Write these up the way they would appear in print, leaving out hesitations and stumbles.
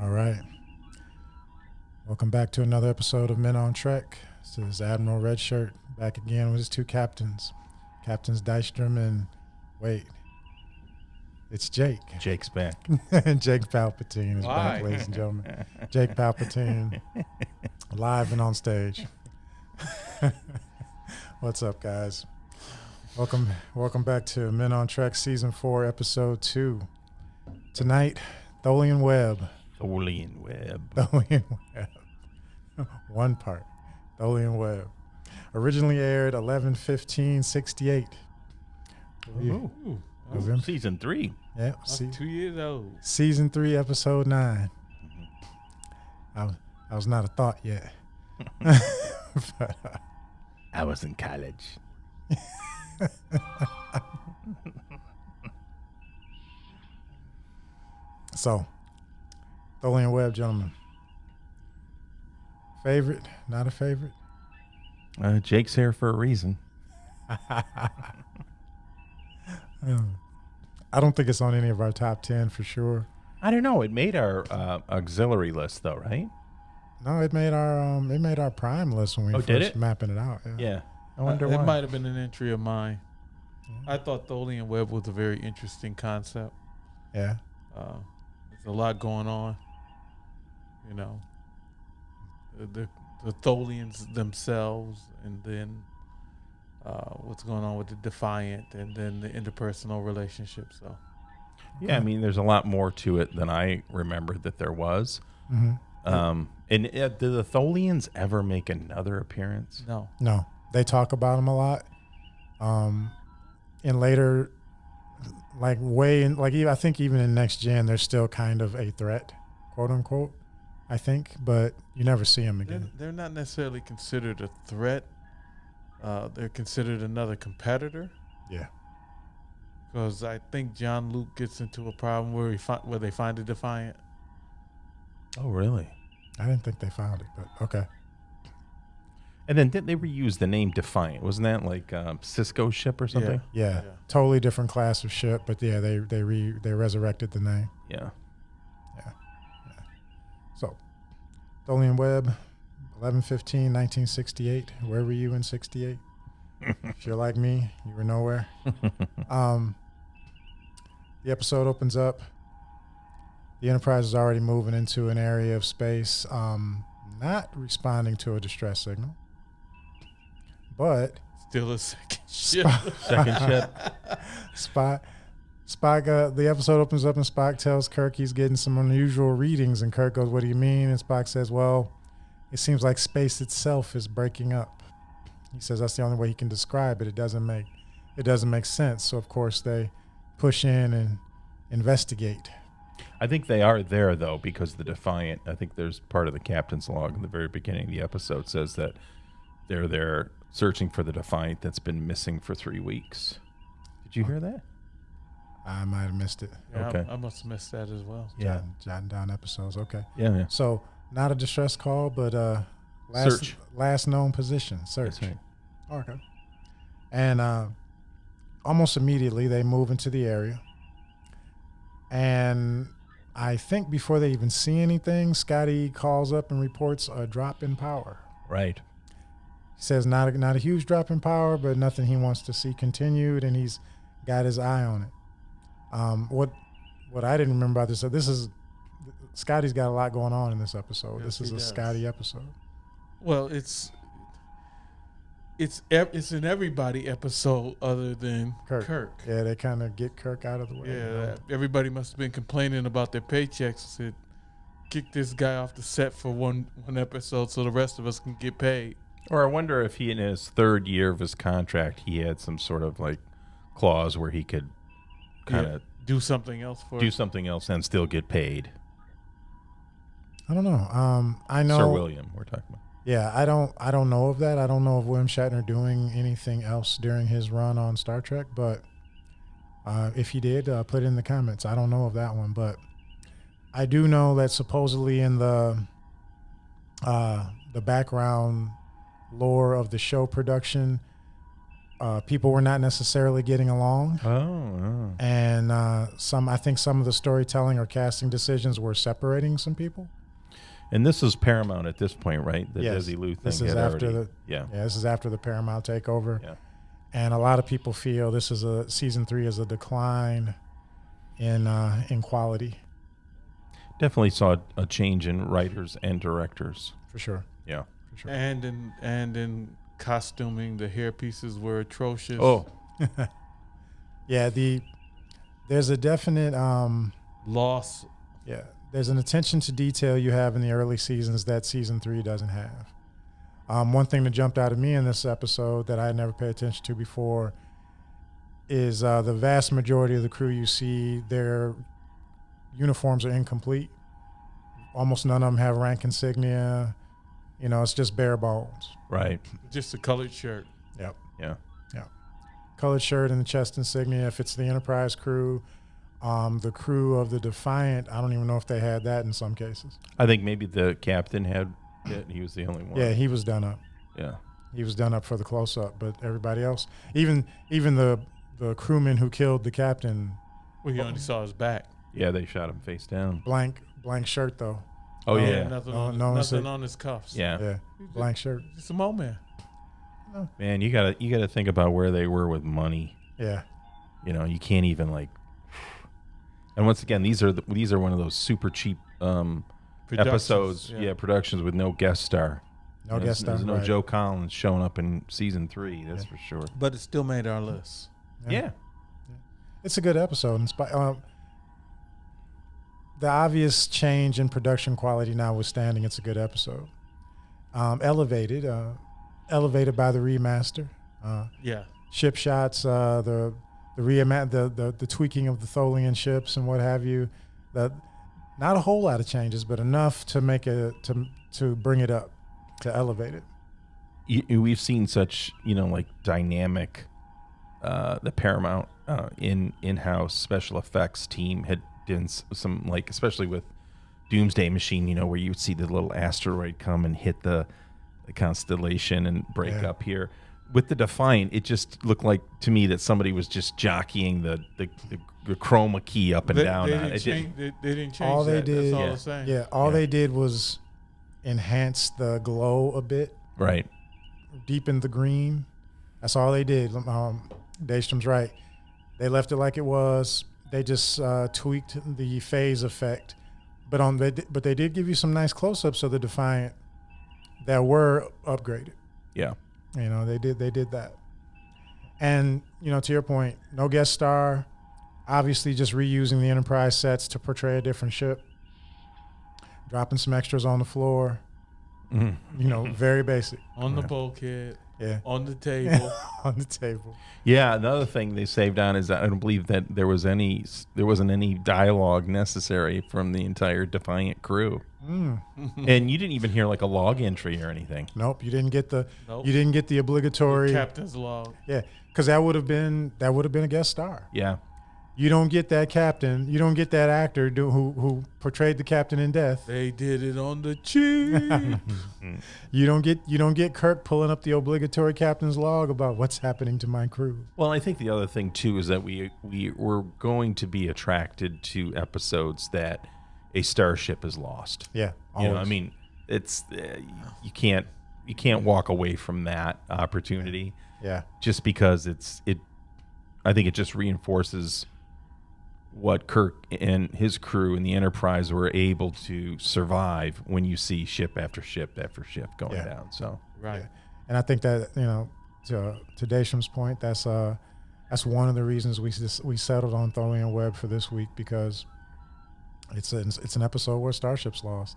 All right. Welcome back to another episode of Men on Trek. This is Admiral Red Shirt back again with his two captains, Captains Daystrom and it's Jake. Jake's back. And Jake Palpatine is back, ladies and gentlemen. Jake Palpatine, live and on stage. What's up, guys? Welcome back to Men on Trek Season 4, Episode 2. Tonight, Tholian Web. Tholian Web. One part. Tholian Web. Originally aired 11/15/68. November. Season 3. Yeah. 2 years old. Season 3, Episode 9. I was not a thought yet. But, I was in college. So, Tholian Web, gentlemen. Favorite? Not a favorite? Jake's here for a reason. I don't think it's on any of our top 10 for sure. I don't know. It made our auxiliary list, though, right? No, it made our prime list when we first mapping it out. Yeah. I wonder why. It might have been an entry of mine. I thought Tholian Web was a very interesting concept. Yeah. There's a lot going on. You know, the Tholians themselves, and then what's going on with the Defiant, and then the interpersonal relationship. So, yeah, I mean, there's a lot more to it than I remembered that there was. Mm-hmm. And did the Tholians ever make another appearance? No. They talk about them a lot. In later, I think even in Next Gen, they're still kind of a threat, quote unquote. I think, but you never see them again. They're not necessarily considered a threat. They're considered another competitor. Yeah. Because I think John Luke gets into a problem where they find a Defiant. Oh, really? I didn't think they found it, but okay. And then didn't they reuse the name Defiant? Wasn't that like Cisco's ship or something? Yeah. Totally different class of ship, but yeah, they resurrected the name. Yeah. So, Tholian Web, 11/15/1968. Where were you in 68? If you're like me, you were nowhere. The episode opens up. The Enterprise is already moving into an area of space, not responding to a distress signal. But still a second ship. Spock, the episode opens up and Spock tells Kirk he's getting some unusual readings, and Kirk goes, "What do you mean?" And Spock says, "Well, it seems like space itself is breaking up." He says that's the only way he can describe it. It doesn't make sense. So of course they push in and investigate. I think they are there though, because the Defiant, I think there's part of the captain's log in the very beginning of the episode says that they're there searching for the Defiant that's been missing for 3 weeks. Did you hear that? I might have missed it. Yeah, okay. I must have missed that as well. Yeah. Jotting down episodes. Okay. Yeah. So not a distress call, but last known position. Search. That's right. Okay. And almost immediately they move into the area. And I think before they even see anything, Scotty calls up and reports a drop in power. Right. He says not a huge drop in power, but nothing he wants to see continued, and he's got his eye on it. What I didn't remember about this, so this is Scotty's got a lot going on in this episode. Yes, this is a does. Scotty episode. Well, it's an everybody episode other than Kirk. Yeah, they kind of get Kirk out of the way. Yeah, everybody must have been complaining about their paychecks. Said, kick this guy off the set for one episode so the rest of us can get paid. Or I wonder if he, in his third year of his contract, he had some sort of like clause where he could kind of do something else and still get paid. I don't know. I know Sir William, we're talking about. Yeah, I don't know of that. I don't know of William Shatner doing anything else during his run on Star Trek, but if he did, put it in the comments. I don't know of that one, but I do know that supposedly in the background lore of the show production, people were not necessarily getting along. Oh. And I think some of the storytelling or casting decisions were separating some people. And this is Paramount at this point, right? The Yes. Desilu thing. This is after already, this is after the Paramount takeover. Yeah. And a lot of people feel this is season 3 is a decline in quality. Definitely saw a change in writers and directors. For sure. Yeah. For sure. And in costuming, the hairpieces were atrocious. Oh, Yeah, there's a definite Loss. yeah, there's an attention to detail you have in the early seasons that season 3 doesn't have. One thing that jumped out at me in this episode that I had never paid attention to before is the vast majority of the crew you see, their uniforms are incomplete. Almost none of them have rank insignia. It's just bare bones. right. Just a colored shirt. Yep. Yeah. Colored shirt and the chest insignia. If it's the Enterprise crew, the crew of the Defiant, I don't even know if they had that in some cases. I think maybe the captain had it. He was the only one. Yeah, he was done up. Yeah. He was done up for the close-up, but everybody else, even the crewman who killed the captain, Well, you only saw his back. Yeah, they shot him face down. blank shirt though. Oh, No, yeah. Nothing, No, on, no, nothing it's on his cuffs. Yeah. Yeah, blank shirt. Just a moment. Man, you gotta think about where they were with money. Yeah, You can't even and once again, these are one of those super cheap episodes, productions with no guest star. no guest star. There's no right. Joe Collins showing up in season 3. That's for sure. But it still made our list. Yeah. It's a good episode. The obvious change in production quality notwithstanding, it's a good episode. Elevated by the remaster. Yeah. Ship shots, the tweaking of the Tholian ships and what have you. Not a whole lot of changes, but enough to make it to bring it up, to elevate it. We've seen such dynamic. The Paramount in-house special effects team had done some especially with Doomsday Machine, where you would see the little asteroid come and hit the constellation and break up here. With the Defiant, it just looked like to me that somebody was just jockeying the chroma key up and down. They didn't change all that. they did, That's all I'm saying. Yeah, all they did was enhance the glow a bit, Right. deepen the green. That's all they did. Daystrom's right. They left it like it was. They just tweaked the phase effect, but they did give you some nice close-ups of the Defiant that were upgraded. Yeah. They did that. And to your point, no guest star. Obviously, just reusing the Enterprise sets to portray a different ship. Dropping some extras on the floor. Mm-hmm. Very basic. On the bulkhead. Yeah. On the table. On the table. Yeah, another thing they saved on is that I don't believe that there wasn't any dialogue necessary from the entire Defiant crew, and you didn't even hear a log entry or anything. Nope, you didn't get the Nope. you didn't get the obligatory Captain's log. Yeah, because that would have been a guest star. Yeah, You don't get that captain. You don't get that actor who portrayed the captain in death. They did it on the cheap. You don't get Kirk pulling up the obligatory captain's log about what's happening to my crew. Well, I think the other thing too is that we were going to be attracted to episodes that a starship is lost. Yeah, I mean, it's you can't walk away from that opportunity. Yeah, Just because I think it just reinforces what Kirk and his crew and the Enterprise were able to survive when you see ship after ship after ship going down. So Right. yeah. And I think that to Daystrom's point, that's one of the reasons we settled on Tholian Web for this week, because it's an episode where starship's lost.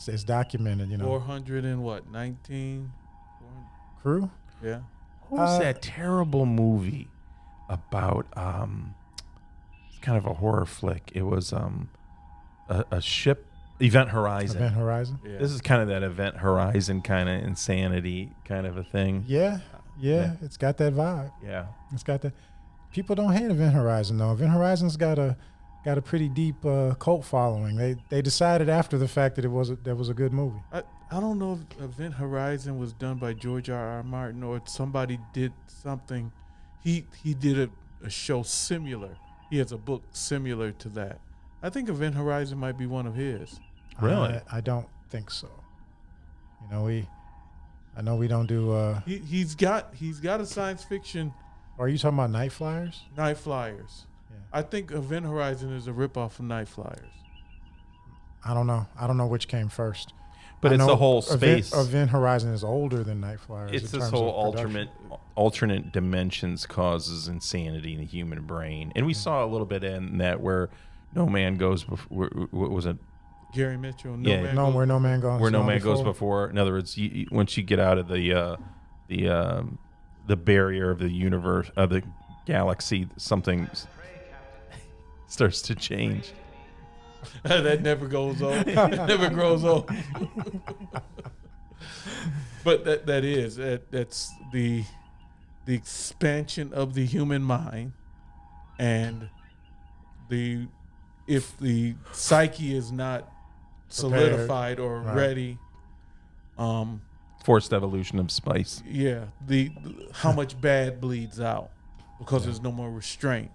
It's documented. 400 and what? 19? Crew. Yeah. what was that terrible movie about? It's kind of a horror flick. It was a ship. Event Horizon. Event Horizon. Yeah. This is kind of that Event Horizon kind of insanity kind of a thing. Yeah, it's got that vibe. Yeah. It's got that. People don't hate Event Horizon though. Event Horizon's got a pretty deep cult following. They decided after the fact that that was a good movie. I don't know if Event Horizon was done by George R.R. Martin or somebody did something he did a show similar. He has a book similar to that. I think Event Horizon might be one of his. Really? I don't think so. I know we don't do. He's got a science fiction. Are you talking about Night Flyers? Night Flyers. Yeah. I think Event Horizon is a ripoff of Night Flyers. I don't know. I don't know which came first. But I it's know the whole space. Event Horizon is older than Night Flyers. It's in this terms whole of production. alternate dimensions causes insanity in the human brain, and we saw a little bit in that where no man goes before. What was it? Gary Mitchell. Where no man goes. Where no man goes before. In other words, once you get out of the barrier of the universe of the galaxy, something starts to change. That never goes old. It never grows old. But that's the expansion of the human mind, and if the psyche is not solidified or ready, forced evolution of spice. Yeah, how much bad bleeds out because there's no more restraint.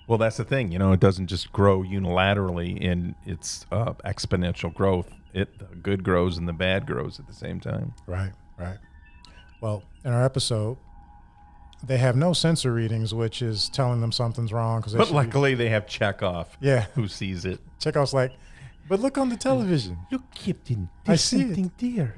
Well, that's the thing. It doesn't just grow unilaterally in its exponential growth. The good grows and the bad grows at the same time. Right. Well, in our episode, they have no sensor readings, which is telling them something's wrong. But luckily, they have Chekhov. Yeah. Who sees it? Chekhov's like, but look on the television. Look, Captain. I see it there.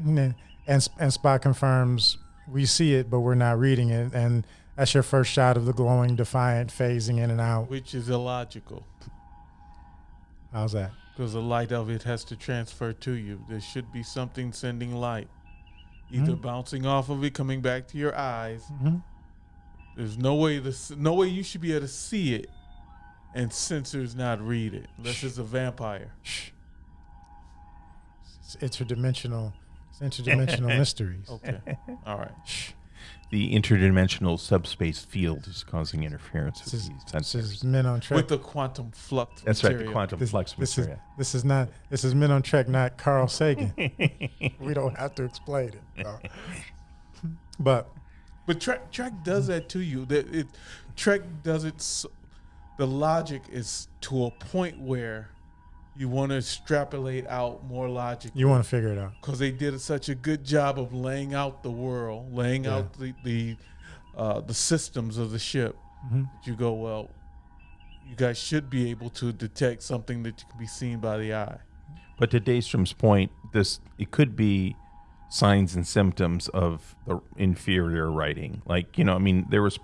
And Spock confirms we see it, but we're not reading it. And that's your first shot of the glowing Defiant phasing in and out. Which is illogical. How's that? Because the light of it has to transfer to you. There should be something sending light. Either bouncing off of it, coming back to your eyes. Mm-hmm. There's no way you should be able to see it and sensors not read it. Unless it's a vampire. It's interdimensional mysteries. Okay. All right. The interdimensional subspace field is causing interference with these sensors. This is Men on Trek. With the quantum flux That's material. right, the quantum flux material. This is Men on Trek, not Carl Sagan. We don't have to explain it. No. But Trek does that to you. Trek does it. The logic is to a point where you want to extrapolate out more logic. You want to figure it out because they did such a good job of laying out the world, laying out the systems of the ship. Mm-hmm. That you go, well, you guys should be able to detect something that can be seen by the eye. But to Daystrom's point, it could be signs and symptoms of the inferior writing. Like, there was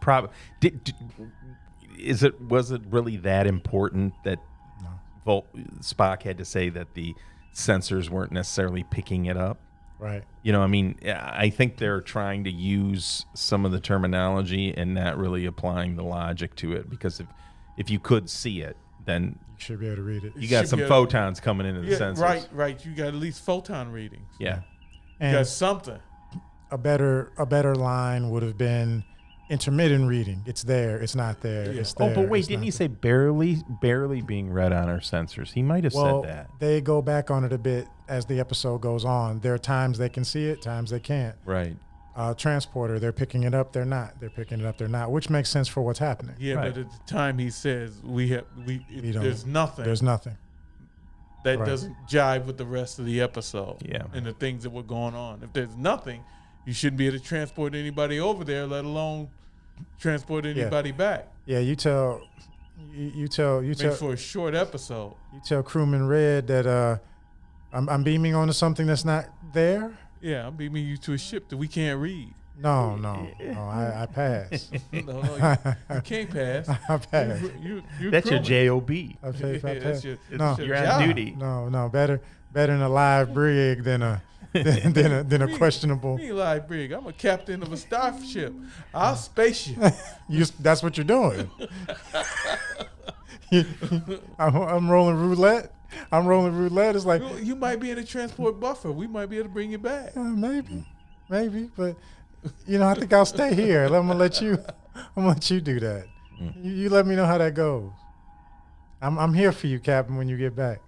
was it really that important that Spock had to say that the sensors weren't necessarily picking it up? Right. I think they're trying to use some of the terminology and not really applying the logic to it, because if you could see it, then you should be able to read it. You got some photons coming into the sensors. Right. You got at least photon readings. Yeah. And you got something. A better line would have been intermittent reading. It's there. It's not there. Yeah. It's there. But wait, didn't he say barely being read on our sensors? He might have said that. They go back on it a bit as the episode goes on. There are times they can see it, times they can't. Right. Transporter, they're picking it up, they're not. They're picking it up, they're not, which makes sense for what's happening. Yeah, right. But at the time he says there's nothing. There's nothing. That doesn't jive with the rest of the episode. Yeah. And the things that were going on. If there's nothing, you shouldn't be able to transport anybody over there, let alone transport anybody back. Yeah, you tell for a short episode. You tell Crewman Red that I'm beaming onto something that's not there. Yeah, I'm beaming you to a ship that we can't read. No, I pass. No, you can't pass. I pass. You're that's your JOB. I pass. You're on duty. No, better in a live brig than a questionable. Me live brig. I'm a captain of a starship. I'll space you. That's what you're doing. I'm rolling roulette. It's like you might be in a transport buffer. We might be able to bring you back. Maybe, but I think I'll stay here. I'm gonna let you do that. You let me know how that goes. I'm here for you, Captain, when you get back.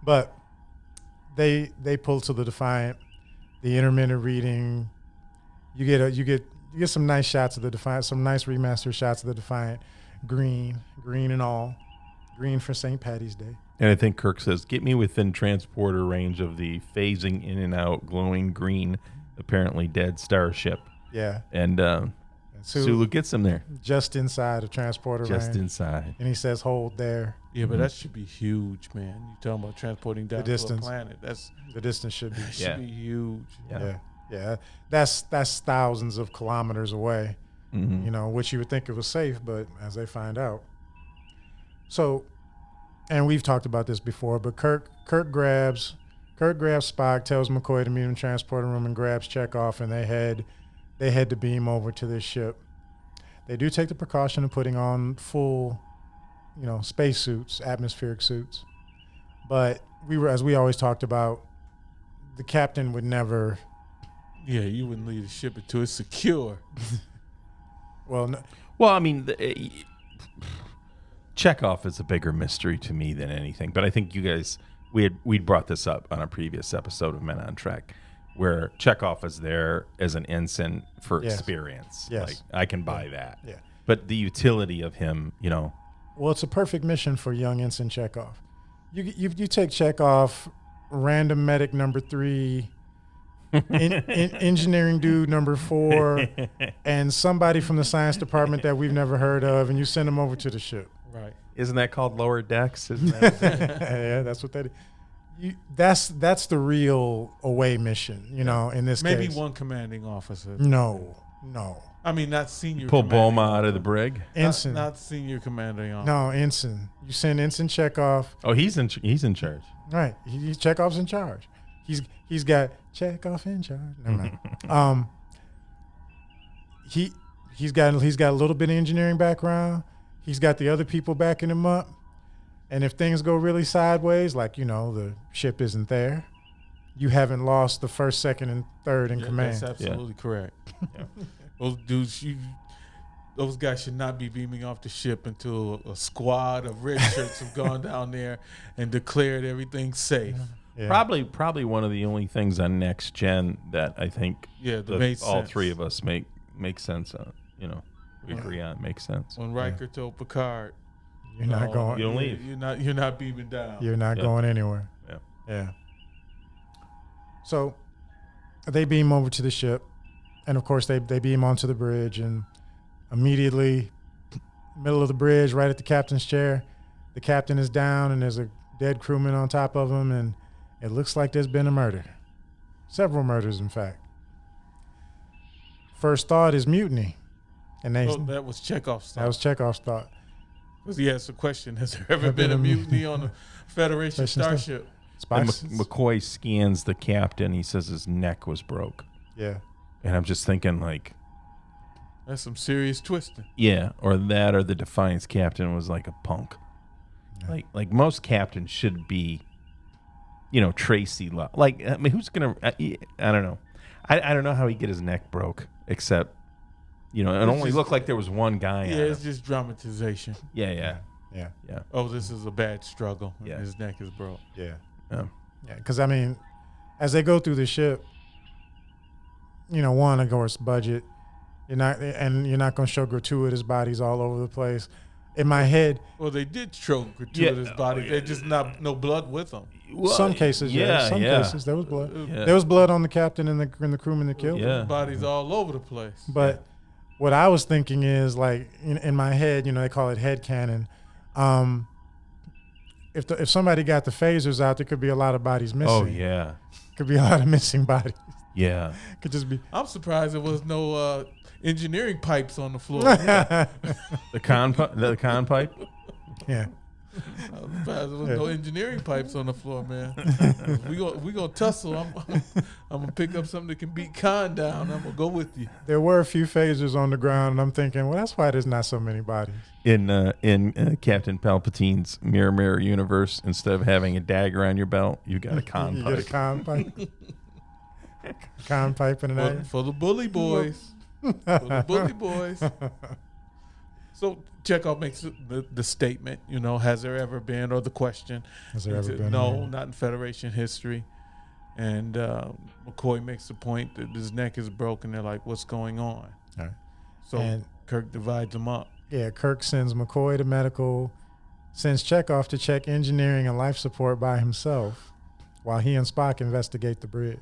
But they pull to the Defiant, the intermittent reading. You get you get some nice shots of the Defiant, some nice remastered shots of the Defiant, green and all, green for St. Patty's Day. And I think Kirk says, "Get me within transporter range of the phasing in and out, glowing green, apparently dead starship." Yeah. And Sulu gets him there, just inside of transporter range. just inside. And he says, "Hold there." Yeah, but that should be huge, man. You talking about transporting down to a planet? The distance should be. Be huge. Yeah. That's thousands of kilometers away. Mm-hmm. You know, which you would think it was safe, but as they find out. So, and we've talked about this before, but Kirk grabs Spock, tells McCoy to meet him in the transporter room, and grabs Chekhov, and they head to beam over to this ship. They do take the precaution of putting on full, space suits, atmospheric suits. But as we always talked about, the captain would never. Yeah, you wouldn't leave the ship until it's secure. Well, no. Well, I mean, Chekhov is a bigger mystery to me than anything. But I think you guys, we'd brought this up on a previous episode of Men on Trek, where Chekhov is there as an ensign for experience. Yes. Like, I can buy that. Yeah. But the utility of him, Well, it's a perfect mission for young Ensign Chekhov. You take Chekhov, random medic number 3, engineering dude number 4, and somebody from the science department that we've never heard of, and you send them over to the ship. Right. Isn't that called lower decks? Isn't that yeah, that's what that is. That's the real away mission, in this case. Maybe one commanding officer. No. I mean, not senior. Pull Bulma out of the brig? Ensign. Not senior commanding officer. No, Ensign. You send Ensign Chekhov. Oh, he's in charge. Right. Chekhov's in charge. He's got Chekhov in charge. No. He's got a little bit of engineering background. He's got the other people backing him up. And if things go really sideways, like, the ship isn't there, you haven't lost the first, second, and third in command. That's absolutely correct. Yeah. Those dudes, those guys should not be beaming off the ship until a squad of red shirts have gone down there and declared everything safe. Yeah. Probably one of the only things on Next Gen that I think all three of us make sense on. We agree on. Makes sense. When Riker told Picard, You're not going. You don't leave. You're not beaming down. You're not going anywhere. Yeah. So they beam over to the ship, and of course they beam onto the bridge, and immediately, middle of the bridge, right at the captain's chair, the captain is down, and there's a dead crewman on top of him, and it looks like there's been a murder. Several murders, in fact. First thought is mutiny. And that was Chekhov's thought. That was Chekhov's thought. Because he asked the question, has there ever been a mutiny on a Federation starship? And McCoy scans the captain. He says his neck was broke. Yeah. And I'm just thinking, like... That's some serious twisting. Yeah, or the Defiance captain was like a punk. Yeah. Like most captains should be, Tracy. Who's going to... I don't know. I don't know how he get his neck broke, except... it only looked like there was one guy. Yeah, it's just dramatization. Yeah. Oh, this is a bad struggle. Yeah. His neck is broke. Yeah. Because as they go through the ship, one, of course, budget. You're not going to show gratuitous bodies all over the place. In my head, well, they did show gratuitous bodies. They just no blood with them. Well, some cases, Some cases there was blood. There was blood on the captain and the crewman that killed him. Bodies all over the place. But what I was thinking is, like, in my head, they call it head canon. If somebody got the phasers out, there could be a lot of bodies missing. Oh yeah, could be a lot of missing bodies. Yeah, could just be. I'm surprised there was no engineering pipes on the floor. The con pipe. Yeah. I'm surprised there was no engineering pipes on the floor, man. we gonna tussle. I'm gonna pick up something that can beat Khan down. I'm gonna go with you. There were a few phasers on the ground, and I'm thinking, well, that's why there's not so many bodies. In Captain Palpatine's Mirror universe, instead of having a dagger on your belt, you got a con pipe. You get a con pipe. Con pipe and an dagger. For the bully boys. For the bully boys. So Chekhov makes the statement, has there ever been, or the question. Has there ever been? No, not in Federation history. And McCoy makes the point that his neck is broken. They're like, what's going on? All right. So And- Kirk divides them up. Yeah, Kirk sends McCoy to medical, sends Chekhov to check engineering and life support by himself while he and Spock investigate the bridge.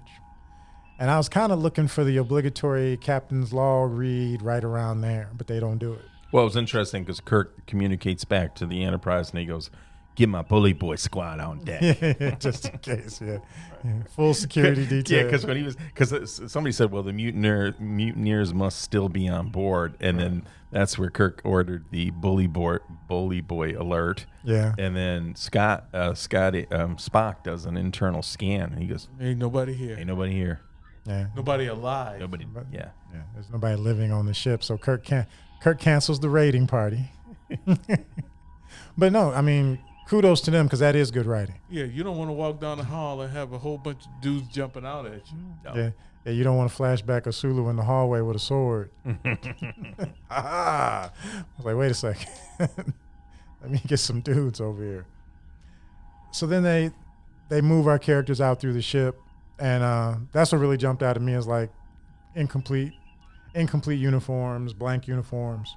And I was kind of looking for the obligatory captain's log read right around there, but they don't do it. Well, it was interesting because Kirk communicates back to the Enterprise and he goes, "Get my bully boy squad on deck." Just in case, yeah. Full security detail. Yeah, because somebody said, well, the mutineers must still be on board, and then that's where Kirk ordered the bully boy alert. Yeah. And then Spock does an internal scan, and he goes, Ain't nobody here. "Ain't nobody here. Yeah. Nobody alive. Nobody." Yeah. Yeah. There's nobody living on the ship, so Kirk cancels the raiding party. But no, I mean, kudos to them because that is good writing. Yeah, you don't want to walk down the hall and have a whole bunch of dudes jumping out at you. No. Yeah, you don't want to flashback a Sulu in the hallway with a sword. I was like, wait a second. Let me get some dudes over here. So then they move our characters out through the ship, and that's what really jumped out at me is like incomplete uniforms, blank uniforms.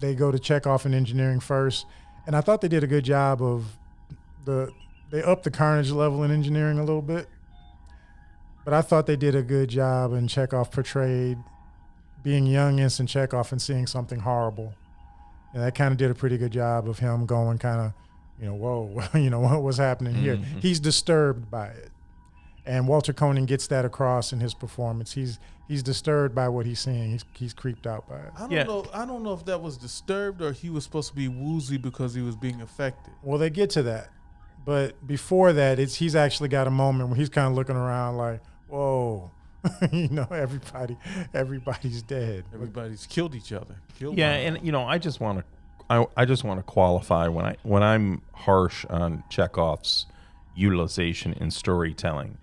They go to check off in engineering first, and I thought they did a good job of they upped the carnage level in engineering a little bit, but I thought they did a good job, and Chekhov portrayed being young Ensign Chekhov and seeing something horrible, and that kind of did a pretty good job of him going kind of, whoa, what was happening here? Mm-hmm. He's disturbed by it. And Walter Koenig gets that across in his performance. He's disturbed by what he's seeing. He's creeped out by it. I don't know if that was disturbed or he was supposed to be woozy because he was being affected. Well, they get to that, but before that, he's actually got a moment where he's kind of looking around like, "Whoa, everybody's dead. Everybody's killed each other. Yeah, and I just want to qualify when I'm harsh on Chekhov's utilization in storytelling.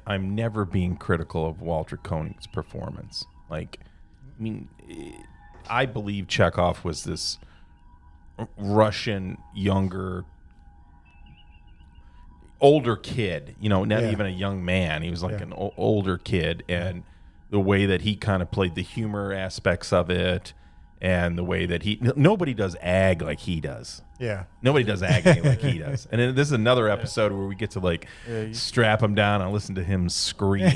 I'm never being critical of Walter Koenig's performance. Like, I mean, I believe Chekhov was this Russian older kid, not even a young man. He was like an older kid, and the way that he kind of played the humor aspects of it, and the way that nobody does ag like he does. Yeah. Nobody does agony like he does. And then this is another episode where we get to strap him down and listen to him scream,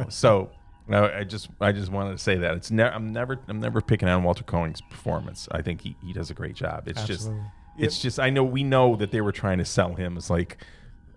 So I just wanted to say that I'm never picking on Walter Koenig's performance. I think he does a great job. It's just I know we know that they were trying to sell him as like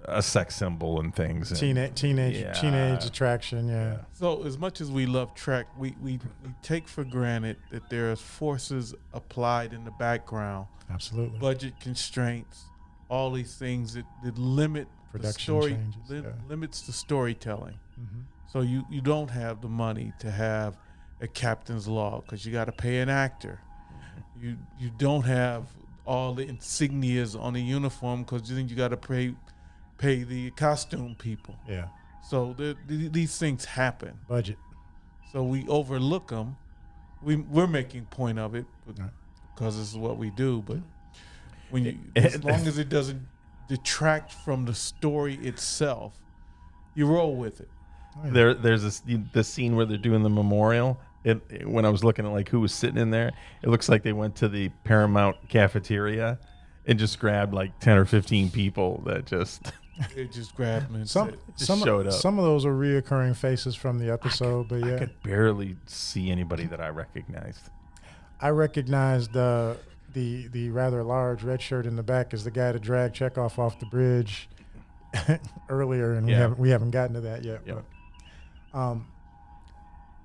a sex symbol and things. Teenage attraction, yeah. So as much as we love Trek, we take for granted that there's forces applied in the background. Absolutely. Budget constraints, all these things that limit Production the story, changes, limits the storytelling. Mm-hmm. So you don't have the money to have a captain's log because you got to pay an actor. You don't have all the insignias on the uniform because then you got to pay the costume people. Yeah. So these things happen. Budget. So we overlook them. We're making point of it because this is what we do. But as long as it doesn't detract from the story itself, you roll with it. Oh, yeah. There's the scene where they're doing the memorial. When I was looking at who was sitting in there, it looks like they went to the Paramount cafeteria and just grabbed 10 or 15 people that just it just grabbed them and showed up. Some of those are reoccurring faces from the episode, but yeah, I could barely see anybody that I recognized. I recognized the rather large red shirt in the back as the guy that dragged Chekhov off the bridge earlier, and we haven't gotten to that yet. Yep. But,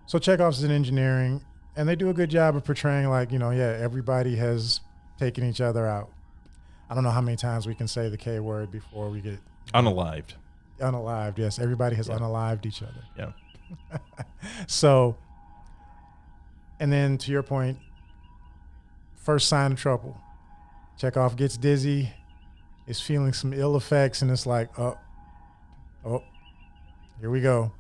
so Chekhov's in engineering, and they do a good job of portraying everybody has taken each other out. I don't know how many times we can say the K word before we get unalived. Unalived, yes. Everybody has unalived each other. Yeah. So, and then to your point, first sign of trouble. Chekhov gets dizzy, is feeling some ill effects, and it's like, oh, here we go.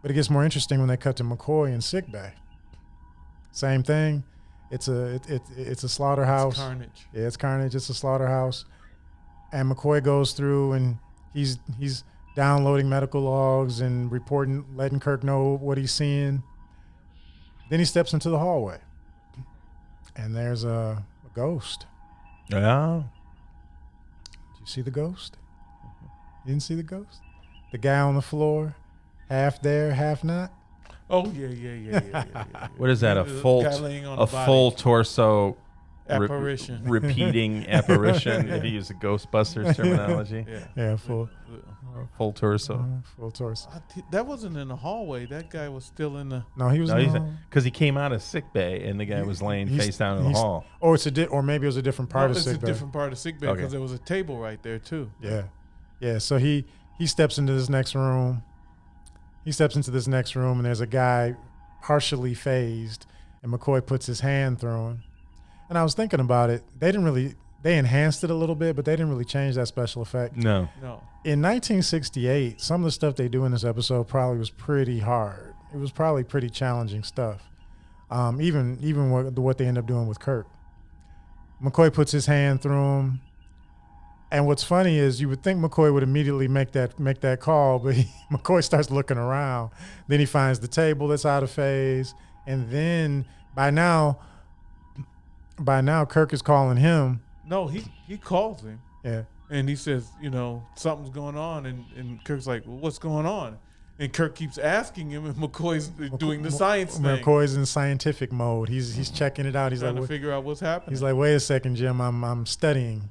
But it gets more interesting when they cut to McCoy in sickbay. Same thing. It's a slaughterhouse. It's carnage. Yeah, it's carnage. It's a slaughterhouse. And McCoy goes through and he's downloading medical logs and letting Kirk know what he's seeing. Then he steps into the hallway, and there's a ghost. Yeah. Did you see the ghost? You didn't see the ghost? The guy on the floor, half there, half not. Oh yeah. What is that? A full torso apparition, repeating apparition. If you use the Ghostbusters terminology. Yeah, full torso. Full torso. That wasn't in the hallway. That guy was still in the. No, he was. Because he came out of sick bay and the guy was laying face down in the hall. Or or maybe it was a different part of sick bay. It's a different part of sick bay because there was a table right there too. Yeah. So he steps into this next room. And there's a guy partially phased, and McCoy puts his hand through him. And I was thinking about it. They enhanced it a little bit, but they didn't really change that special effect. No. In 1968, some of the stuff they do in this episode probably was pretty hard. It was probably pretty challenging stuff. Even what they end up doing with Kirk. McCoy puts his hand through him. And what's funny is you would think McCoy would immediately make that call, but McCoy starts looking around. Then he finds the table that's out of phase. And then by now Kirk is calling him. No, he calls him. Yeah. And he says, something's going on. And Kirk's like, well, what's going on? And Kirk keeps asking him, and McCoy's doing the science thing. McCoy's in scientific mode. He's checking it out. He's trying to figure out what's happening. He's like, wait a second, Jim, I'm studying.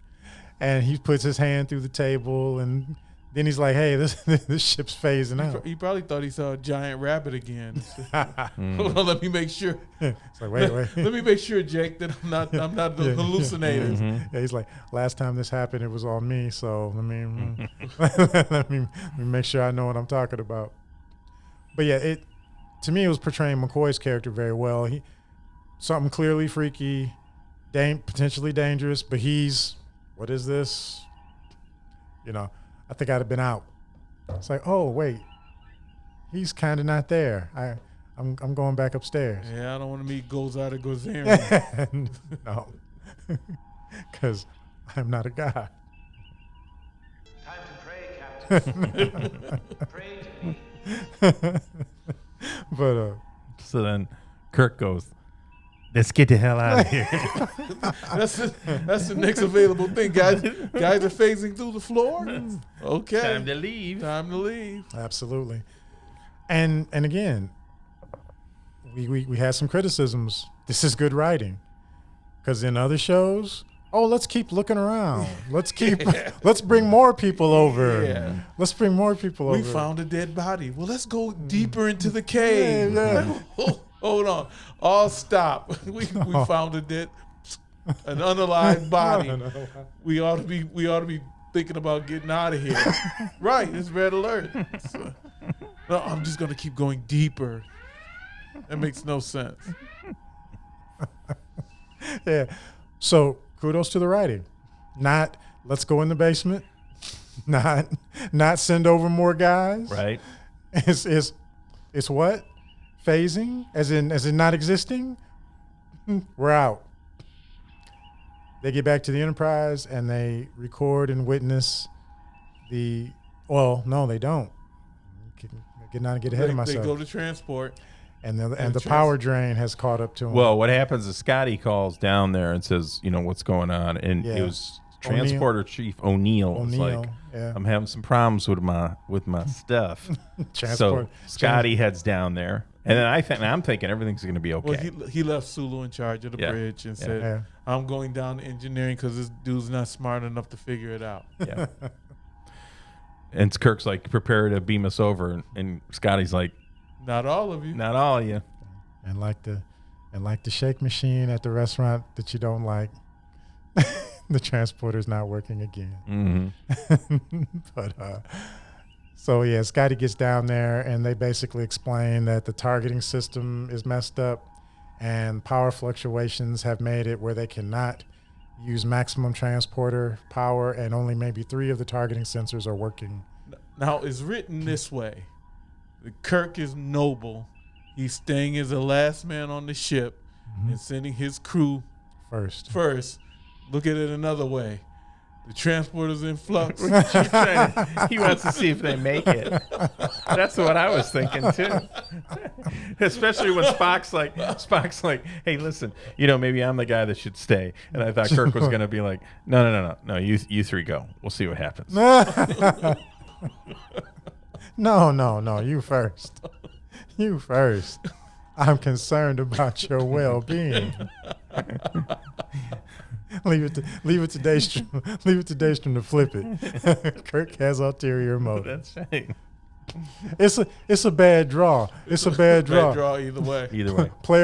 And he puts his hand through the table, and then he's like, hey, this ship's phasing out. He probably thought he saw a giant rabbit again. Hold on, let me make sure. It's like, wait. Let me make sure, Jake, that I'm not hallucinating. Mm-hmm. Yeah, he's like, last time this happened, it was on me, so let me make sure I know what I'm talking about. But yeah, to me, it was portraying McCoy's character very well. Something clearly freaky, potentially dangerous, but what is this? I think I'd have been out. It's like, oh wait, he's kind of not there. I'm going back upstairs. Yeah, I don't want to meet Gozada Gozarian. No, because I'm not a guy. Time to pray, Captain. Pray to me. But so then Kirk goes, let's get the hell out of here. That's the next available thing, guys. Guys are phasing through the floor. Okay, time to leave. Absolutely. And again, we had some criticisms. This is good writing, because in other shows, let's keep looking around. Let's bring more people over. Yeah. Let's bring more people over. We found a dead body. Well, let's go deeper into the cave. Yeah. Hold on. All stop. We found an unalive body. We ought to be thinking about getting out of here. Right. It's red alert. So, no, I'm just gonna keep going deeper. That makes no sense. Yeah. So kudos to the writing. Not let's go in the basement. Not send over more guys. Right. It's what? Phasing? As in not existing? We're out. They get back to the Enterprise and they record and witness no, they don't. Get ahead of myself. They go to transport. And the power drain has caught up to them. Well, what happens is Scotty calls down there and says, what's going on? And it was Transporter Chief O'Neill was like, I'm having some problems with my stuff. So Scotty heads down there. And then I'm thinking everything's going to be okay. Well, he left Sulu in charge of the bridge and said, I'm going down to engineering because this dude's not smart enough to figure it out. Yeah. And Kirk's like, prepare to beam us over. And Scotty's like, not all of you. Not all of you. And like the shake machine at the restaurant that you don't like, the transporter's not working again. Mm-hmm. But so yeah, Scotty gets down there and they basically explain that the targeting system is messed up and power fluctuations have made it where they cannot use maximum transporter power and only maybe 3 of the targeting sensors are working. Now it's written this way. Kirk is noble. He's staying as the last man on the ship and sending his crew first. Look at it another way. The transporter's in flux. He wants to see if they make it. That's what I was thinking too. Especially when Spock's like, hey, listen, maybe I'm the guy that should stay. And I thought Kirk was going to be like, no, you three go. We'll see what happens. No, you first. You first. I'm concerned about your well-being. Leave it to Daystrom. Leave it to Daystrom to flip it. Kirk has ulterior motives. That's right. It's a bad draw. It's a bad draw. Bad draw either way. Either way. Play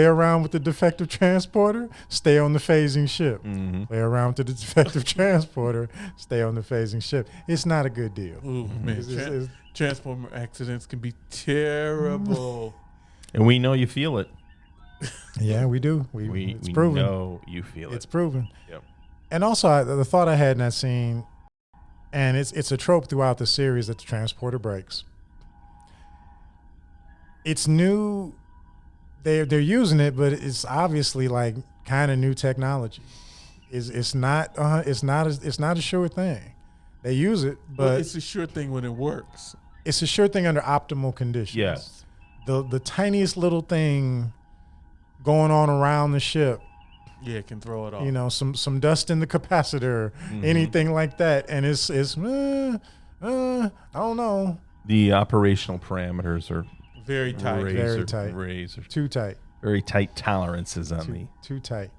around with the defective transporter. Stay on the phasing ship. Mm-hmm. Play around with the defective transporter. Stay on the phasing ship. It's not a good deal. Ooh, man. Transformer accidents can be terrible. And we know you feel it. Yeah, we do. It's proven. Know you feel it. It's proven. Yep. And also, the thought I had in that scene, and it's a trope throughout the series that the transporter breaks. It's new. They're using it, but it's obviously like kind of new technology. It's not a sure thing. They use it, but it's a sure thing when it works. It's a sure thing under optimal conditions. Yes. The tiniest little thing going on around the ship. Yeah, it can throw it off. Some dust in the capacitor, anything like that, and it's I don't know. The operational parameters are very tight. Very tight. Too tight. Very tight tolerances on too tight.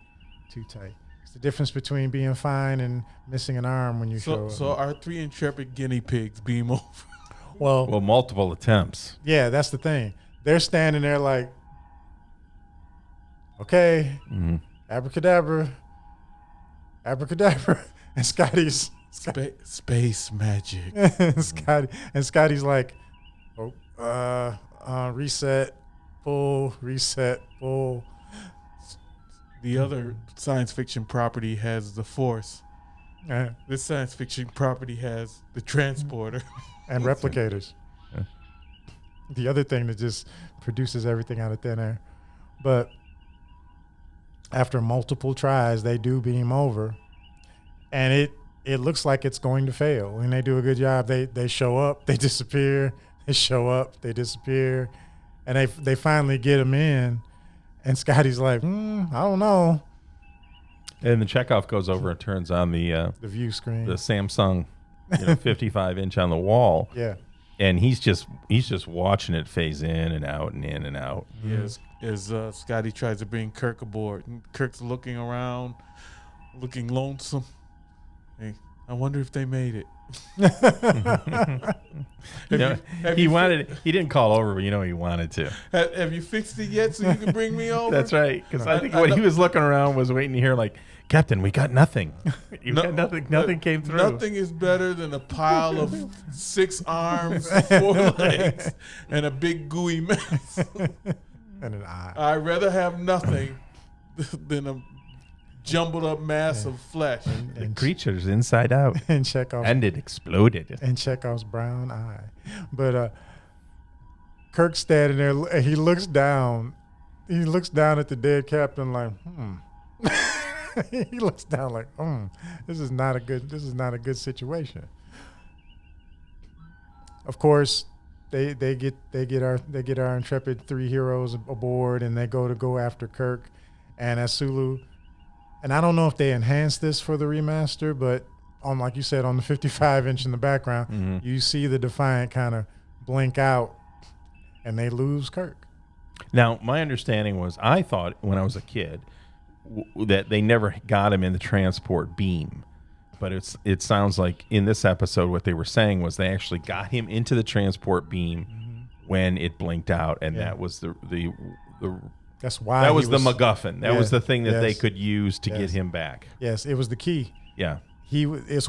It's the difference between being fine and missing an arm when you show up. So our 3 intrepid guinea pigs beam over. Well, multiple attempts. Yeah, that's the thing. They're standing there like, okay, abracadabra, and Scotty's space magic. and Scotty's like, reset, full. The other science fiction property has the Force. This science fiction property has the transporter and replicators. The other thing that just produces everything out of thin air. But after multiple tries, they do beam over, and it looks like it's going to fail. And they do a good job. They show up, they disappear. They show up, they disappear, and they finally get them in. And Scotty's like, I don't know. And the Chekhov goes over and turns on the view screen, the Samsung 55-inch on the wall. Yeah. And he's just watching it phase in and out and in and out. Yes, as Scotty tries to bring Kirk aboard, and Kirk's looking around, looking lonesome. Hey, I wonder if they made it. He didn't call over, but he wanted to. Have you fixed it yet so you can bring me over? That's right. Because I think what he was looking around was waiting to hear like, Captain, we got nothing. Nothing came through. Nothing is better than a pile of 6 arms, 4 legs, and a big gooey mess. And an eye. I'd rather have nothing than a jumbled up mass of flesh. The creature's inside out. And Chekhov's, and it exploded. And Chekhov's brown eye. But Kirk's standing there, and he looks down. He looks down at the dead captain like, He looks down like, this is not a good situation. Of course, they get our intrepid 3 heroes aboard, and they go after Kirk and as Sulu. And I don't know if they enhanced this for the remaster, but on, like you said, on the 55-inch in the background, you see the Defiant kind of blink out, and they lose Kirk. Now, my understanding was, I thought when I was a kid that they never got him in the transport beam. But it sounds like in this episode what they were saying was they actually got him into the transport beam when it blinked out, and that was the that's why that was the MacGuffin. That was the thing that they could use to get him back. Yes, it was the key. Yeah. It's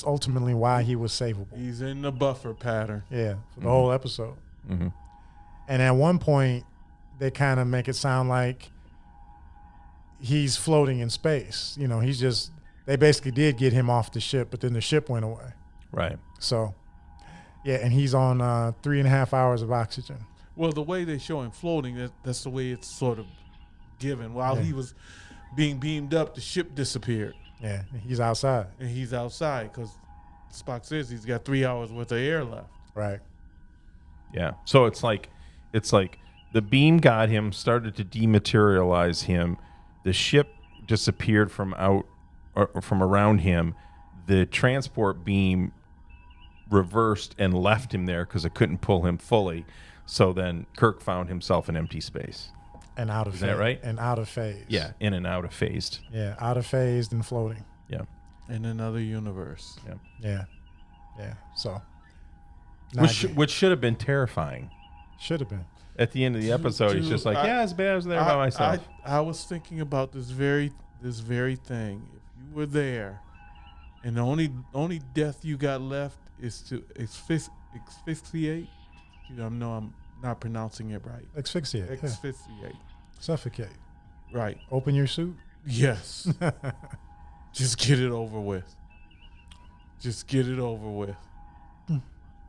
ultimately why he was savable. He's in the buffer pattern. Yeah, for the whole episode. And at one point, they kind of make it sound like he's floating in space. They basically did get him off the ship, but then the ship went away. Right. So, yeah, and he's on 3.5 hours of oxygen. Well, the way they show him floating, that's the way it's sort of given. While he was being beamed up, the ship disappeared. Yeah, he's outside. and he's outside because Spock says he's got 3 hours worth of air left. Right. Yeah. So it's like the beam got him, started to dematerialize him. The ship disappeared from around him. The transport beam reversed and left him there because it couldn't pull him fully. So then Kirk found himself in empty space. And out of Is phase. that right? And out of phase. Yeah, in and out of phased. Yeah, out of phased and floating. Yeah. In another universe. Yeah. Yeah. Yeah. So. Which should have been terrifying. Should have been. At the end of the episode, he's just like, yeah, it's bad. I was there by myself. I was thinking about this very thing. If you were there, and the only death you got left is to asphyxiate. I know I'm not pronouncing it right. Asphyxiate. Yeah. Asphyxiate. Suffocate. Right. Open your suit. Yes. Just get it over with. Just get it over with.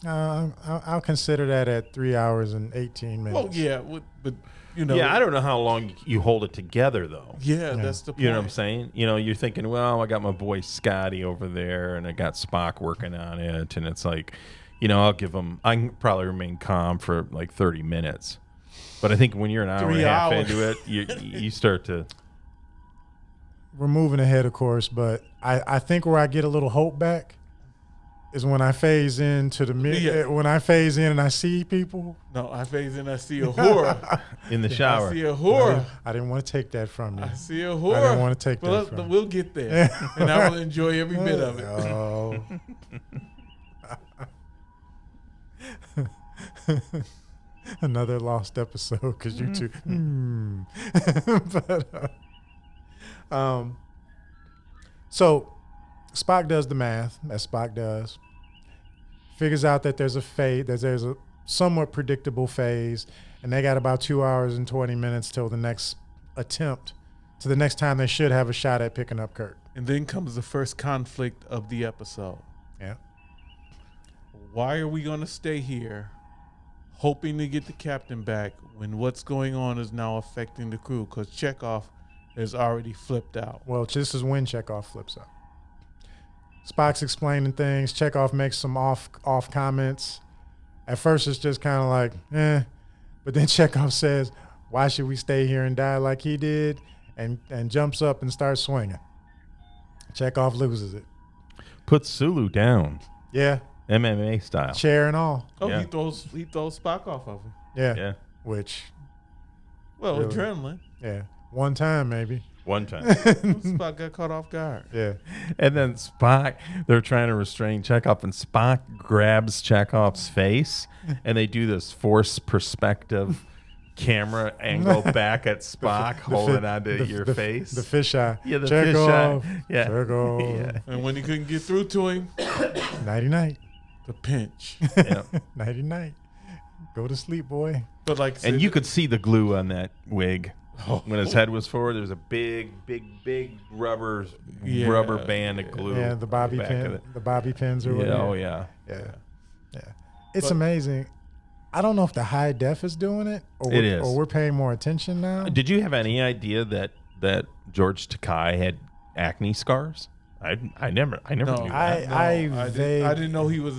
I'll consider that at 3 hours and 18 minutes. Well, yeah, but you know. Yeah, I don't know how long you hold it together, though. Yeah, that's the point. You know what I'm saying? You know, you're thinking, well, I got my boy Scotty over there, and I got Spock working on it, and it's like, you know, I can probably remain calm for like 30 minutes. But I think when you're an hour and a half into it, you start to. We're moving ahead, of course, but I think where I get a little hope back is when I phase into when I phase in and I see people. No, I phase in, I see a horror. In the shower. I see a horror. I didn't want to take that from you. I see a horror. I didn't want to take that from you. We'll get there. And I will enjoy every bit of it. Oh. Another lost episode because you two. So Spock does the math, as Spock does. Figures out that there's a somewhat predictable phase, and they got about 2 hours and 20 minutes till the next attempt, to the next time they should have a shot at picking up Kirk. And then comes the first conflict of the episode. Yeah. Why are we going to stay here hoping to get the captain back when what's going on is now affecting the crew? Because Chekhov has already flipped out. Well, this is when Chekhov flips out. Spock's explaining things. Chekhov makes some off comments. At first, it's just kind of like, But then Chekhov says, why should we stay here and die like he did? And jumps up and starts swinging. Chekhov loses it. Puts Sulu down. Yeah. MMA style. Chair and all. Oh, Yeah. he throws Spock off of him. Yeah. Yeah. Which, Well, Really? adrenaline. yeah. One time, maybe. One time. Spock got caught off guard. Yeah. And then Spock, they're trying to restrain Chekhov, and Spock grabs Chekhov's face, and they do this forced perspective camera angle back at Spock, holding onto your face. The fisheye. Yeah, the Chekhov. fisheye. Yeah. Chekhov. Yeah. And when he couldn't get through to him, Nighty-night. the pinch. Yeah. Nighty-night. Go to sleep, boy. But like I said, And you could see the glue on that wig. Oh. When his head was forward, there was a big rubber band of glue. Yeah, the bobby on back of pin, it. the bobby pins or Yeah, whatever. oh yeah. Yeah. Yeah. It's But- amazing. I don't know if the high def is doing it or It is. or we're paying more attention now. Did you have any idea that George Takei had acne scars? I never no, knew that. I didn't know he was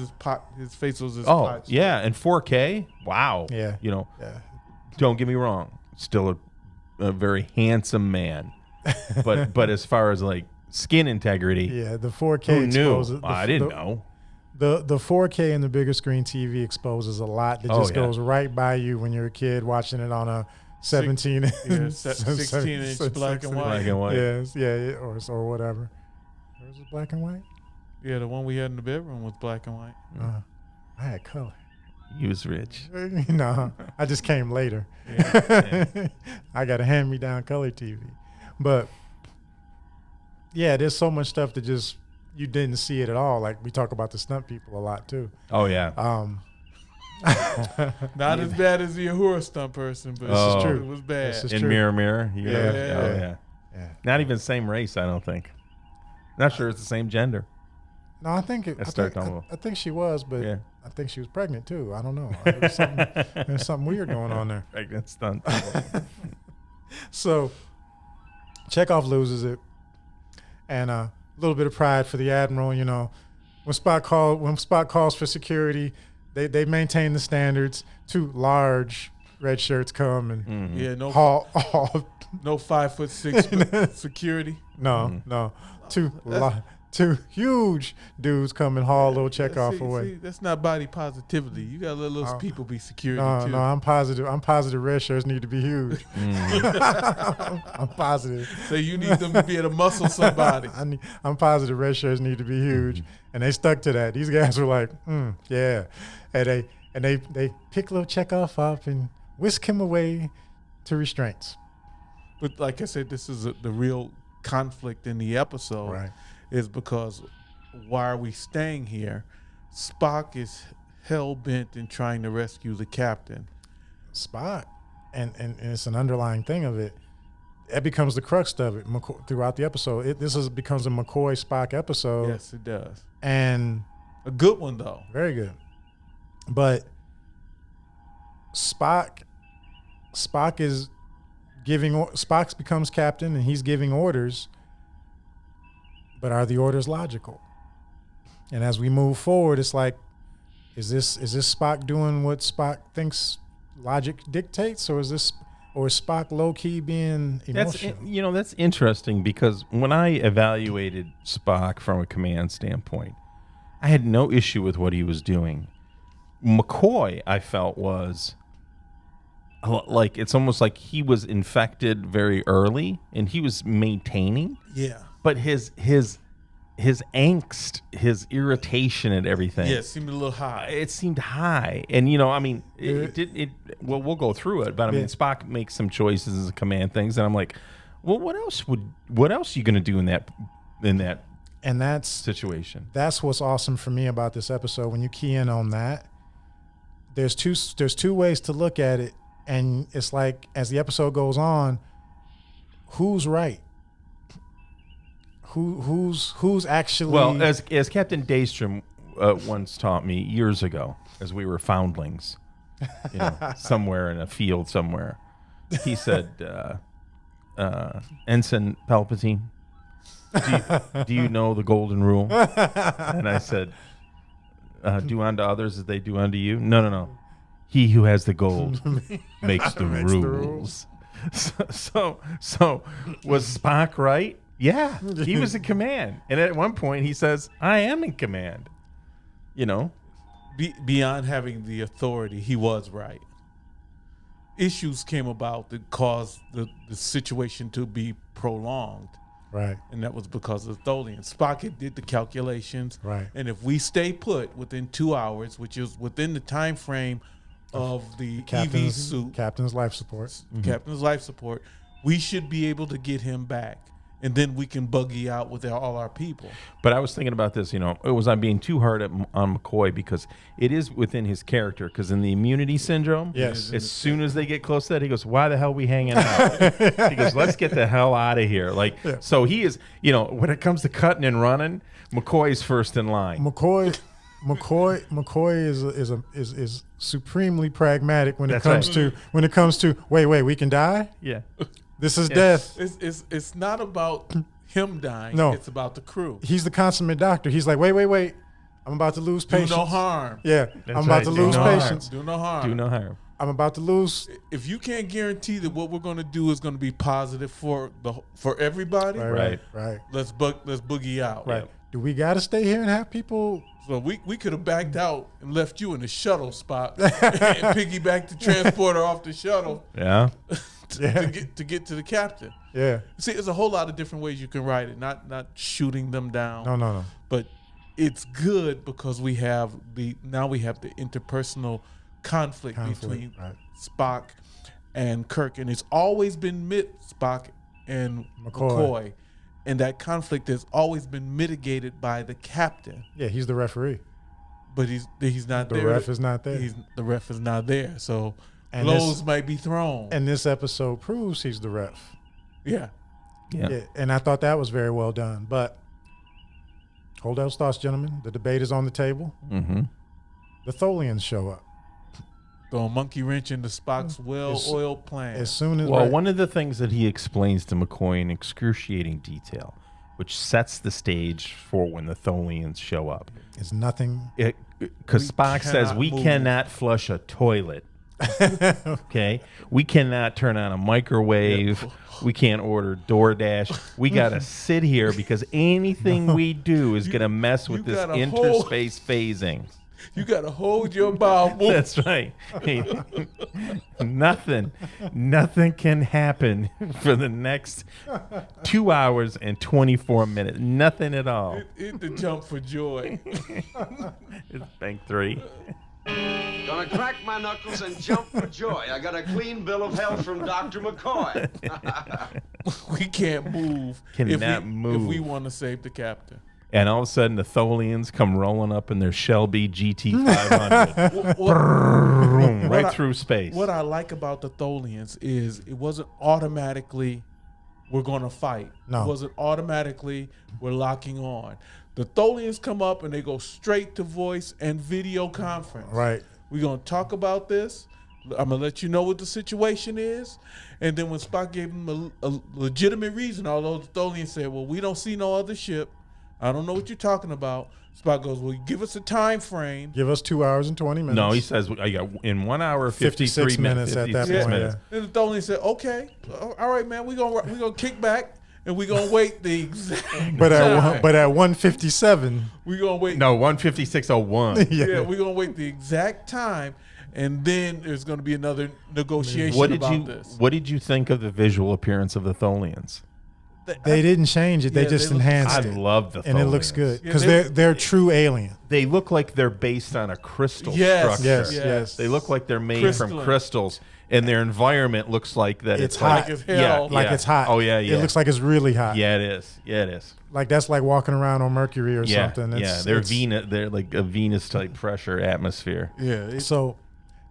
his face was his Oh pot. yeah, in 4K. Wow. Yeah. You know, Yeah. don't get me wrong, still a very handsome man, but as far as like skin integrity, Yeah, the 4K who knew? exposes I didn't know. The 4K and the bigger screen TV exposes a lot that just goes right by you when you're a kid watching it on a 17 Yeah, 16-inch black and white. Black and white. Yes, yeah, or whatever. Was it black and white? Yeah, the one we had in the bedroom was black and white. I had color. He was rich. No, I just came later. Yeah. I got a hand-me-down color TV. But, yeah, there's so much stuff that just, you didn't see it at all. Like, we talk about the stunt people a lot, too. Oh yeah. Not as bad as the Uhura stunt person, but This is true. it was bad. This is In true. Mirror. You know? Yeah. Oh yeah. Yeah. Not even same race, I don't think. Not sure it's the same gender. No, I think I think she was, but Yeah. I think she was pregnant, too. I don't know. There's something weird going on there. Pregnant stunt. So Chekhov loses it, and little bit of pride for the Admiral. You know, when Spock calls for security, they maintain the standards. 2 large red shirts come and Yeah, no haul. no 5'6" security. No. 2 huge dudes come and haul a little Chekhov away. See, that's not body positivity. You gotta let those people be security too. No, I'm positive red shirts need to be huge. I'm positive. So you need them to be able to muscle somebody. I'm positive red shirts need to be huge. And they stuck to that. These guys were like, yeah. And they pick little Chekhov up and whisk him away to restraints. But like I said, this is the real conflict in the episode. Right. Is because why are we staying here? Spock is hell-bent in trying to rescue the captain. Spock, and it's an underlying thing of it. It becomes the crux of it throughout the episode. This becomes a McCoy Spock episode. Yes, it does. And a good one, though. Very good. But Spock becomes captain and he's giving orders. But are the orders logical? And as we move forward, it's like, is this Spock doing what Spock thinks logic dictates, or is Spock low key being emotional? That's interesting, because when I evaluated Spock from a command standpoint, I had no issue with what he was doing. McCoy, I felt, was like, it's almost like he was infected very early and he was maintaining. Yeah. But his angst, his irritation and everything. Yeah, it seemed a little high. It seemed high. And, we'll go through it. But, I mean, Spock makes some choices as a command things. And I'm like, well, what else are you going to do in that situation? That's what's awesome for me about this episode. When you key in on that, there's two ways to look at it. And it's like, as the episode goes on, who's right? Who's actually... Well, as Captain Daystrom once taught me years ago, as we were foundlings, somewhere in a field somewhere, he said, Ensign Palpatine, do you know the golden rule? And I said, do unto others as they do unto you? No. He who has the gold makes the rules. So was Spock right? Yeah, he was in command. And at one point he says, I am in command. Beyond having the authority, he was right. Issues came about that caused the situation to be prolonged. Right. And that was because of Tholian. Spock did the calculations. Right. And if we stay put within 2 hours, which is within the time frame of the EV suit, Captain's life support. Captain's life support, we should be able to get him back. And then we can buggy out with all our people. But I was thinking about this, was I being too hard on McCoy, because it is within his character, because in the immunity syndrome, yes, as soon as they get close to that, he goes, why the hell are we hanging out? He goes, let's get the hell out of here. So he is, when it comes to cutting and running, McCoy's first in line. McCoy is supremely pragmatic when it comes to wait, we can die? Yeah. This is death. It's not about him dying. No. It's about the crew. He's the consummate doctor. He's like, wait. I'm about to lose patience. Do no harm. Yeah. I'm about to lose patience. Do no harm. Do no harm. I'm about to lose. If you can't guarantee that what we're going to do is going to be positive for everybody, Right. Let's boogie out. Right. Do we got to stay here and have people? So we could have backed out and left you in the shuttle spot and piggybacked the transporter off the shuttle. Yeah. To get to the captain. Yeah. See, there's a whole lot of different ways you can write it. Not shooting them down. No. But it's good because we have the interpersonal conflict between Spock and Kirk, and it's always been Spock and McCoy, and that conflict has always been mitigated by the captain. Yeah, he's the referee, but he's not there. The ref is not there. The ref is not there, so and blows might be thrown. And this episode proves he's the ref. Yeah. And I thought that was very well done. But hold those thoughts, gentlemen. The debate is on the table. Mm-hmm. The Tholians show up. Throw a monkey wrench into Spock's well-oiled plan. As soon as one of the things that he explains to McCoy in excruciating detail, which sets the stage for when the Tholians show up. It's nothing. Because Spock says cannot we move. cannot flush a toilet. Okay, we cannot turn on a microwave. We can't order DoorDash. We gotta sit here because anything we do is gonna mess with you this gotta hold- interspace phasing. You got to hold your bowel. That's right. Hey, nothing can happen for the next 2 hours and 24 minutes. Nothing at all. Hit the jump for joy. It's bank 3. Gonna crack my knuckles and jump for joy. I got a clean bill of health from Dr. McCoy. We can't move. Cannot move. If we want to save the captain. And all of a sudden, the Tholians come rolling up in their Shelby GT500. Right through space. What I like about the Tholians is it wasn't automatically we're going to fight. No. It wasn't automatically we're locking on. The Tholians come up and they go straight to voice and video conference. Right. We're going to talk about this. I'm going to let you know what the situation is. And then when Spock gave him a legitimate reason, although the Tholians said, well, we don't see no other ship. I don't know what you're talking about. Spock goes, well, give us a time frame. Give us 2 hours and 20 minutes. No, he says I got in 1 hour 53 minutes at that 56 point. minutes. Yeah. And the Tholian said, okay, all right, man, we're gonna kick back and we're gonna wait the exact But time. at 1:57. We're gonna wait. No, 156.01. Yeah, we're gonna wait the exact time, and then there's gonna be another negotiation What did about you this. What did you think of the visual appearance of the Tholians? They didn't change it. They Yeah, just they look- enhanced I it. love the Tholians. And it looks good. Yeah, Because they- they're true alien. They look like they're based on a crystal Yes, structure. Yes. They look like they're made Crystalline. from crystals, and their environment looks like that. It's like, hot. Like as hell. Like it's hot. Oh yeah, yeah. It looks like it's really hot. Yeah, it is. Yeah, it is. Like that's like walking around on Mercury or Yeah, something. yeah. They're Venus. They're like a Venus type pressure atmosphere. Yeah, So,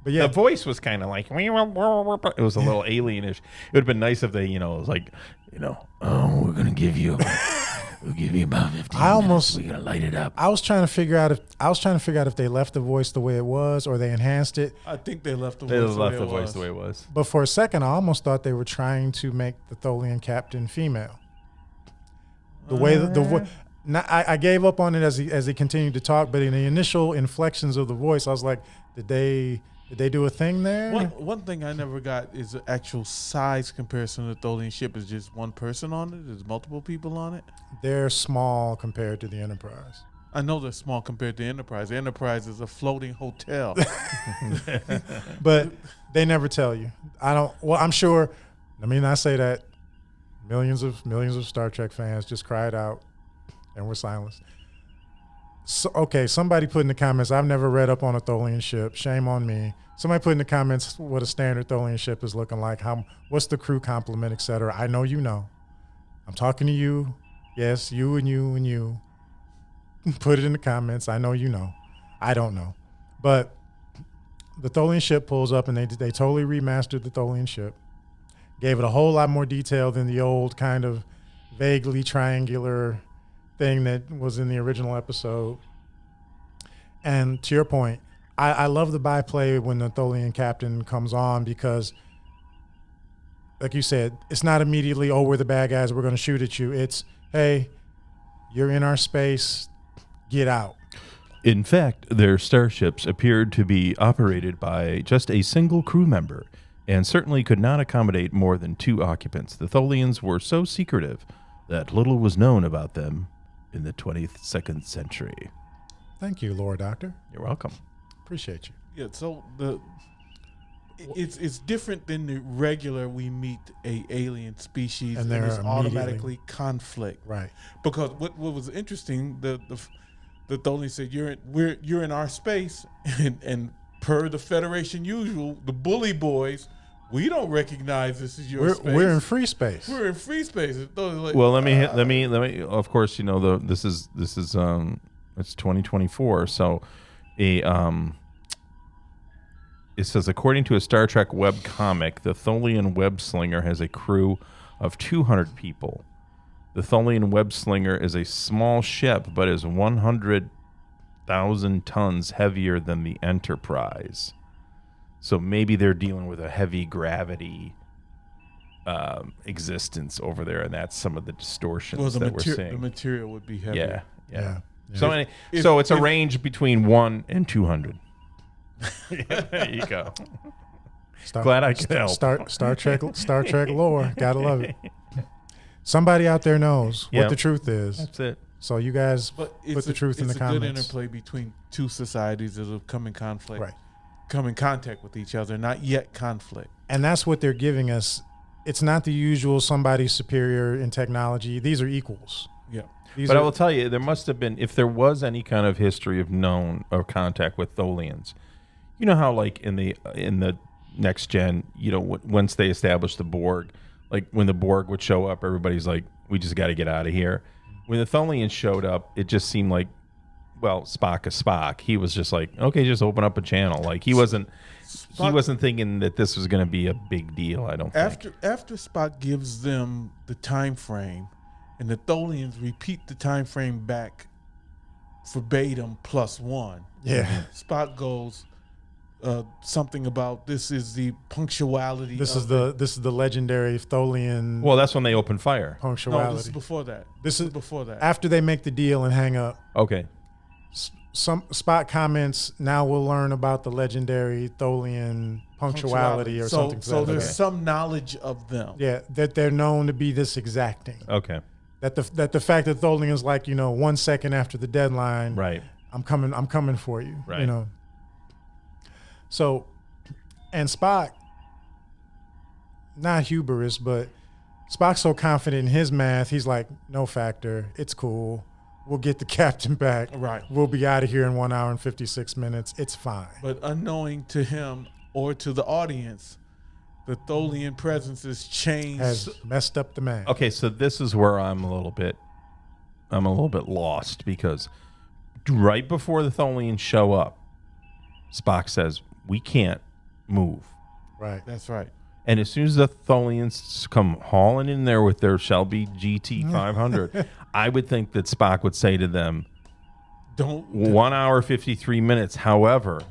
but yeah, The voice was kind of like it was a little alienish. It would have been nice if they, it was like, oh, we're gonna give you, we'll give you about 15 I almost- minutes. We're gonna light it up. I was trying to figure out if they left the voice the way it was or they enhanced it. I think they left the They voice left the the way it voice was. the way it was. But for a second, I almost thought they were trying to make the Tholian captain female. The way I gave up on it as he continued to talk, but in the initial inflections of the voice, I was like, did they do a thing there? One thing I never got is the actual size comparison of the Tholian ship. Is just one person on it? There's multiple people on it? They're small compared to the Enterprise. I know they're small compared to Enterprise. The Enterprise is a floating hotel. But they never tell you. I'm sure. I mean, I say that millions of Star Trek fans just cried out and were silenced. So, okay, somebody put in the comments, I've never read up on a Tholian ship. Shame on me. Somebody put in the comments what a standard Tholian ship is looking like. What's the crew complement, etc. I know you know. I'm talking to you. Yes, you and you and you. Put it in the comments. I know you know. I don't know. But the Tholian ship pulls up and they totally remastered the Tholian ship. Gave it a whole lot more detail than the old kind of vaguely triangular thing that was in the original episode. And to your point, I love the byplay when the Tholian captain comes on because, like you said, it's not immediately, oh, we're the bad guys, we're going to shoot at you. It's, hey, you're in our space, get out. In fact, their starships appeared to be operated by just a single crew member and certainly could not accommodate more than 2 occupants. The Tholians were so secretive that little was known about them in the 22nd century. Thank you, Lord Doctor. You're welcome. Appreciate you. Yeah, so it's different than the regular we meet a alien species And and they're there's immediately- automatically conflict. Right. Because what was interesting, the Tholian said you're in our space and per the Federation usual, the bully boys, we don't recognize this as your space. We're in free space. We're in free space. And Tholian's like, Well, let me. Of course, this is it's 2024. So, it says according to a Star Trek web comic, the Tholian Web Slinger has a crew of 200 people. The Tholian Web Slinger is a small ship, but is 100,000 tons heavier than the Enterprise. So maybe they're dealing with a heavy gravity existence over there, and that's some of the distortions Well, that we're the seeing. material would be heavy. Yeah. Yeah. So, so it's a range between 1 and 200. There you go. Glad I could help. Star Trek lore. Gotta love it. Somebody out there knows what the truth is. That's it. So you guys But put the truth in the It's a good comments. interplay between two societies that have come in conflict, Right. come in contact with each other, not yet conflict. And that's what they're giving us. It's not the usual somebody's superior in technology. These are equals. Yeah. But I will tell you, there must have been, if there was any kind of history of known or contact with Tholians, you know how like in the next gen, you know, once they established the Borg, like when the Borg would show up, everybody's like, we just got to get out of here. When the Tholians showed up, it just seemed like, well, Spock is Spock. He was just like, okay, just open up a channel. Like he wasn't thinking that this was going to be a big deal. I don't think. After Spock gives them the time frame, and the Tholians repeat the time frame back verbatim +1. Yeah. Spock goes something about this is the punctuality. This is the legendary Tholian Well, that's when they open fire. punctuality. No, this is before that. This is before that. After they make the deal and hang up. Okay. Some Spock comments, now we'll learn about the legendary Tholian punctuality or something. So to there's that. some knowledge of them. Yeah, that they're known to be this exacting. Okay. That the fact that Tholian's like, 1 second after the deadline, Right. I'm coming for you. Right. So, and Spock, not hubris, but Spock's so confident in his math, he's like, no factor, it's cool. We'll get the captain back. Right. We'll be out of here in 1 hour and 56 minutes. It's fine. But unknowing to him or to the audience, the Tholian presence has changed. Has messed up the math. Okay, so this is where I'm a little bit lost, because right before the Tholians show up, Spock says, we can't move. Right. That's right. And as soon as the Tholians come hauling in there with their Shelby GT 500, I would think that Spock would say to them, Don't 1 hour, 53 minutes. However,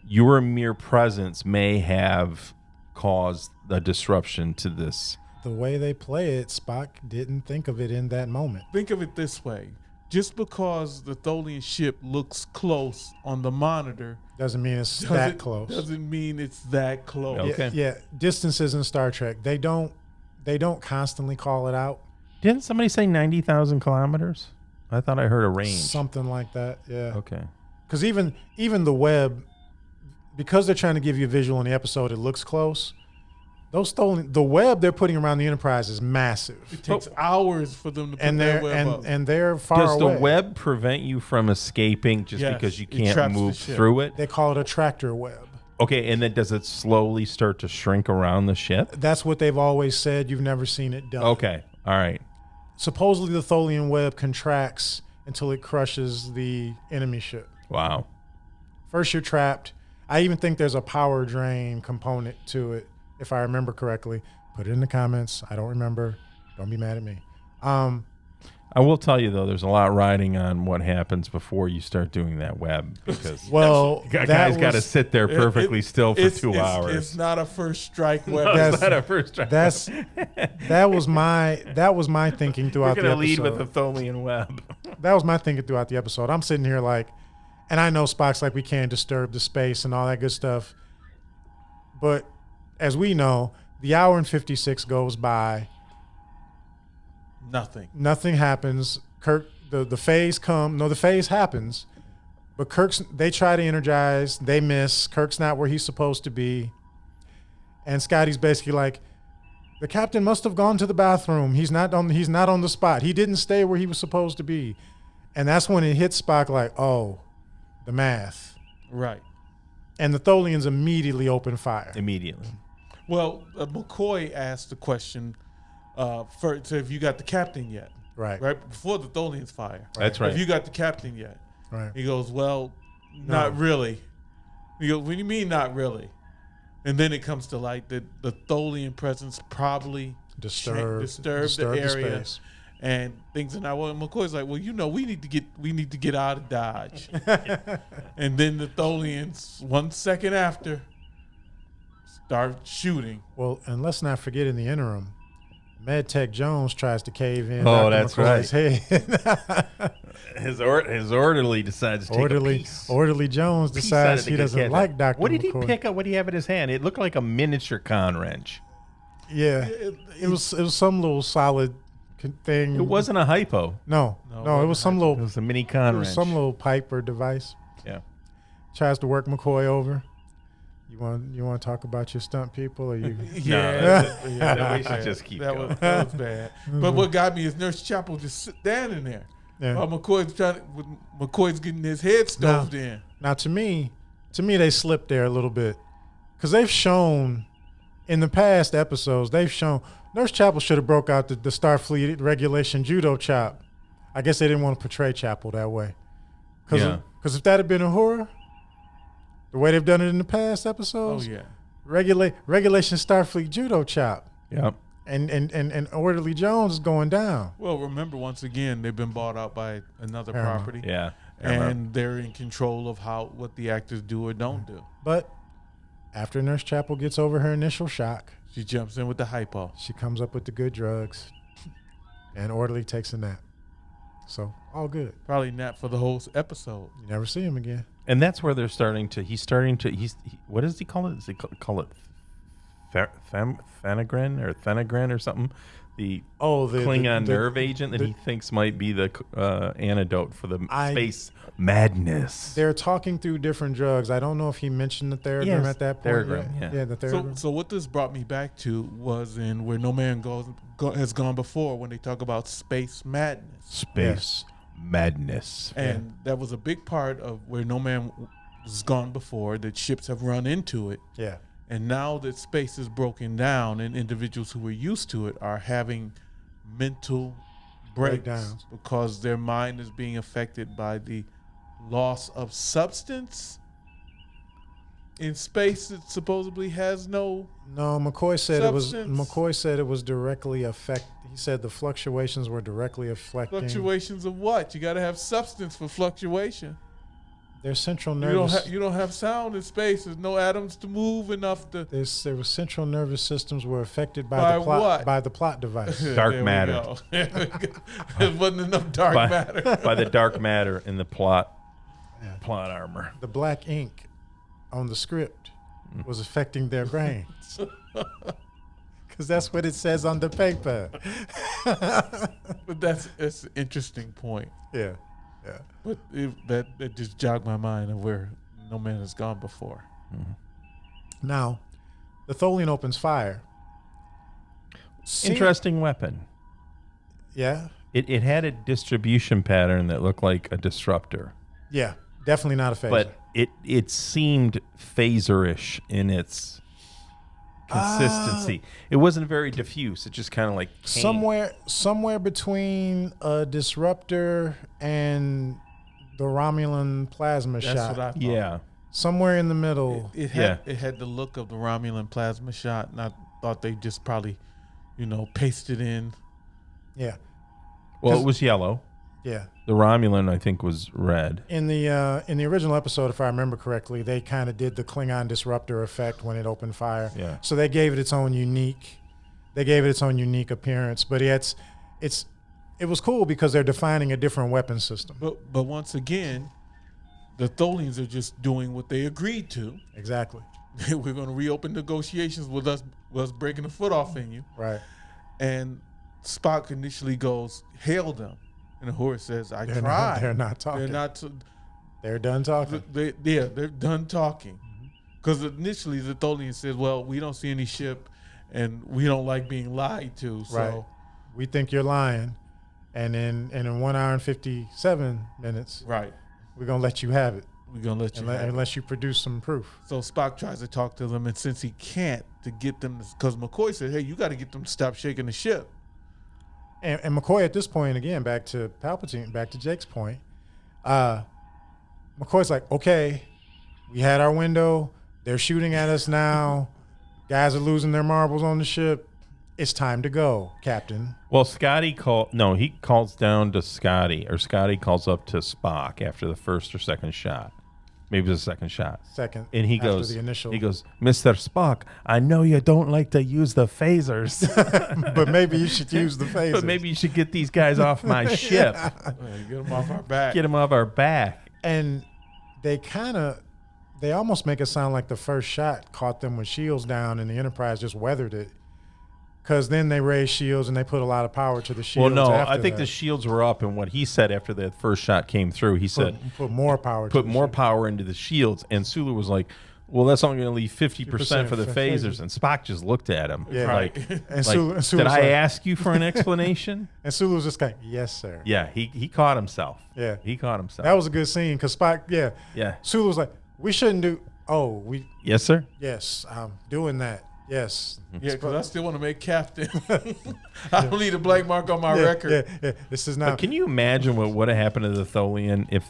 your mere presence may have caused a disruption to this. The way they play it, Spock didn't think of it in that moment. think of it this way. Just because the Tholian ship looks close on the monitor Doesn't mean it's that close. Doesn't mean it's that close. Okay. Yeah, distances in Star Trek, they don't constantly call it out. Didn't somebody say 90,000 kilometers? I thought I heard a range. Something like that, yeah. Okay. Because even the web, because they're trying to give you a visual in the episode, it looks close. The web they're putting around the Enterprise is massive. It takes hours for them to put And their they're web up. and they're far Does away. the web prevent you from escaping just Yes, because you it can't traps the move ship. through it? They call it a tractor web. Okay, and then does it slowly start to shrink around the ship? That's what they've always said. You've never seen it done. Okay, all right. Supposedly the Tholian web contracts until it crushes the enemy ship. Wow. First you're trapped. I even think there's a power drain component to it, if I remember correctly. Put it in the comments. I don't remember. Don't be mad at me. I will tell you, though, there's a lot riding on what happens before you start doing that web, because Well, guys got to sit there perfectly still for 2 hours. It's not a first strike No, web. it's not a first try. that was my thinking We're throughout the going episode. to lead with the Tholian web. That was my thinking throughout the episode. I'm sitting here like, and I know Spock's like, we can't disturb the space and all that good stuff. But as we know, the hour and 56 goes by. Nothing happens. Kirk, the phase the phase happens. But they try to energize. They miss. Kirk's not where he's supposed to be. And Scotty's basically like, the captain must have gone to the bathroom. He's not on the spot. He didn't stay where he was supposed to be. And that's when it hits Spock like, oh, the math. Right. And the Tholians immediately open fire. Immediately. Well, McCoy asked the question, first, have you got the captain yet? Right. Right before the Tholians fire. That's right. Have you got the captain yet? Right. He goes, well, not really. He goes, what do you mean not really? And then it comes to light that the Tholian presence probably disturbed the area space. and things. And McCoy's like, well, we need to get out of Dodge. And then the Tholians, 1 second after, start shooting. Well, and let's not forget in the interim, MedTech Jones tries to cave in. Oh, Dr. that's McCoy's head. His orderly decides to take a piece. Orderly Jones Piece decides out of the he doesn't kid. like Dr. What did he McCoy. pick up? What do you have in his hand? It looked like a miniature con wrench. Yeah, it was some little solid thing. It wasn't a hypo. No, No, it was some It little. was a mini con It was wrench. some little pipe or device. Yeah. Tries to work McCoy over. You want to talk about your stunt people, or you? We should just keep that going. was bad. But what got me is Nurse Chapel just standing there. Yeah. While McCoy's getting his head stoved in. Now, to me, they slipped there a little bit, because they've shown in the past episodes, Nurse Chapel should have broke out the Starfleet regulation judo chop. I guess they didn't want to portray Chapel that way. Because if that had been Uhura, the way they've done it in the past episodes, regulation Starfleet judo chop, Yep. and Orderly Jones is going down. Well, remember, once again, they've been bought out by another Paramount. property. Yeah. And they're in control of what the actors do or don't do. But after Nurse Chapel gets over her initial shock, She jumps in with the hypo. she comes up with the good drugs, and Orderly takes a nap. So all good. Probably nap for the whole episode. You never see him again. And that's where they're starting to. What does he call it? Does he call it Thanagrin or something? The Klingon nerve agent that he thinks might be the antidote for the space madness. They're talking through different drugs. I don't know if he mentioned the Theragram at that point. Theragram, yeah. Yeah, the Theragram. So what this brought me back to was in Where No Man has gone before, when they talk about space madness. Space madness. And that was a big part of Where No Man has gone before, that ships have run into it. Yeah. And now that space is broken down and individuals who were used to it are having mental breakdowns because their mind is being affected by the loss of substance in space that supposedly has no. No, McCoy said substance. it was directly He said the fluctuations were directly affecting Fluctuations of what? You got to have substance for fluctuation. their central nervous. You don't have sound in space. There's no atoms to move enough to. There was central nervous systems were affected by the plot what? by the plot device. Dark There we matter. go. There wasn't enough dark matter. By the dark matter in the plot armor. The black ink on the script was affecting their brains. Because that's what it says on the paper. But that's an interesting point. Yeah. Yeah. But that just jogged my mind of Where No Man has gone before. Now, the Tholian opens fire. Interesting weapon. Yeah. It had a distribution pattern that looked like a disruptor. Yeah. Definitely not a phaser. But it seemed phaser-ish in its consistency. It wasn't very diffuse. It just kind of like came. Somewhere between a disruptor and the Romulan plasma That's shot. what I thought. Yeah. Somewhere in the middle. It had the look of the Romulan plasma shot, and I thought they just probably, pasted in. Yeah. Well, it was yellow. Yeah. The Romulan, I think, was red. In the original episode, if I remember correctly, they kind of did the Klingon disruptor effect when it opened fire. Yeah. So they gave it its own unique appearance. But it was cool because they're defining a different weapon system. But once again, the Tholians are just doing what they agreed to. Exactly. We're going to reopen negotiations with us breaking the foot off in you. Right. And Spock initially goes, hail them. And Uhura says, They're tried. they're not talking. They're done talking. They're done talking. Because initially the Tholian said, well, we don't see any ship and we don't like being lied to. So Right. We think you're lying. And in 1 hour and 57 minutes, right, we're going to let you have it. we're going to let you have it. Unless you produce some proof. So Spock tries to talk to them, and since he can't, to get them, because McCoy said, hey, you got to get them to stop shaking the ship. And McCoy at this point, again, back to Palpatine, back to Jake's point, McCoy's like, okay, we had our window. They're shooting at us now. Guys are losing their marbles on the ship. It's time to go, Captain. Well, he calls down to Scotty, or Scotty calls up to Spock after the first or second shot. Maybe it was a second shot. Second. And he after goes, the initial. he goes, Mr. Spock, I know you don't like to use the phasers, but maybe you should use the phasers. but maybe you should get these guys off my ship. Get them off our back. Get them off our back. And they almost make it sound like the first shot caught them with shields down and the Enterprise just weathered it. Because then they raised shields and they put a lot of power to the shields. Well, no, after I think that. the shields were up, and what he said after the first shot came through, he said, put more power. put more power into the shields. And Sulu was like, well, that's only going to leave 50% for the phasers. And Spock just looked at him. Yeah. Like, And like, Sulu did was I like- ask you for an explanation? And Sulu was just like, yes, sir. Yeah, he caught himself. Yeah. He caught himself. That was a good scene because Spock, yeah. Sulu was like, we shouldn't do, Yes, sir. yes, I'm doing that. Yes. Yeah, because I still want to make captain. I don't need a blank mark on my record. Yeah. This is But not. can you imagine what would have happened to the Tholian if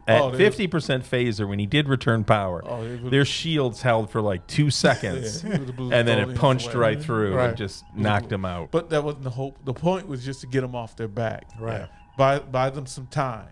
at 50% phaser, when he did return power, their shields held for like 2 seconds, Yeah, it would've blew and then Tholians it punched away. right through Right. and just knocked them out. But that wasn't the hope. The point was just to get them off their back. Right. Buy them some time,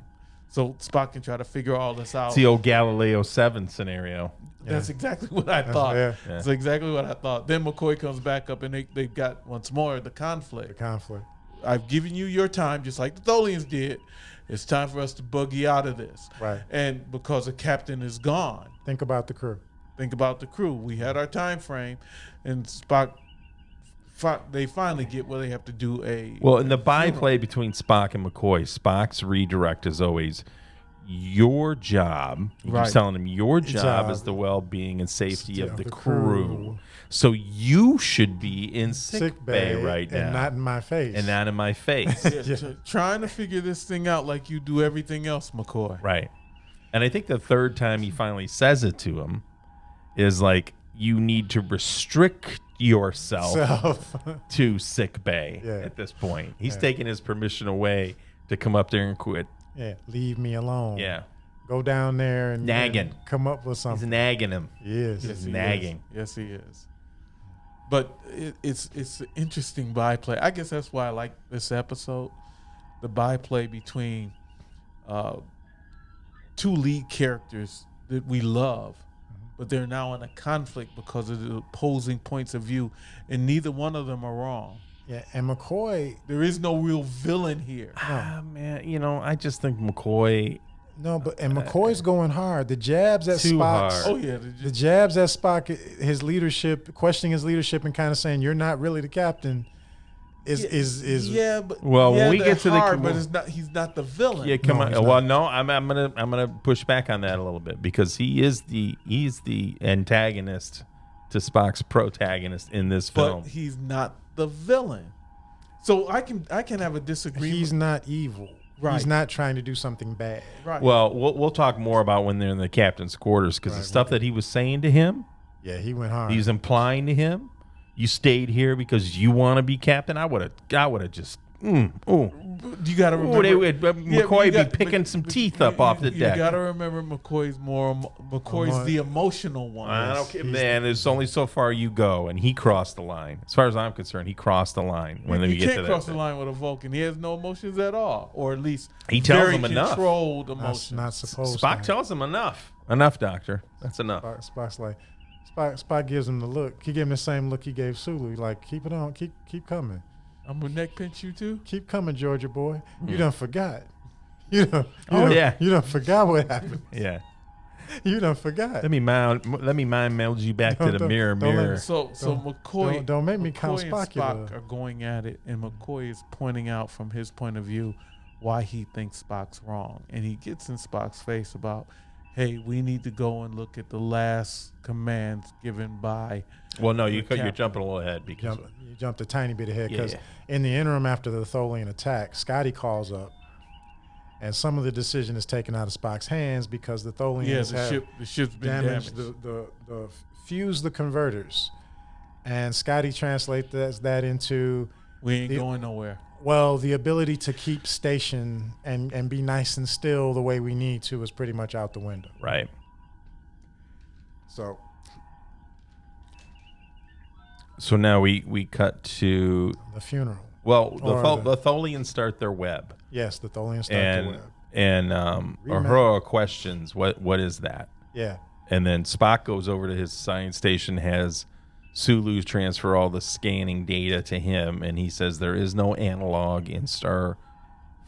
so Spock can try to figure all this out. It's the old Galileo 7 scenario. That's exactly what I thought. yeah. That's exactly what I thought. Then McCoy comes back up, and they've got once more the The conflict. conflict. I've given you your time, just like the Tholians did. It's time for us to buggy out of this. Right. And because the captain is gone, Think about the crew. think about the crew. We had our time frame, and Spock. They finally get where they have to do a. Well, in the byplay between Spock and McCoy, Spock's redirect is always your job. He keeps Right. telling him your job is the well-being and safety of the crew. So you should be in sick bay right now. And not in my face. And not in my face. Trying to figure this thing out like you do everything else, McCoy. Right. And I think the third time he finally says it to him is like, you need to restrict yourself to sick bay at this point. He's taking his permission away to come up there and quit. Yeah. Leave me alone. Yeah. Go down there and Nagging. and come up with He's something. nagging him. He is. Yes, he nagging. is. Yes, he is. But it's an interesting byplay. I guess that's why I like this episode. The byplay between two lead characters that we love, but they're now in a conflict because of the opposing points of view, and neither one of them are wrong. Yeah. And McCoy. There is no real villain here. Ah, man, I just think McCoy No, and McCoy's going hard. The jabs at Too Spock. hard. Oh yeah, The jabs at Spock, his leadership, questioning his leadership, and kind of saying you're not really the captain, is yeah, but Well, when we they're get to the- hard, but it's not. He's not the villain. Yeah, come No, on. he's Well, no, I'm gonna push back on that a little bit because he's the antagonist to Spock's protagonist in this film. But he's not the villain. So I can have a disagreement. he's not evil. Right. He's not trying to do something bad. right. Well, we'll talk more about when they're in the captain's quarters because the stuff that he was saying to him, Yeah, he went hard. he's implying to him, you stayed here because you want to be captain. I would have just. You got to remember, McCoy be picking some teeth up off the deck. You got to remember McCoy's the emotional one. I don't care, man. There's only so far you go, and he crossed the line. As far as I'm concerned, he crossed the line when we You get to can't that. cross the line with a Vulcan. He has no emotions at all, or at least He tells very them enough. controlled That's emotions. not supposed Spock to. tells him enough. Enough, Doctor. That's enough. Spock's like, Spock gives him the look. He gave him the same look he gave Sulu. Like, keep it on. Keep coming. I'm gonna neck pinch you too. Keep coming, Georgia boy. You done forgot. You done forgot what happened. Yeah. You done forgot. Let me mind meld you back to the mirror. So McCoy, don't make me count McCoy Spock. and Spock are going at it, and McCoy is pointing out from his point of view why he thinks Spock's wrong, and he gets in Spock's face about, hey, we need to go and look at the last commands given by. Well, no, you're Captain. jumping a little ahead because You jumped a tiny bit ahead because Yeah. in the interim after the Tholian attack, Scotty calls up, and some of the decision is taken out of Spock's hands because the Tholians have the ship's been damaged damaged. the fused the converters, and Scotty translates that into We ain't going nowhere. the ability to keep station and be nice and still the way we need to is pretty much out the window. right. So now we cut to The funeral. the Tholians start their web. Yes, the Tholians start the web. And Uhura questions what is that? Yeah. And then Spock goes over to his science station, has Sulu's transfer all the scanning data to him, and he says there is no analog in Star.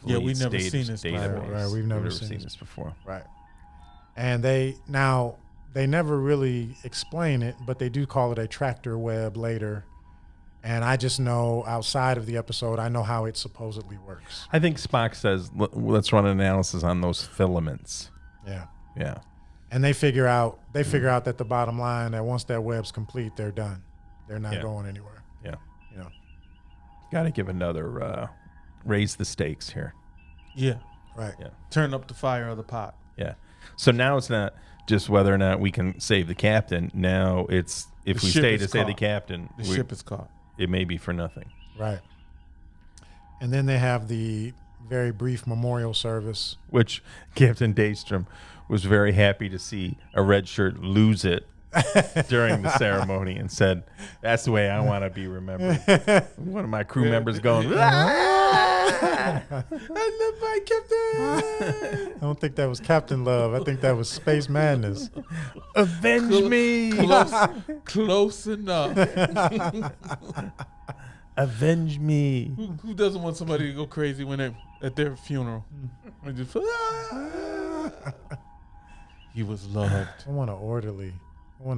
Yeah, we've never seen this before. Right, we've never seen this before. Right. And they never really explain it, but they do call it a tractor web later. And I just know outside of the episode, I know how it supposedly works. I think Spock says, let's run an analysis on those filaments. Yeah. Yeah. And they figure out that the bottom line, that once that web's complete, they're done. They're not going anywhere. Yeah. You know. Got to give another raise the stakes here. Yeah. Right. Yeah. Turn up the fire of the pot. Yeah. So now it's not just whether or not we can save the captain. Now it's if The we ship stay is to save the caught. captain, The ship is caught. it may be for nothing. Right. And then they have the very brief memorial service. Which Captain Daystrom was very happy to see a red shirt lose it during the ceremony and said, that's the way I want to be remembered. One of my crew members going, I love my captain. I don't think that was Captain Love. I think that was Space Madness. Avenge me. Close enough. Avenge me. Who doesn't want somebody to go crazy when they're at their funeral? And just, he was loved. I want an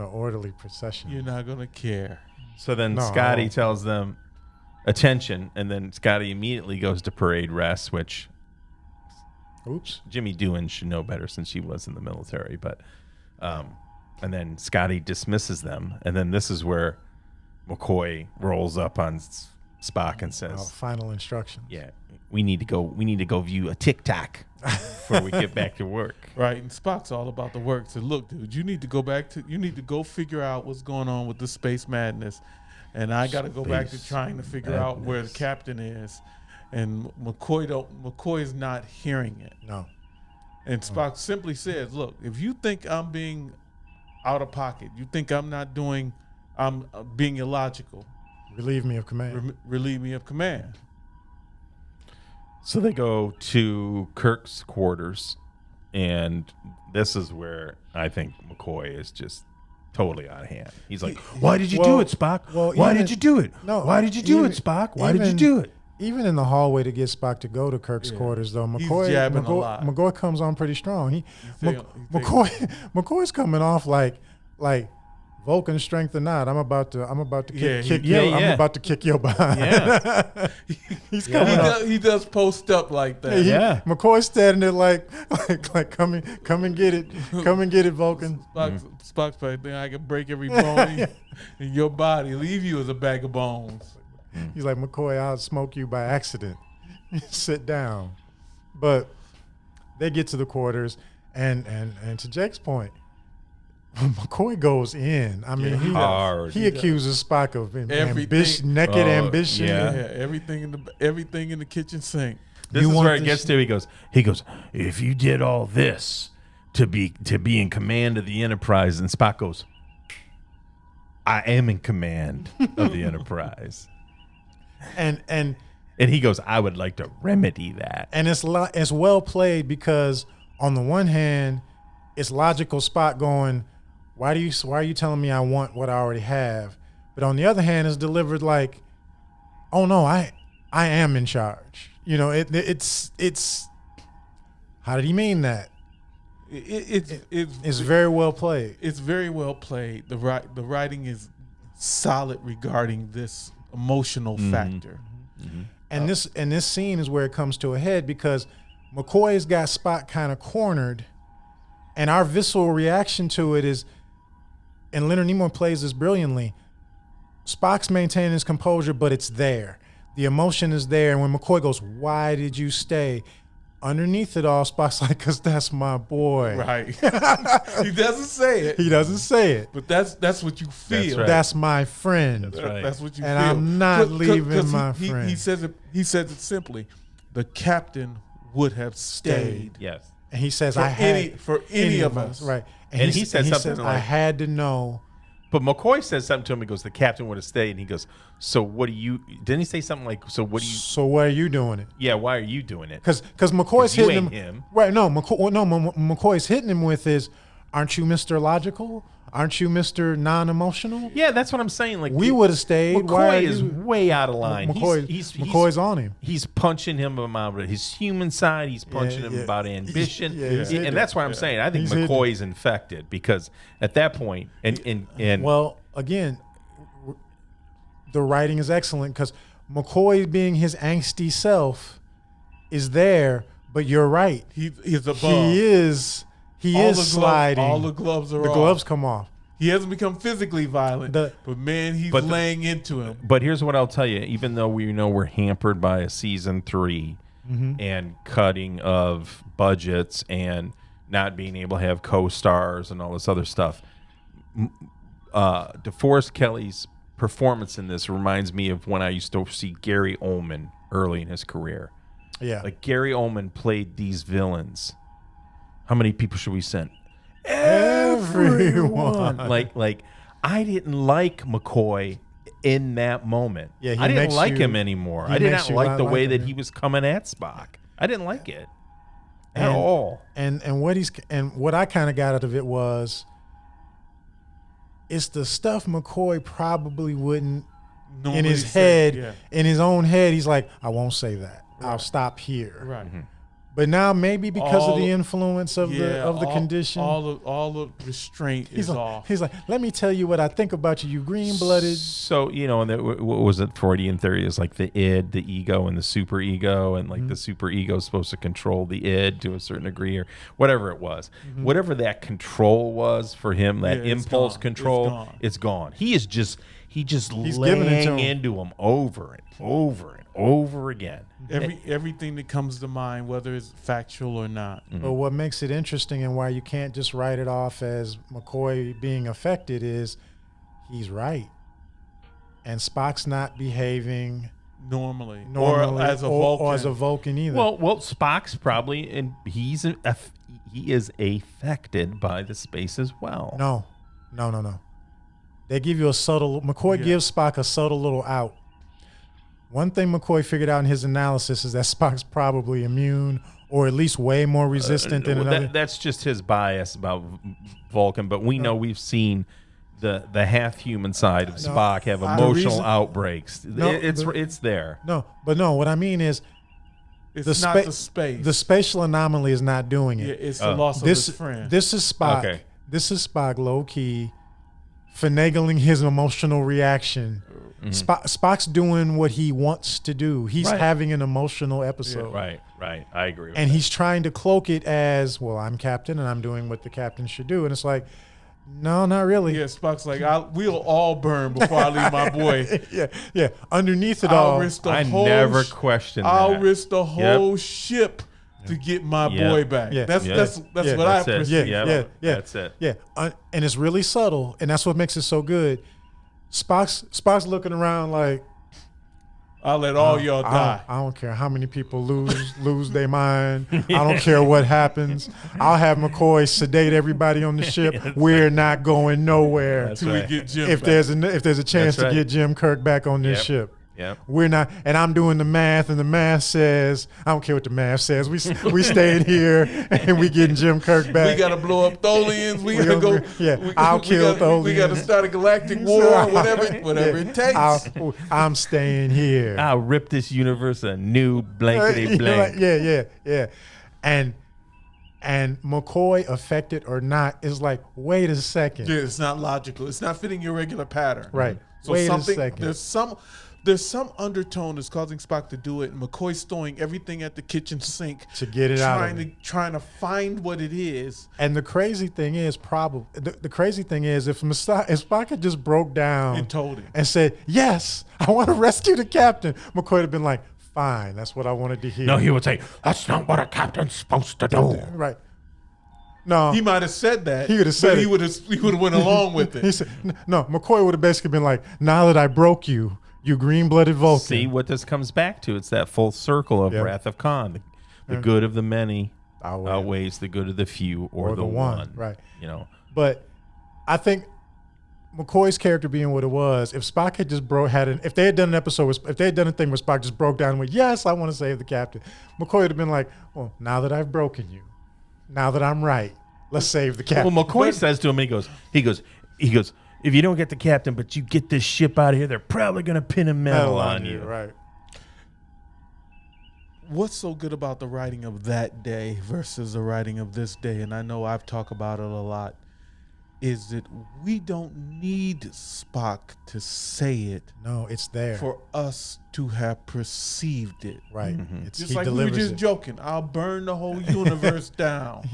orderly procession. You're not gonna care. So then No, I Scotty won't. tells them attention, and then Scotty immediately goes to parade rest, which Oops. Jimmy Doohan should know better since she was in the military. But and then Scotty dismisses them, and then this is where McCoy rolls up on Spock and says, Final instructions. "Yeah, we need to go view a TikTok before we get back to work." Right, and Spock's all about the work. So look, dude, you need to go figure out what's going on with the space madness, and I got to go back to Space trying to figure out where the madness. captain is. And McCoy's not hearing it. No. And Spock simply says, "Look, if you think I'm being out of pocket, you think I'm being illogical, Relieve me of command. relieve me of command." So they go to Kirk's quarters, and this is where I think McCoy is just totally out of hand. He's like, "Why did you do it, Spock? Why did you do it? No, Why did you do it, Spock? Why did you do it?" Even in the hallway to get Spock to go to Kirk's quarters, though, He's jabbing a lot. McCoy comes on pretty strong. McCoy's coming off like Vulcan strength or not. I'm about to kick your behind. Yeah. He's coming up. He does post up like that. Yeah. McCoy's standing there like come and get it, Vulcan. Spock's probably I can break every bone in your body, leave you as a bag of bones. He's like, McCoy, I'll smoke you by accident. Sit down. But they get to the quarters, and to Jake's point, McCoy goes in. I mean, Hard. he accuses Spock of Everything. naked ambition. Yeah. Everything in the kitchen sink. This is where it gets to. He goes, "If you did all this to be in command of the Enterprise," and Spock goes, "I am in command of the Enterprise." And he goes, "I would like to remedy that." And it's well played because on the one hand, it's logical Spock going, why are you telling me I want what I already have? But on the other hand, it's delivered like, oh no, I am in charge. You know, it's how did he mean that? It's very well played. It's very well played. The writing is solid regarding this emotional factor. Mm-hmm. And this scene is where it comes to a head because McCoy's got Spock kind of cornered, and our visceral reaction to it is, and Leonard Nimoy plays this brilliantly, Spock's maintaining his composure, but it's there. The emotion is there, and when McCoy goes, "Why did you stay?" Underneath it all, Spock's like, "'Cause that's my boy." Right. He doesn't say it. He doesn't say it. But that's what you feel. That's right. That's my friend. That's right. That's what you And feel. I'm not leaving my he, friend. He says it simply. The captain would have stayed. Yes. And he says, For any of us. Right. And he said something I like- had to know. But McCoy says something to him. He goes, "The captain would have stayed." And he goes, "So what do you?" Didn't he say something like, "So what do you?" So why are you doing it? Yeah. Why are you doing it? Because McCoy's you hitting ain't him. him. Right. No, McCoy's hitting him with his, aren't you Mr. Logical? Aren't you Mr. Non-emotional? Yeah, that's what I'm saying. Like We would have stayed. Why McCoy are is you- way out of line. McCoy's on him. He's punching him about his human side. He's punching him about ambition. he's hidden. And that's why I'm saying I think He's hidden. McCoy's infected because at that point, and Well, again, the writing is excellent because McCoy being his angsty self is there, but you're right. He's above. He is sliding. All the gloves are the off. gloves come off. He hasn't become physically violent, but man, he's laying into him. But here's what I'll tell you: even though we know we're hampered by a season 3 and cutting of budgets and not being able to have co-stars and all this other stuff, DeForest Kelley's performance in this reminds me of when I used to see Gary Oldman early in his career. Yeah. Like Gary Oldman played these villains. How many people should we send? Everyone. Like I didn't like McCoy in that moment. Yeah, he I didn't makes like you- him anymore. he I did makes not you like not the like way him, that yeah. he was coming at Spock. I didn't like it at And- all. And what I kind of got out of it was it's the stuff McCoy probably wouldn't Normally in his say, head, yeah. in his own head, he's like, I won't say that. I'll stop here. Right. But now maybe because of the All- influence of the condition, all the restraint he's is like, off. he's like, let me tell you what I think about you, you green-blooded. So, and what was it? Freudian theory is like the id, the ego, and the super ego, and like the super ego is supposed to control the id to a certain degree, or whatever it was. Whatever that control was for him, that Yeah, it's impulse gone. control, it's gone. He's just giving it to laying him. into him over and over and over again. Everything that comes to mind, whether it's factual or not. But what makes it interesting and why you can't just write it off as McCoy being affected is he's right. And Spock's not behaving Normally. normally Or as a Vulcan. or as a Vulcan either. Well, Spock's probably, and he is affected by the space as well. No. They give you a subtle. McCoy gives Spock a subtle little out. One thing McCoy figured out in his analysis is that Spock's probably immune, or at least way more resistant than another. That's just his bias about Vulcan, but we know we've seen the half human side of Spock have emotional outbreaks. It's there. No, what I mean is It's not the space. the spatial anomaly is not doing it. Yeah, it's the loss of his friend. This is Spock. Okay. This is Spock low key finagling his emotional reaction. Spock's doing what he wants to do. He's Right. having an emotional episode. Right. I agree with And that. he's trying to cloak it as, well, I'm captain and I'm doing what the captain should do. And it's like, no, not really. Yeah, Spock's like, we'll all burn before I leave my boy. Yeah. Underneath it I'll all, risk the I whole never questioned I'll that. risk the whole ship to get my boy back. Yeah. That's Yeah. that's what Yeah. I That's it. perceive. Yeah. yeah. That's it. Yeah, and it's really subtle, and that's what makes it so good. Spock's looking around like, I'll let all y'all die. I don't care how many people lose their mind. I don't care what happens. I'll have McCoy sedate everybody on the ship. We're not going nowhere That's Till right. we get Jim if back. there's a chance That's right. to get Jim Kirk back on this Yep. ship. Yep. We're not, and I'm doing the math, and the math says, I don't care what the math says. We staying here, and we getting Jim Kirk back. We gotta blow up Tholians. We gotta go. I'll kill Tholians. We gotta start a galactic war. Whatever it takes. I'm staying here. I'll rip this universe a new blankety blank. Yeah. And McCoy, affected or not, is like, wait a second. Yeah, it's not logical. It's not fitting your regular pattern. Right. So Wait a something second. there's some undertone that's causing Spock to do it, and McCoy's throwing everything at the kitchen sink To get it out of him. trying to find what it is. And the crazy thing is, the crazy thing is, if Spock had just broke down And told him. and said, "Yes, I want to rescue the captain," McCoy would have been like, "Fine, that's what I wanted to hear." No, he would say, that's not what a captain's supposed to do. Right. No, He might have said that. He would have said but it. He would have went along with it. he said, "No." McCoy would have basically been like, "Now that I broke you, you green-blooded Vulcan." See what this comes back to? It's that full circle of Yep. Wrath of Khan. The good of the many Outweigh. outweighs the good of the few or the one. Right. You know. But I think McCoy's character being what it was, if Spock had just if they had done an episode, if they had done a thing where Spock just broke down and went, "Yes, I want to save the captain," McCoy would have been like, "Well, now that I've broken you, now that I'm right, Let's save the captain. Well, McCoy says to him, he goes, if you don't get the captain, but you get this ship out of here, they're probably going to pin a medal on you. Right. What's so good about the writing of that day versus the writing of this day, and I know I've talked about it a lot, is that we don't need Spock to say it No, it's there. for us to have perceived it. Right. Mm-hmm. It's, Just he like we were delivers just it. joking, I'll burn the whole universe down.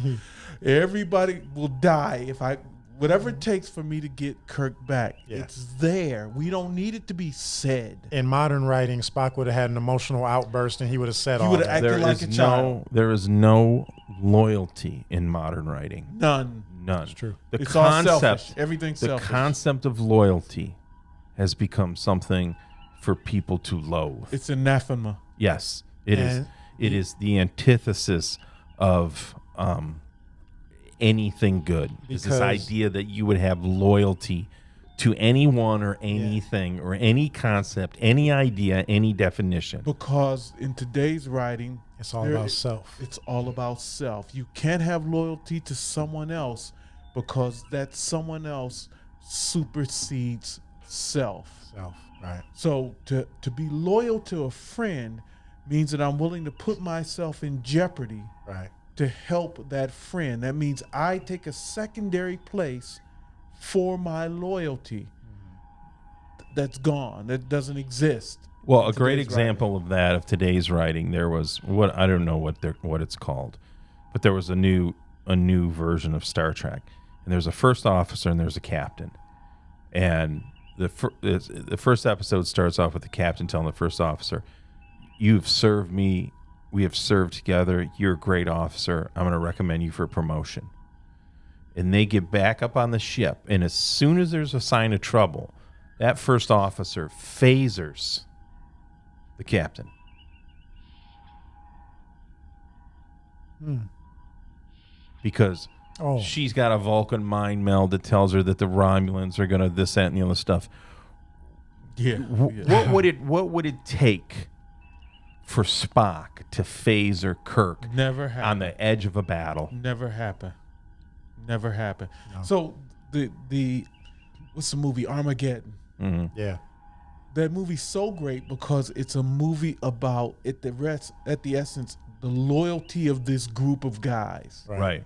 Everybody will die if whatever it takes for me to get Kirk back. Yeah. It's there. We don't need it to be said. In modern writing, Spock would have had an emotional outburst and he would have said He all would have that. acted like a child. There is no loyalty in modern writing. None. None. It's true. The It's all selfish. concept, Everything's the selfish. concept of loyalty has become something for people to loathe. It's anathema. Yes, it is. And- It is the antithesis of anything good. It's this Because- idea that you would have loyalty to anyone or anything or any concept, any idea, any definition. Because in today's writing, It's all there about is- self. It's all about self. You can't have loyalty to someone else because that someone else supersedes self. Self. Right. So to be loyal to a friend means that I'm willing to put myself in jeopardy Right. to help that friend. That means I take a secondary place for my loyalty. That's gone. That doesn't exist. Well, in a great today's example of that of today's writing, there was what I don't know what it's called, but there was a new version of Star Trek, and there's a first officer and there's a captain, and the first episode starts off with the captain telling the first officer, "You've served me. We have served together. You're a great officer. I'm going to recommend you for promotion." And they get back up on the ship, and as soon as there's a sign of trouble, that first officer phasers the captain. Because Oh. she's got a Vulcan mind meld that tells her that the Romulans are going to this, that, and the other stuff. Yeah. What would it take for Spock to phaser Kirk Never happened. on the edge of a battle? Never happened. Never happened. So the what's the movie Armageddon? Mm-hmm. Yeah. That movie's so great because it's a movie about at the essence the loyalty of this group of guys. Right.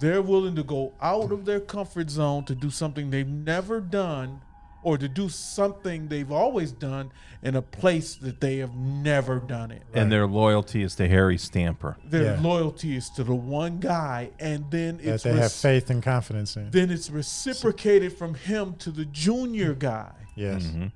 They're willing to go out of their comfort zone to do something they've never done or to do something they've always done in a place that they have never done it. And their loyalty is to Harry Stamper. Their Yeah. loyalty is to the one guy, and then That it's they have faith and confidence in. then it's reciprocated from him to the junior guy. Yes. Mm-hmm.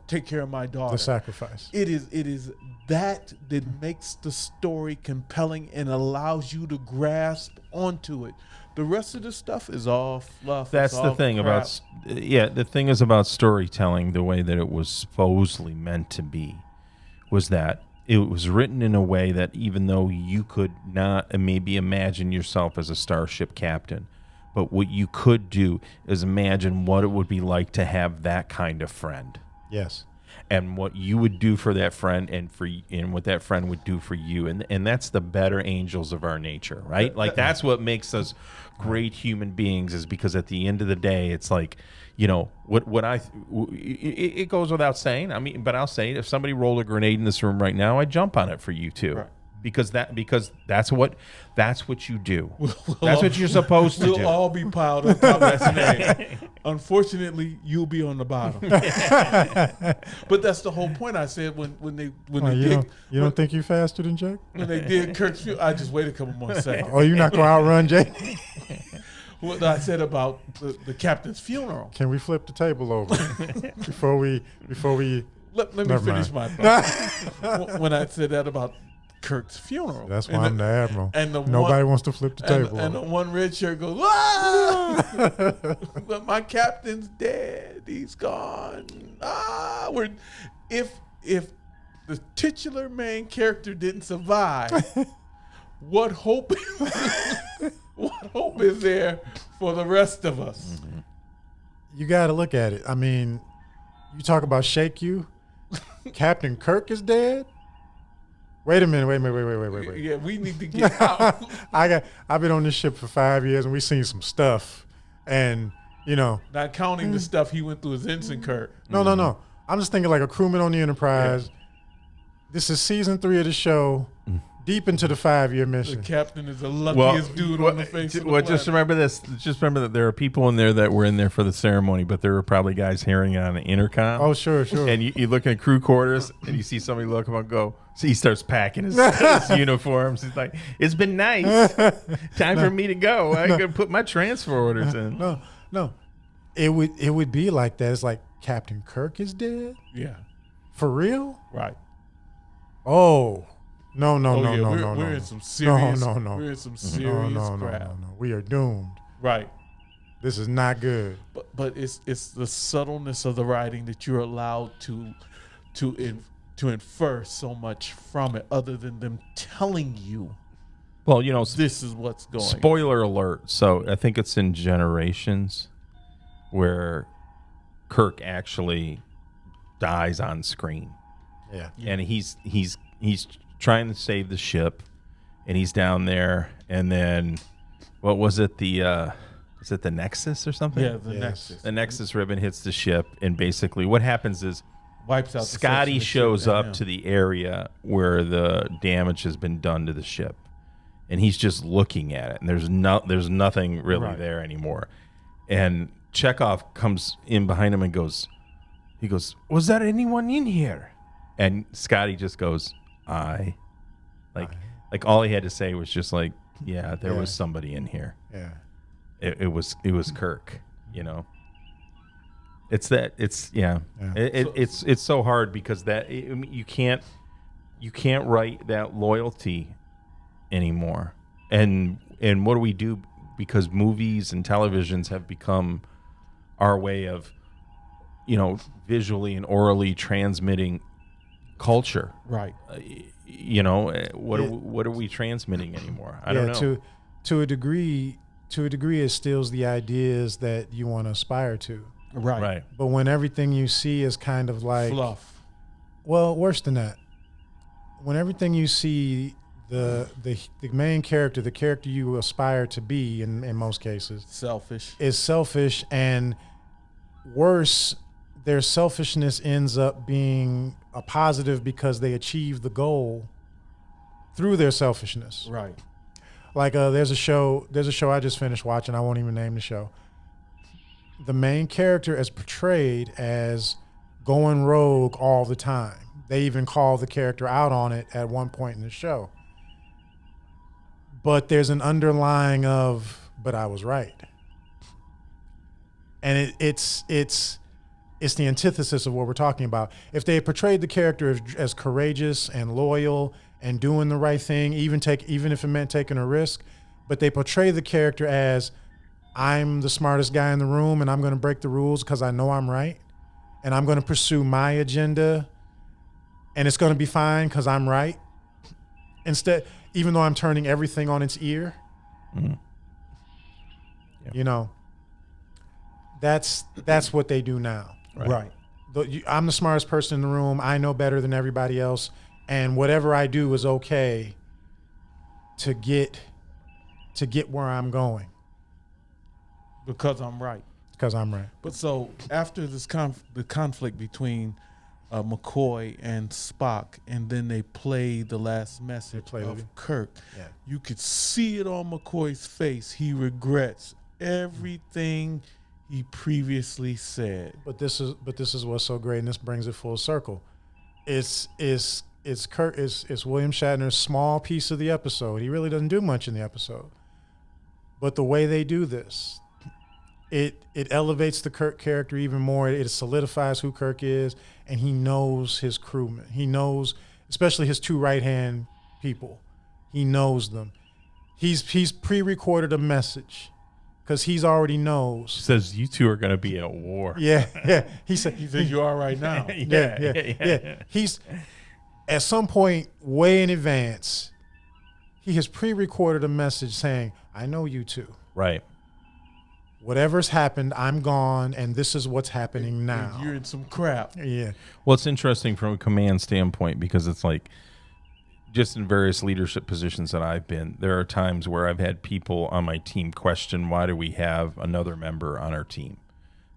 Take care of my daughter. The sacrifice. It is that makes the story compelling and allows you to grasp onto it. The rest of the stuff is all fluff. That's it's the all thing crap. about the thing is about storytelling, the way that it was supposedly meant to be, was that it was written in a way that even though you could not maybe imagine yourself as a starship captain, but what you could do is imagine what it would be like to have that kind of friend. Yes. And what you would do for that friend, and what that friend would do for you, and that's the better angels of our nature, right? Like that's what makes us great human beings, is because at the end of the day, it's like, you know, it goes without saying. I mean, but I'll say it, if somebody rolled a grenade in this room right now, I'd jump on it for you too. Right. Because that's what you do. That's what you're supposed to We'll do. all be piled on top of that snake. Unfortunately, you'll be on the bottom. But that's the whole point. I said when they You don't think you're faster than Jake? when they did Kirk's funeral, I just waited a couple more seconds. Oh, you're not going to outrun Jake? What I said about the captain's funeral. Can we flip the table over before we Let me Never finish mind. my thought. When I said that about Kirk's funeral. That's why And I'm the admiral. and the Nobody one, wants to flip the table and the over. one red shirt goes, ah! But my captain's dead. He's gone. If the titular main character didn't survive, what hope is there for the rest of us? You got to look at it. I mean, you talk about shake you. Captain Kirk is dead. Wait a minute. Wait. Yeah, we need to get out. I've been on this ship for 5 years, and we've seen some stuff, and Not counting the stuff he went through as ensign Kirk. No. I'm just thinking like a crewman on the Enterprise. Yeah. This is season 3 of the show, deep into the 5-year mission. The captain is the luckiest dude on the face of the planet. Just remember this. Just remember that there are people in there that were in there for the ceremony, but there were probably guys hearing it on an intercom. Oh, sure. And you look at crew quarters, and you see somebody look up and go. So he starts packing his uniforms. He's like, "It's been nice. Time for me to go. I can put my transfer orders in." No. It would be like that. It's like Captain Kirk is dead. Yeah. For real? Right. Oh. No. We're in some serious. No. We're in some serious crap. No. We are doomed. Right. This is not good. But it's the subtleness of the writing that you're allowed to infer so much from it, other than them telling you. Well, this is what's going. Spoiler alert. So I think it's in Generations where Kirk actually dies on screen. Yeah. And he's trying to save the ship, and he's down there, and then what was it? Is it the Nexus or something? Yeah, the Nexus. The Nexus ribbon hits the ship, and basically what happens is wipes out. Scotty shows up to the area where the damage has been done to the ship, and he's just looking at it, and there's nothing really there anymore. And Chekhov comes in behind him and he goes, "Was there anyone in here?" And Scotty just goes, "I." Like all he had to say was just like, "Yeah, there was somebody in here." Yeah. It was Kirk, It's so hard because you can't write that loyalty anymore. And what do we do? Because movies and televisions have become our way of, visually and orally transmitting culture. Right. What are we transmitting anymore? I don't know. To a degree, it stills the ideas that you want to aspire to. Right. But when everything you see is kind of like fluff. Well, worse than that. When everything you see, the main character, the character you aspire to be in most cases, is selfish, and worse, their selfishness ends up being a positive because they achieve the goal through their selfishness. Right. Like there's a show I just finished watching. I won't even name the show. The main character is portrayed as going rogue all the time. They even call the character out on it at one point in the show. But there's an underlying of, but I was right. And it's the antithesis of what we're talking about. If they portrayed the character as courageous and loyal and doing the right thing, even if it meant taking a risk, but they portray the character as, I'm the smartest guy in the room and I'm going to break the rules because I know I'm right, and I'm going to pursue my agenda, and it's going to be fine because I'm right. Instead, even though I'm turning everything on its ear, that's what they do now. Right. I'm the smartest person in the room. I know better than everybody else, and whatever I do is okay to get where I'm going. Because I'm right. But so after this the conflict between McCoy and Spock, and then they play the last message of Kirk, you could see it on McCoy's face. He regrets everything he previously said. But this is what's so great, and this brings it full circle. It's Kirk. It's William Shatner's small piece of the episode. He really doesn't do much in the episode, but the way they do this, it elevates the Kirk character even more. It solidifies who Kirk is, and he knows his crewmen. He knows, especially his two right-hand people. He knows them. He's pre-recorded a message because he's already knows. He says, you two are going to be at war. Yeah. He said you are right now. Yeah. He's at some point way in advance. He has pre-recorded a message saying, I know you two. Right. Whatever's happened, I'm gone, and this is what's happening now. You're in some crap. Yeah. Well, it's interesting from a command standpoint because it's like just in various leadership positions that I've been, there are times where I've had people on my team question, why do we have another member on our team?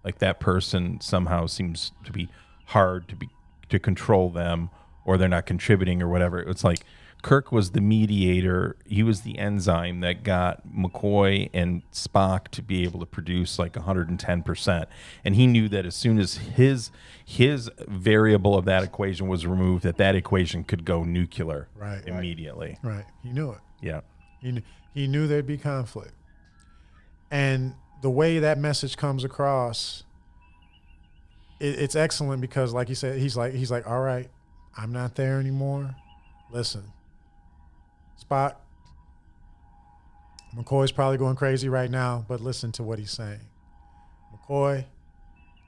Like that person somehow seems to be hard to control them, or they're not contributing or whatever. It's like Kirk was the mediator. He was the enzyme that got McCoy and Spock to be able to produce like 110%. And he knew that as soon as his variable of that equation was removed, that equation could go nuclear immediately. Right. He knew it. Yeah. He knew there'd be conflict. And the way that message comes across, it's excellent because, like you said, he's like, all right, I'm not there anymore. Listen, Spock, McCoy's probably going crazy right now, but listen to what he's saying. McCoy,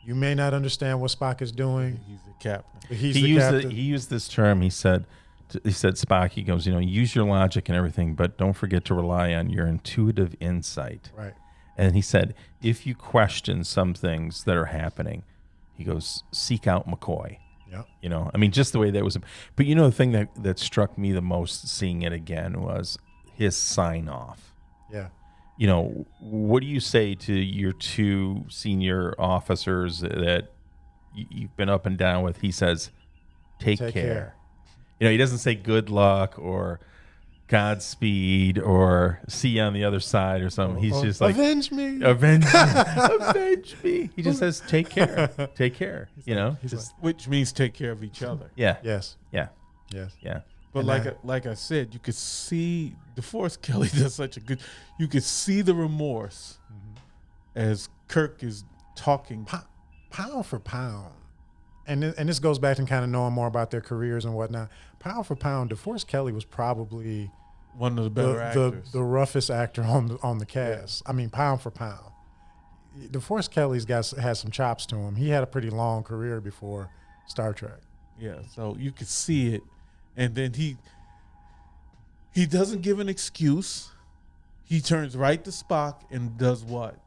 you may not understand what Spock is doing. He's the captain. But he's the captain. He used this term. He said, Spock, he goes, use your logic and everything, but don't forget to rely on your intuitive insight. Right. And he said, if you question some things that are happening, he goes, seek out McCoy. Yeah. Just the way that was. But the thing that struck me the most seeing it again was his sign off. Yeah. What do you say to your two senior officers that you've been up and down with? He says, take care. He doesn't say good luck or Godspeed or see you on the other side or something. He's just like, avenge me. Avenge me. He just says, take care. Take care. Which means take care of each other. Yeah. Yes. Yeah. Yes. Yeah. But like I said, you could see DeForest Kelly does such a good. You could see the remorse as Kirk is talking pound for pound, and this goes back to kind of knowing more about their careers and whatnot. Pound for pound, DeForest Kelly was probably one of the better actors, the roughest actor on the cast. Yeah. I mean, pound for pound, DeForest Kelly's has some chops to him. He had a pretty long career before Star Trek. Yeah, so you could see it, and then he doesn't give an excuse. He turns right to Spock and does what?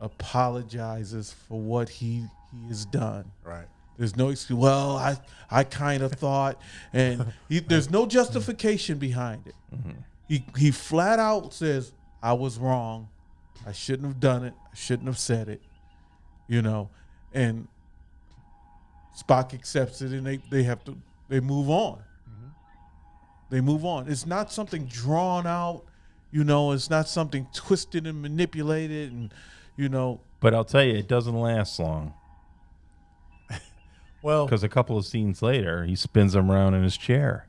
Apologizes for what he has done. Right. There's no excuse. Well, I kind of thought, and there's no justification behind it. Mm-hmm. He flat out says, I was wrong. I shouldn't have done it. I shouldn't have said it. And Spock accepts it, and they move on. Mm-hmm. They move on. It's not something drawn out, it's not something twisted and manipulated, and But I'll tell you, it doesn't last long. Well, because a couple of scenes later, he spins him around in his chair.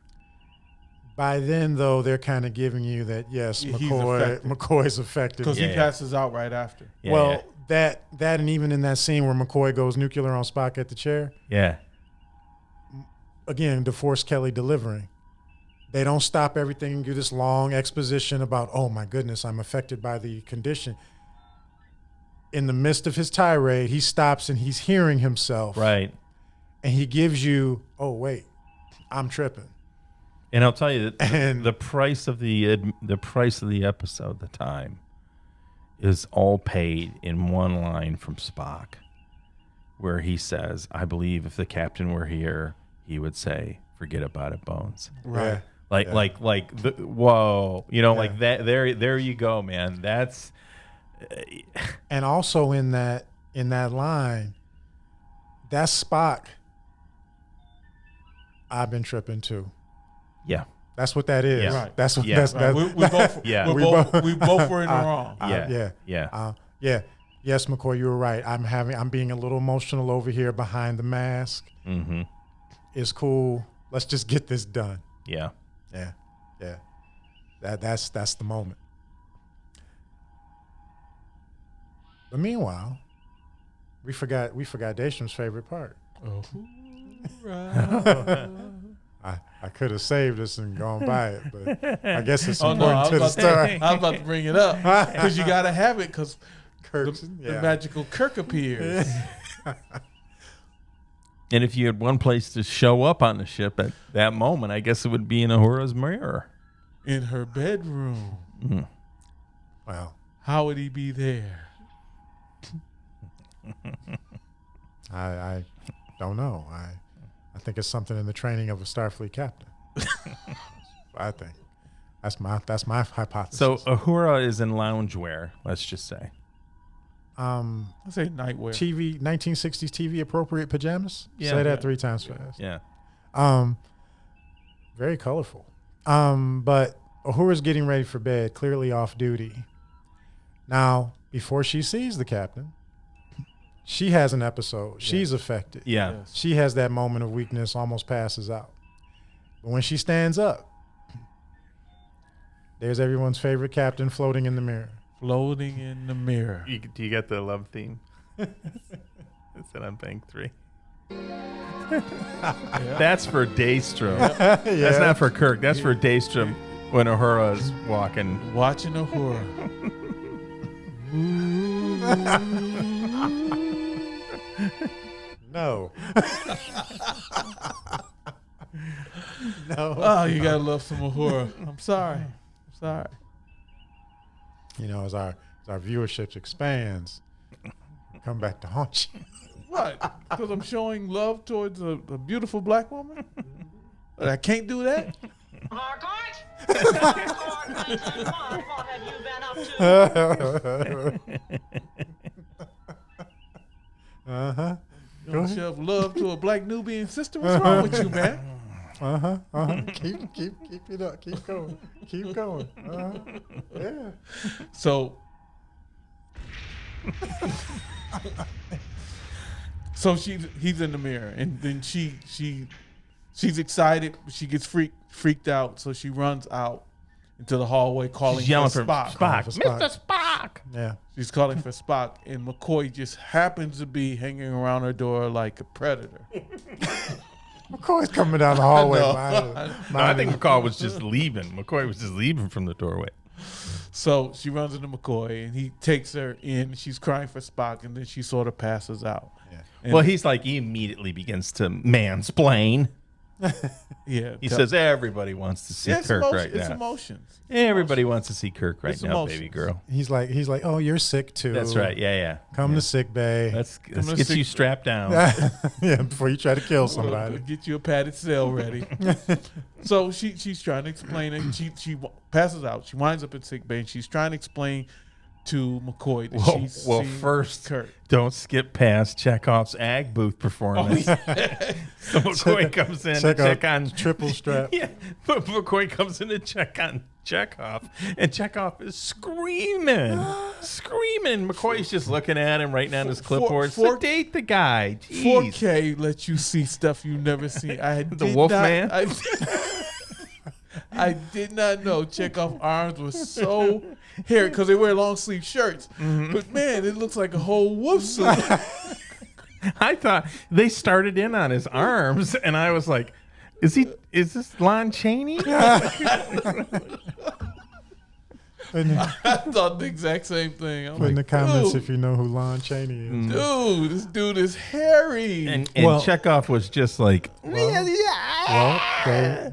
By then, though, they're kind of giving you that, yes, McCoy's affected. Because he passes out right after. Yeah, that and even in that scene where McCoy goes nuclear on Spock at the chair. Yeah. Again, DeForest Kelly delivering. They don't stop everything and do this long exposition about, oh, my goodness, I'm affected by the condition. In the midst of his tirade, he stops and he's hearing himself. Right. And he gives you, oh, wait, I'm tripping. And I'll tell you that the price of the episode, the time, is all paid in one line from Spock, where he says, "I believe if the captain were here, he would say, forget about it, Bones." Right. Whoa, like that. There you go, man. That's. And also in that line, that's Spock. I've been tripping too. Yeah, that's what that is. Yeah. Right. That's what. Yeah. That's right. We both were in the wrong. Yes, McCoy, you were right. I'm being a little emotional over here behind the mask. Mm-hmm. It's cool. Let's just get this done. Yeah. That's the moment. But meanwhile, we forgot Daystrom's favorite part. Oh. I could have saved this and gone by it, but I guess it's important to the story. I was about to bring it up because you got to have it because the magical Kirk appears. And if you had one place to show up on the ship at that moment, I guess it would be in Uhura's mirror. In her bedroom. Mm. Wow. How would he be there? I don't know. I think it's something in the training of a Starfleet captain. I think that's my hypothesis. So Uhura is in loungewear, let's just say. I say nightwear. 1960s TV appropriate pajamas. Yeah. Say that 3 times fast. Yeah. Very colorful. But Uhura's getting ready for bed, clearly off duty. Now, before she sees the captain, she has an episode. She's affected. Yeah. Yes. She has that moment of weakness, almost passes out. But when she stands up, there's everyone's favorite captain floating in the mirror. Floating in the mirror. Do you get the love theme? It's on bank 3. That's for Daystrom. That's not for Kirk. That's for Daystrom when Uhura is walking. Watching Uhura. No. No. Oh, you gotta love some Uhura. I'm sorry. You know, as our viewership expands, come back to haunt you. What? Because I'm showing love towards a beautiful black woman? But I can't do that? Harcourt? Harcourt, 1901, what have you been up to? Uh-huh. You don't shove love to a black Nubian sister? What's wrong with you, man? Keep it up. Keep going. Keep going. Yeah. So he's in the mirror, and then she's excited. She gets freaked out, so she runs out into the hallway calling She's yelling for Spock. Mr. Spock. Yeah. She's calling for Spock, and McCoy just happens to be hanging around her door like a predator. McCoy's coming down the hallway. I think McCoy was just leaving. McCoy was just leaving from the doorway. So she runs into McCoy, and he takes her in. She's crying for Spock, and then she sort of passes out. Yeah. And Well, he immediately begins to mansplain. yeah, He says everybody wants to see Kirk right It's now. emotions. Everybody wants to see Kirk right It's now, emotions. baby girl. He's like, oh, you're sick too. That's right. Yeah. Come to sick bay. Let's to get sick- you strapped down. Yeah, before you try to kill somebody. Get you a padded cell ready. So she's trying to explain it. She passes out. She winds up in sick bay, and she's trying to explain to McCoy that she's Well, seen first, Kirk. don't skip past Chekhov's ag booth performance. So McCoy comes in to check on triple strap. Yeah, but McCoy comes in to check on Chekhov, and Chekhov is screaming. McCoy's just looking at him, writing on his clipboard. Sedate the guy. Jeez. 4K lets you see stuff you've never seen. The Wolfman? I did not know Chekhov's arms were so hairy because they wear long sleeve shirts. Mm-hmm. But man, it looks like a whole wolf suit. I thought they started in on his arms, and I was like, is this Lon Chaney? I thought the exact same thing. I'm Put in the like, comments dude, if you know who Lon Chaney is. dude, this dude is hairy. And Well- Chekhov was just like, Well,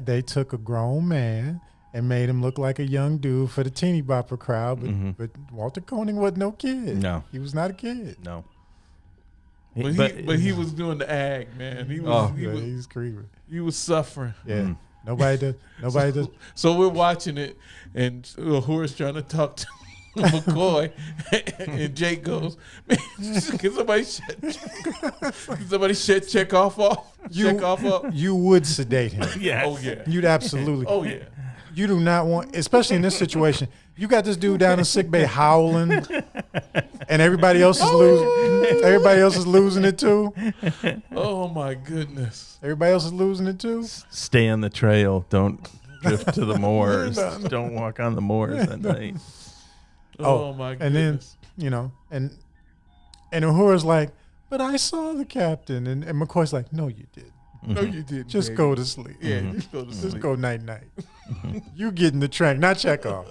they took a grown man and made him look like a young dude for the teeny bopper crowd, but Walter Koenig wasn't no kid. No. He was not a kid. no. But he was doing the ag, man. He was He's creepy. he was suffering. Yeah. Nobody does. So we're watching it, and Uhura's trying to talk to McCoy, and Jake goes, "Man, can somebody shut Chekhov off? Chekhov up? You would sedate him. Yes. Oh yeah. You'd absolutely. Oh yeah. You do not want, especially in this situation, you got this dude down in sick bay howling, and everybody else is losing. Everybody else is losing it too. Oh my goodness. Everybody else is losing it too. Stay on the trail. Don't drift to the moors. Don't walk on the moors at night. Oh my And then goodness. and Uhura's like, but I saw the captain, and McCoy's like, no, you didn't. No, you didn't. Just baby. go to sleep. Yeah, just go to sleep. Just go night night. You get in the trank, not Chekhov.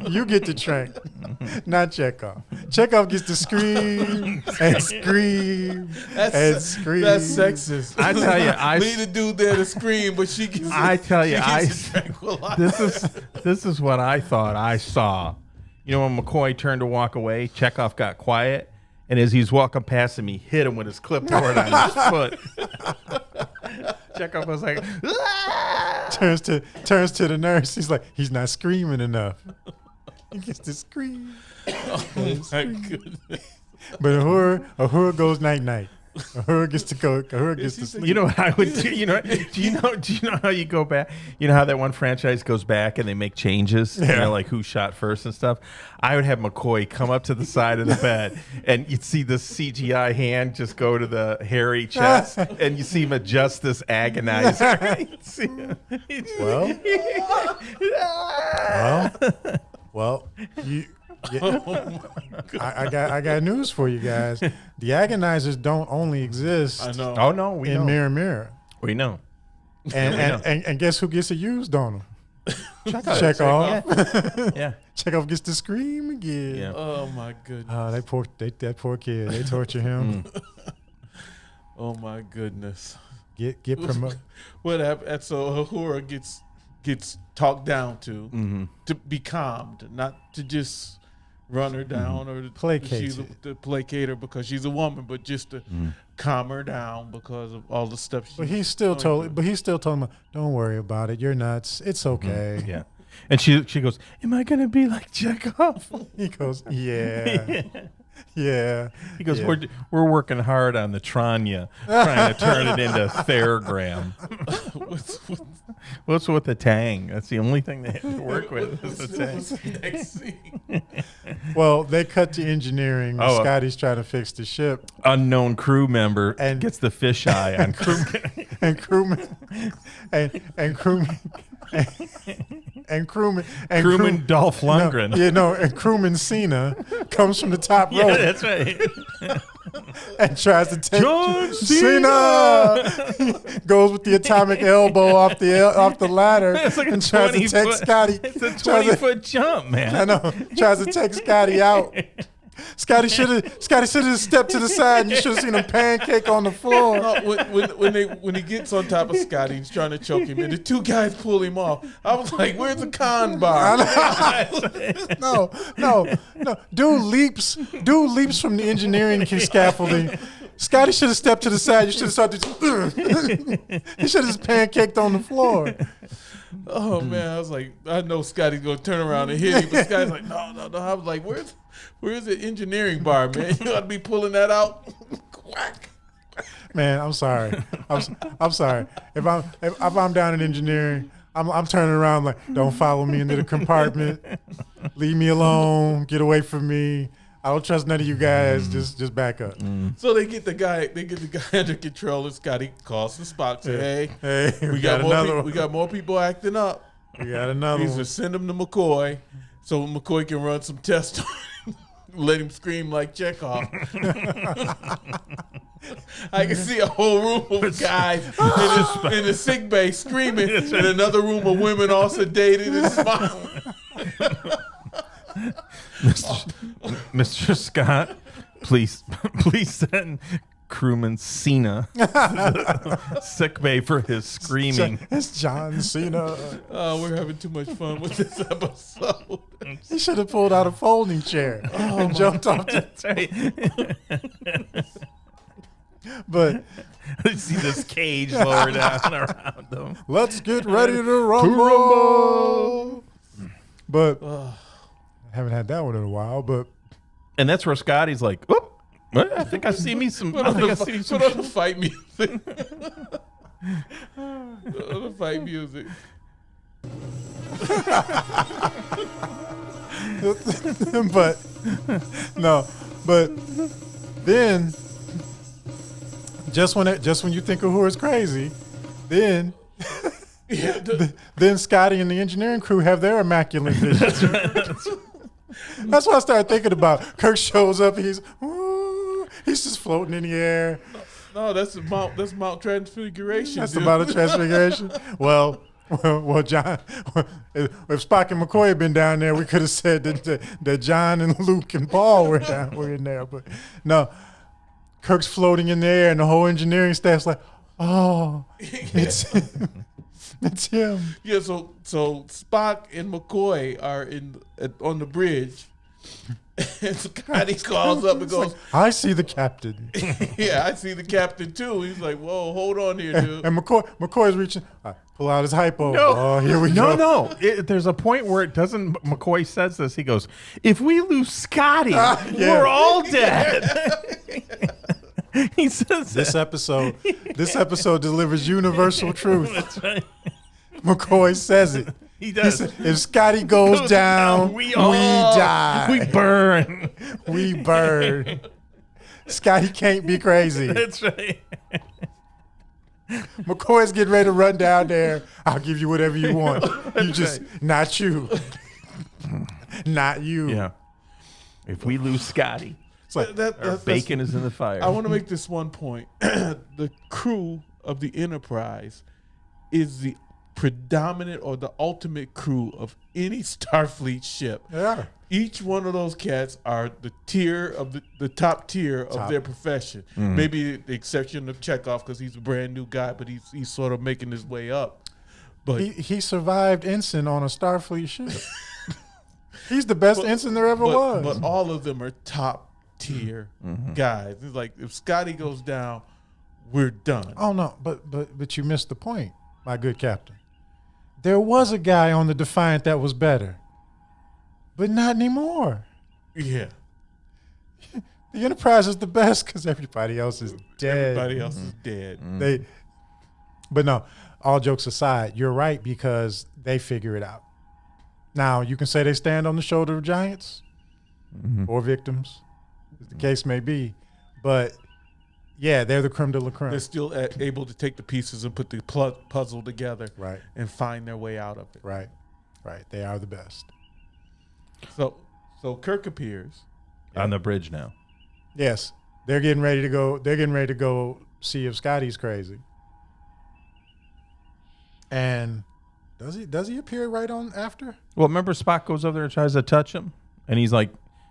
You get the trank, not Chekhov. Chekhov gets to scream and scream and scream. That's sexist. I tell you, leave the dude there to scream, but she gets. I tell you, she gets tranquilized. this is what I thought I saw. You know, when McCoy turned to walk away, Chekhov got quiet, and as he's walking past him, he hit him with his clipboard on his foot. Chekhov was like, turns to the nurse. He's like, he's not screaming enough. He gets to scream. Oh my goodness. But Uhura goes night night. Uhura gets to go. Uhura gets to sleep. you know what I would do? You know, do you know how you go back? You know how that one franchise goes back and they make changes? You know, like who shot first and stuff. I would have McCoy come up to the side of the bed, and you'd see the CGI hand just go to the hairy chest, and you see him adjust this agonizer. Well, you. I got news for you guys. The agonizers don't only exist. I know. Oh no, we in know. Mirror. We know. And guess who gets it used on them? Chekhov. Chekhov. Yeah. Chekhov gets to scream again. Yeah. Oh my goodness. That poor kid. They torture him. Oh my goodness. Get promoted. What happened? So Uhura gets talked down to be calmed, not to just run her down or to placate her because she's a woman, but just to calm her down because of all the stuff. But he still told him, "Don't worry about it. You're nuts. It's okay." Yeah. And she goes, "Am I gonna be like Chekhov?" He goes, "Yeah." Yeah. He goes, we're working hard on the Tranya, trying to turn it into Theragram. What's with the Tang? That's the only thing they have to work with is the Tang. Well, they cut to engineering. Scotty's trying to fix the ship. Unknown crew member and gets the fisheye on crewman. Crewman Dolph Lundgren. And crewman Cena comes from the top row. Yeah, that's right. And tries to take John Cena. Goes with the atomic elbow off the ladder like and tries to take Scotty. It's a 20-foot jump, man. I know. Tries to take Scotty out. Scotty should have stepped to the side, and you should have seen him pancake on the floor. No, when he gets on top of Scotty, he's trying to choke him, and the two guys pull him off. I was like, "Where's the con bar?" No. Dude leaps from the engineering scaffolding. Scotty should have stepped to the side. You should have started. He should have just pancaked on the floor. Oh man, I was like, I know Scotty's gonna turn around and hit him, but Scotty's like, no. I was like, where's the engineering bar, man? You ought to be pulling that out. Quack. Man, I'm sorry. I'm sorry. If I'm down in engineering, I'm turning around like, don't follow me into the compartment. Leave me alone. Get away from me. I don't trust none of you guys. Just back up. So they get the guy under control, and Scotty calls to Spock, say, "Hey, we got another one. We got more people acting up. We got another He's one. to send him to McCoy, so McCoy can run some tests on him, let him scream like Chekhov." I can see a whole room of guys in the sick bay screaming, and another room of women all sedated and smiling. Mr. Scott, please send crewman Cena to the sick bay for his screaming. It's John Cena. Oh, we're having too much fun with this episode. He should have pulled out a folding chair and jumped off. That's right. But I see this cage lower down around them. Let's get ready to rumble. But I haven't had that one in a while. But And that's where Scotty's like, "Oop, I think I see me some. Put on the fight music. Put on the fight music. but then just when you think Uhura's crazy, then then Scotty and the engineering crew have their immaculate vision. That's what I started thinking about. Kirk shows up, he's just floating in the air. No, that's Mount Transfiguration. That's the Mount Transfiguration. Well, John, if Spock and McCoy had been down there, we could have said that John and Luke and Paul were in there. But no, Kirk's floating in the air, and the whole engineering staff's like, "Oh, it's him. It's him." Yeah. So Spock and McCoy are on the bridge, And Scotty calls up and goes, I see the captain. yeah, I see the captain too. He's like, whoa, hold on here, dude. And McCoy's reaching. Pull out his hypo. No. Oh, here we go. No. There's a point where it doesn't. McCoy says this. He goes, "If we lose Scotty, we're all dead." He says This episode delivers universal truth. That's right. McCoy says it. He does. He said, if Scotty goes down, we die. We burn. We burn. Scotty can't be crazy. That's right. McCoy's getting ready to run down there. I'll give you whatever you want. You just, not you. Not you. Yeah. If we lose Scotty, our bacon is in the fire. I want to make this one point. The crew of the Enterprise is the predominant or the ultimate crew of any Starfleet ship. Yeah. Each one of those cats are the tier of the top tier of their profession. Mm-hmm. Maybe the exception of Chekhov because he's a brand new guy, but he's sort of making his way up. But He survived ensign on a Starfleet ship. He's the best ensign there ever was. But all of them are top tier guys. It's like if Scotty goes down, we're done. Oh no, but you missed the point, my good captain. There was a guy on the Defiant that was better, but not anymore. Yeah. The Enterprise is the best because everybody else is dead. Everybody else is dead. But no, all jokes aside, you're right because they figure it out. Now, you can say they stand on the shoulder of giants or victims, as the case may be. But, yeah, they're the creme de la creme. They're still able to take the pieces and put the puzzle together and find their way out of it. Right. They are the best. So Kirk appears. On the bridge now. Yes. They're getting ready to go. They're getting ready to go see if Scotty's crazy. And does he appear right on after? Well, remember Spock goes over there and tries to touch him, and he's like,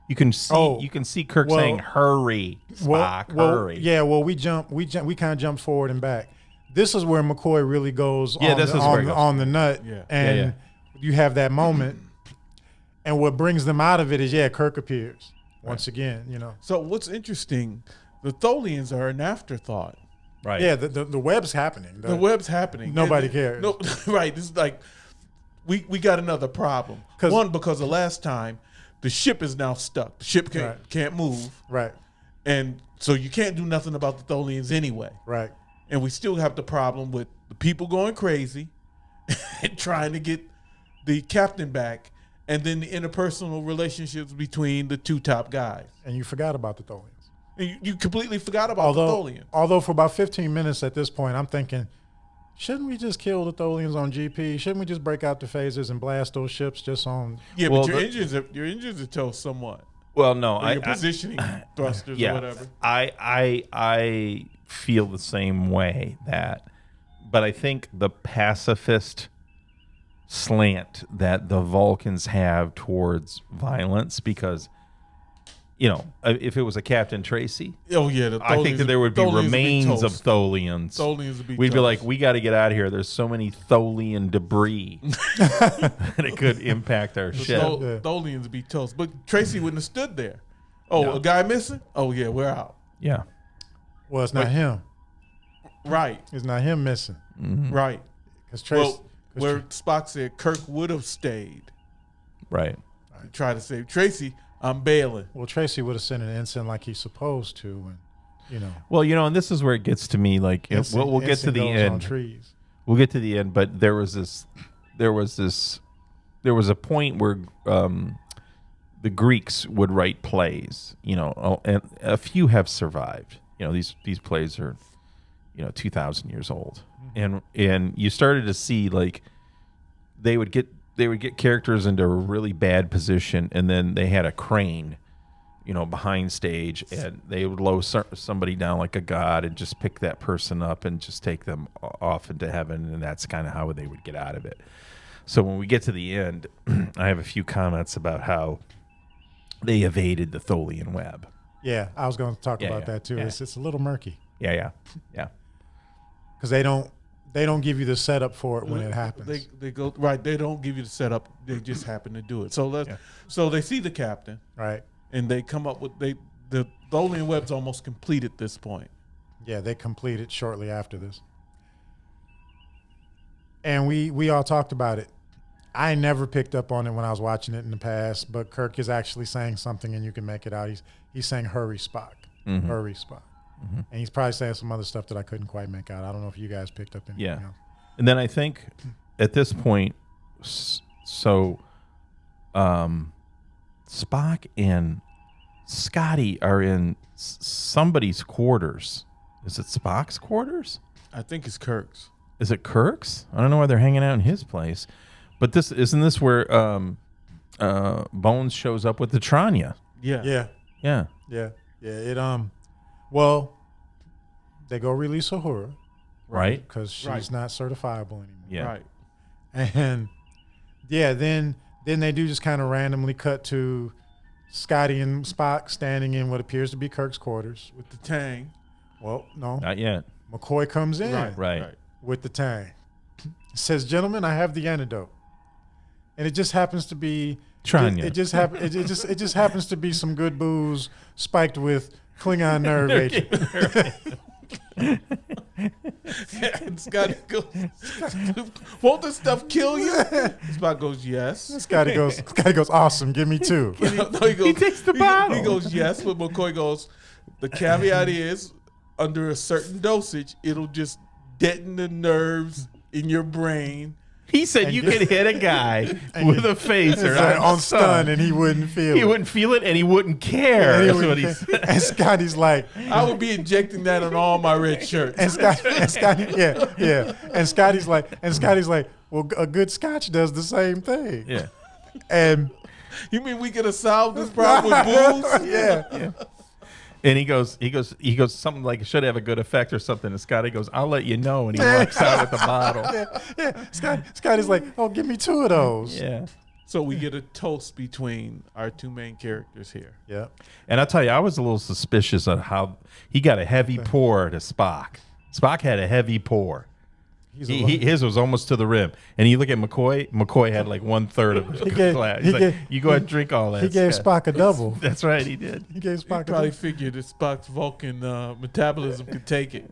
you can see Kirk saying, "Hurry, Spock, hurry." Yeah, well, we kind of jumped forward and back. This is where McCoy really goes on the nut, and you have that moment. And what brings them out of it is, Kirk appears once again. You know. So what's interesting, the Tholians are an afterthought. Right. Yeah, the web's happening. The web's happening. Nobody cares. No, right. This is like we got another problem. One, because the last time the ship is now stuck. The ship can't move. Right. And so you can't do nothing about the Tholians anyway. Right. And we still have the problem with the people going crazy and trying to get the captain back, and then the interpersonal relationships between the two top guys. And you forgot about the Tholians. And you completely forgot about the Tholians. Although for about 15 minutes at this point, I'm thinking, shouldn't we just kill the Tholians on GP? Shouldn't we just break out the phasers and blast those ships just on? Yeah, but your engines are toast somewhat. Well, no, your positioning thrusters or whatever. I feel the same way but I think the pacifist slant that the Vulcans have towards violence, because if it was a Captain Tracy, I think that there would be remains of Tholians. We'd be like, we got to get out of here. There's so many Tholian debris that it could impact our ship. Tholians would be toast. But Tracy wouldn't have stood there. A guy missing? Oh, yeah, we're out. Yeah. Well, it's not him. Right. It's not him missing. Mm-hmm. Right. Because Tracy. Where Spock said Kirk would have stayed. Right. Try to save Tracy. I'm bailing. Well, Tracy would have sent an ensign like he's supposed to, and Well, and this is where it gets to me. Like, we'll get to the end. Trees. We'll get to the end, but there was a point where the Greeks would write plays. And a few have survived. These plays are 2,000 years old, and you started to see like they would get characters into a really bad position, and then they had a crane, behind stage, and they would lower somebody down like a god and just pick that person up and just take them off into heaven, and that's kind of how they would get out of it. So when we get to the end, I have a few comments about how they evaded the Tholian Web. Yeah, I was going to talk about that too. Yeah. It's a little murky. Yeah. Because they don't They don't give you the setup for it when it happens. They go right. They don't give you the setup. They just happen to do it. So so they see the captain, right, and they come up with the Tholian Web's almost complete at this point. Yeah, they complete it shortly after this. And we all talked about it. I never picked up on it when I was watching it in the past, but Kirk is actually saying something, and you can make it out. He's saying "Hurry, Spock, hurry, Spock," and he's probably saying some other stuff that I couldn't quite make out. I don't know if you guys picked up anything else. And then I think at this point, so Spock and Scotty are in somebody's quarters. Is it Spock's quarters? I think it's Kirk's. Is it Kirk's? I don't know why they're hanging out in his place. But isn't this where Bones shows up with the Tranya? Yeah. Well, they go release Uhura, right? Because she's not certifiable anymore. Yeah. Right. And then they do just kind of randomly cut to Scotty and Spock standing in what appears to be Kirk's quarters With the Tang. Well, no, Not yet. McCoy comes in Right. with the Tang. Says, "Gentlemen, I have the antidote," and it just happens to be Tranya. It just happens to be some good booze spiked with Klingon nerve agent. And Scotty goes, "Won't this stuff kill you?" Spock goes, "Yes." Scotty goes, "Awesome, give me two." He takes the bottle. He goes, "Yes," but McCoy goes, "The caveat is, under a certain dosage, it'll just deaden the nerves in your brain." He said you could hit a guy with a phaser on stun, and he wouldn't feel it. He wouldn't feel it, and he wouldn't care. That's what he said. And Scotty's like, I would be injecting that on all my red shirts. And Scotty's like, well, a good scotch does the same thing. Yeah. And You mean we could have solved this problem with booze? yeah. And he goes something like, should have a good effect or something. And Scotty goes, "I'll let you know." And he walks out with the bottle. Yeah. Scotty's like, "Oh, give me two of those." Yeah. So we get a toast between our two main characters here. Yeah. And I'll tell you, I was a little suspicious of how he got a heavy pour to Spock. Spock had a heavy pour. His was almost to the rim. And you look at McCoy. McCoy had like 1/3 of the glass. He's like, "You go ahead and drink all that." He gave Spock a double. That's right, he did. He gave Spock Probably figured that Spock's Vulcan metabolism could take it.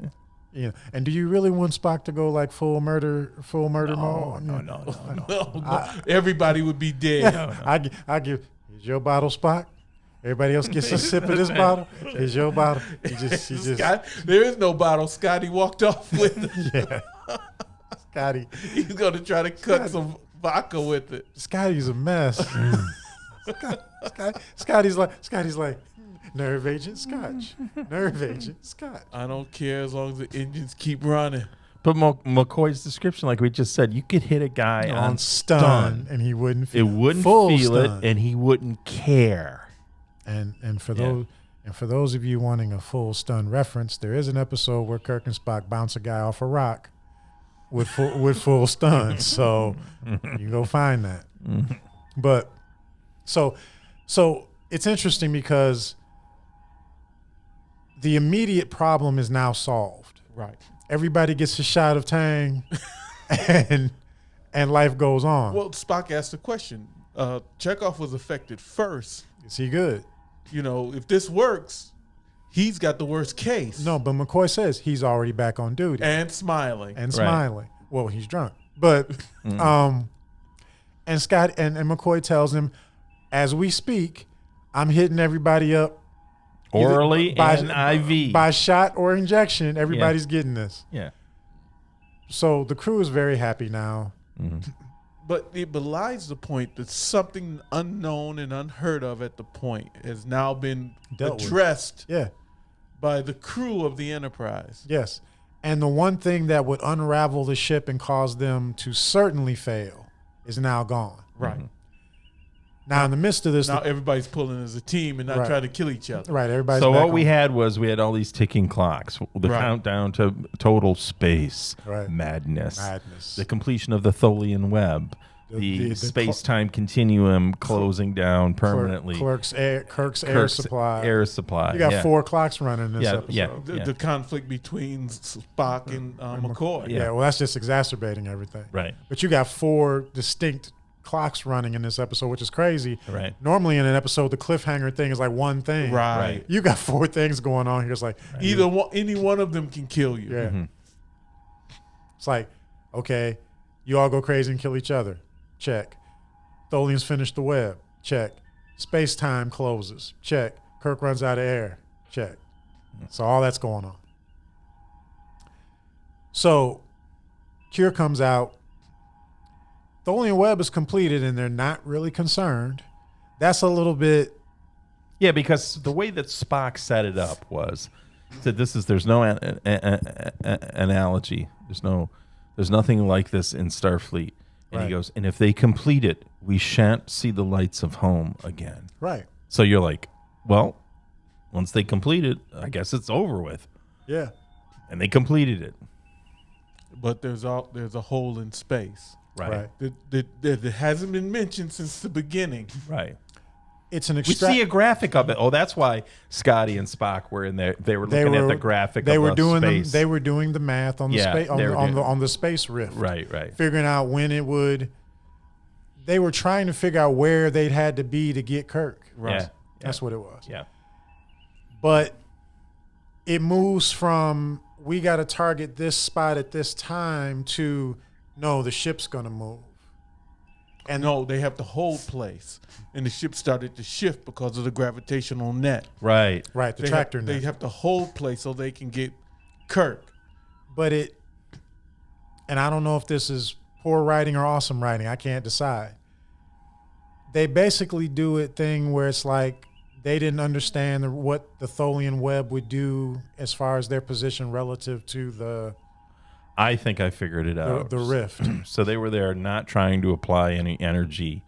Yeah. And do you really want Spock to go like full murder mode? No. Everybody would be dead. I give. Here's your bottle, Spock. Everybody else gets a sip of this bottle. Here's your bottle. He just. There is no bottle. Scotty walked off with it. Yeah. Scotty. He's going to try to cut some vodka with it. Scotty's a mess. Scotty's like, nerve agent scotch. Nerve agent scotch. I don't care as long as the engines keep running. But McCoy's description, like we just said, you could hit a guy on stun, and he wouldn't feel it. Wouldn't full feel stun. it, and he wouldn't care. And for those of you wanting a full stun reference, there is an episode where Kirk and Spock bounce a guy off a rock with full stun. So you can go find that. But so it's interesting because the immediate problem is now solved. Right. Everybody gets a shot of Tang, and life goes on. Well, Spock asked the question. Chekhov was affected first. Is he good? You know, if this works, he's got the worst case. No, but McCoy says he's already back on duty. And smiling. Well, he's drunk. But and Scott and McCoy tells him, as we speak, I'm hitting everybody up Orally by, and IV. By shot or injection, everybody's getting this. Yeah. So the crew is very happy now. But it belies the point that something unknown and unheard of at the point has now been addressed by the crew of the Enterprise. Yes. And the one thing that would unravel the ship and cause them to certainly fail is now gone. Right. Now, in the midst of this... Now everybody's pulling as a team and not trying to kill each other. Right. Everybody's So back what we had all these ticking clocks. The countdown to total space madness. The completion of the Tholian Web. the space-time continuum closing down permanently. Kirk's air supply. Air supply. You got 4 clocks running in this episode. Yeah. The conflict between Spock and McCoy. Yeah, well, that's just exacerbating everything. Right. But you got 4 distinct clocks running in this episode, which is crazy. Right. Normally in an episode, the cliffhanger thing is like one thing. Right. You got 4 things going on here. It's like Any one of them can kill you. Yeah. Mm-hmm. It's like, okay, you all go crazy and kill each other. Check. Tholians finish the web. Check. Space-time closes. Check. Kirk runs out of air. Check. So all that's going on. So Cure comes out. Tholian Web is completed and they're not really concerned. That's a little bit. Yeah, because the way that Spock set it up was said there's no analogy. There's nothing like this in Starfleet. And he goes, and if they complete it, we shan't see the lights of home again. Right. So you're like, well, once they complete it, I guess it's over with. Yeah. And they completed it. But there's a hole in space. Right. That hasn't been mentioned since the beginning. Right. It's an We see a graphic of it. Oh, that's why Scotty and Spock were in there. They were looking at the graphic. They of were the doing space. they were doing the math on the space on the space rift. Right. Figuring out when it would. They were trying to figure out where they'd had to be to get Kirk. Right. Yeah. That's what it was. Yeah. But it moves from we got to target this spot at this time to no, the ship's going to move. And no, they have the whole place. And the ship started to shift because of the gravitational net. Right. Right, the tractor net. They have the whole place so they can get Kirk. But and I don't know if this is poor writing or awesome writing. I can't decide. They basically do a thing where it's like they didn't understand what the Tholian Web would do as far as their position relative to the I think I figured it out. The rift. So they were there not trying to apply any energy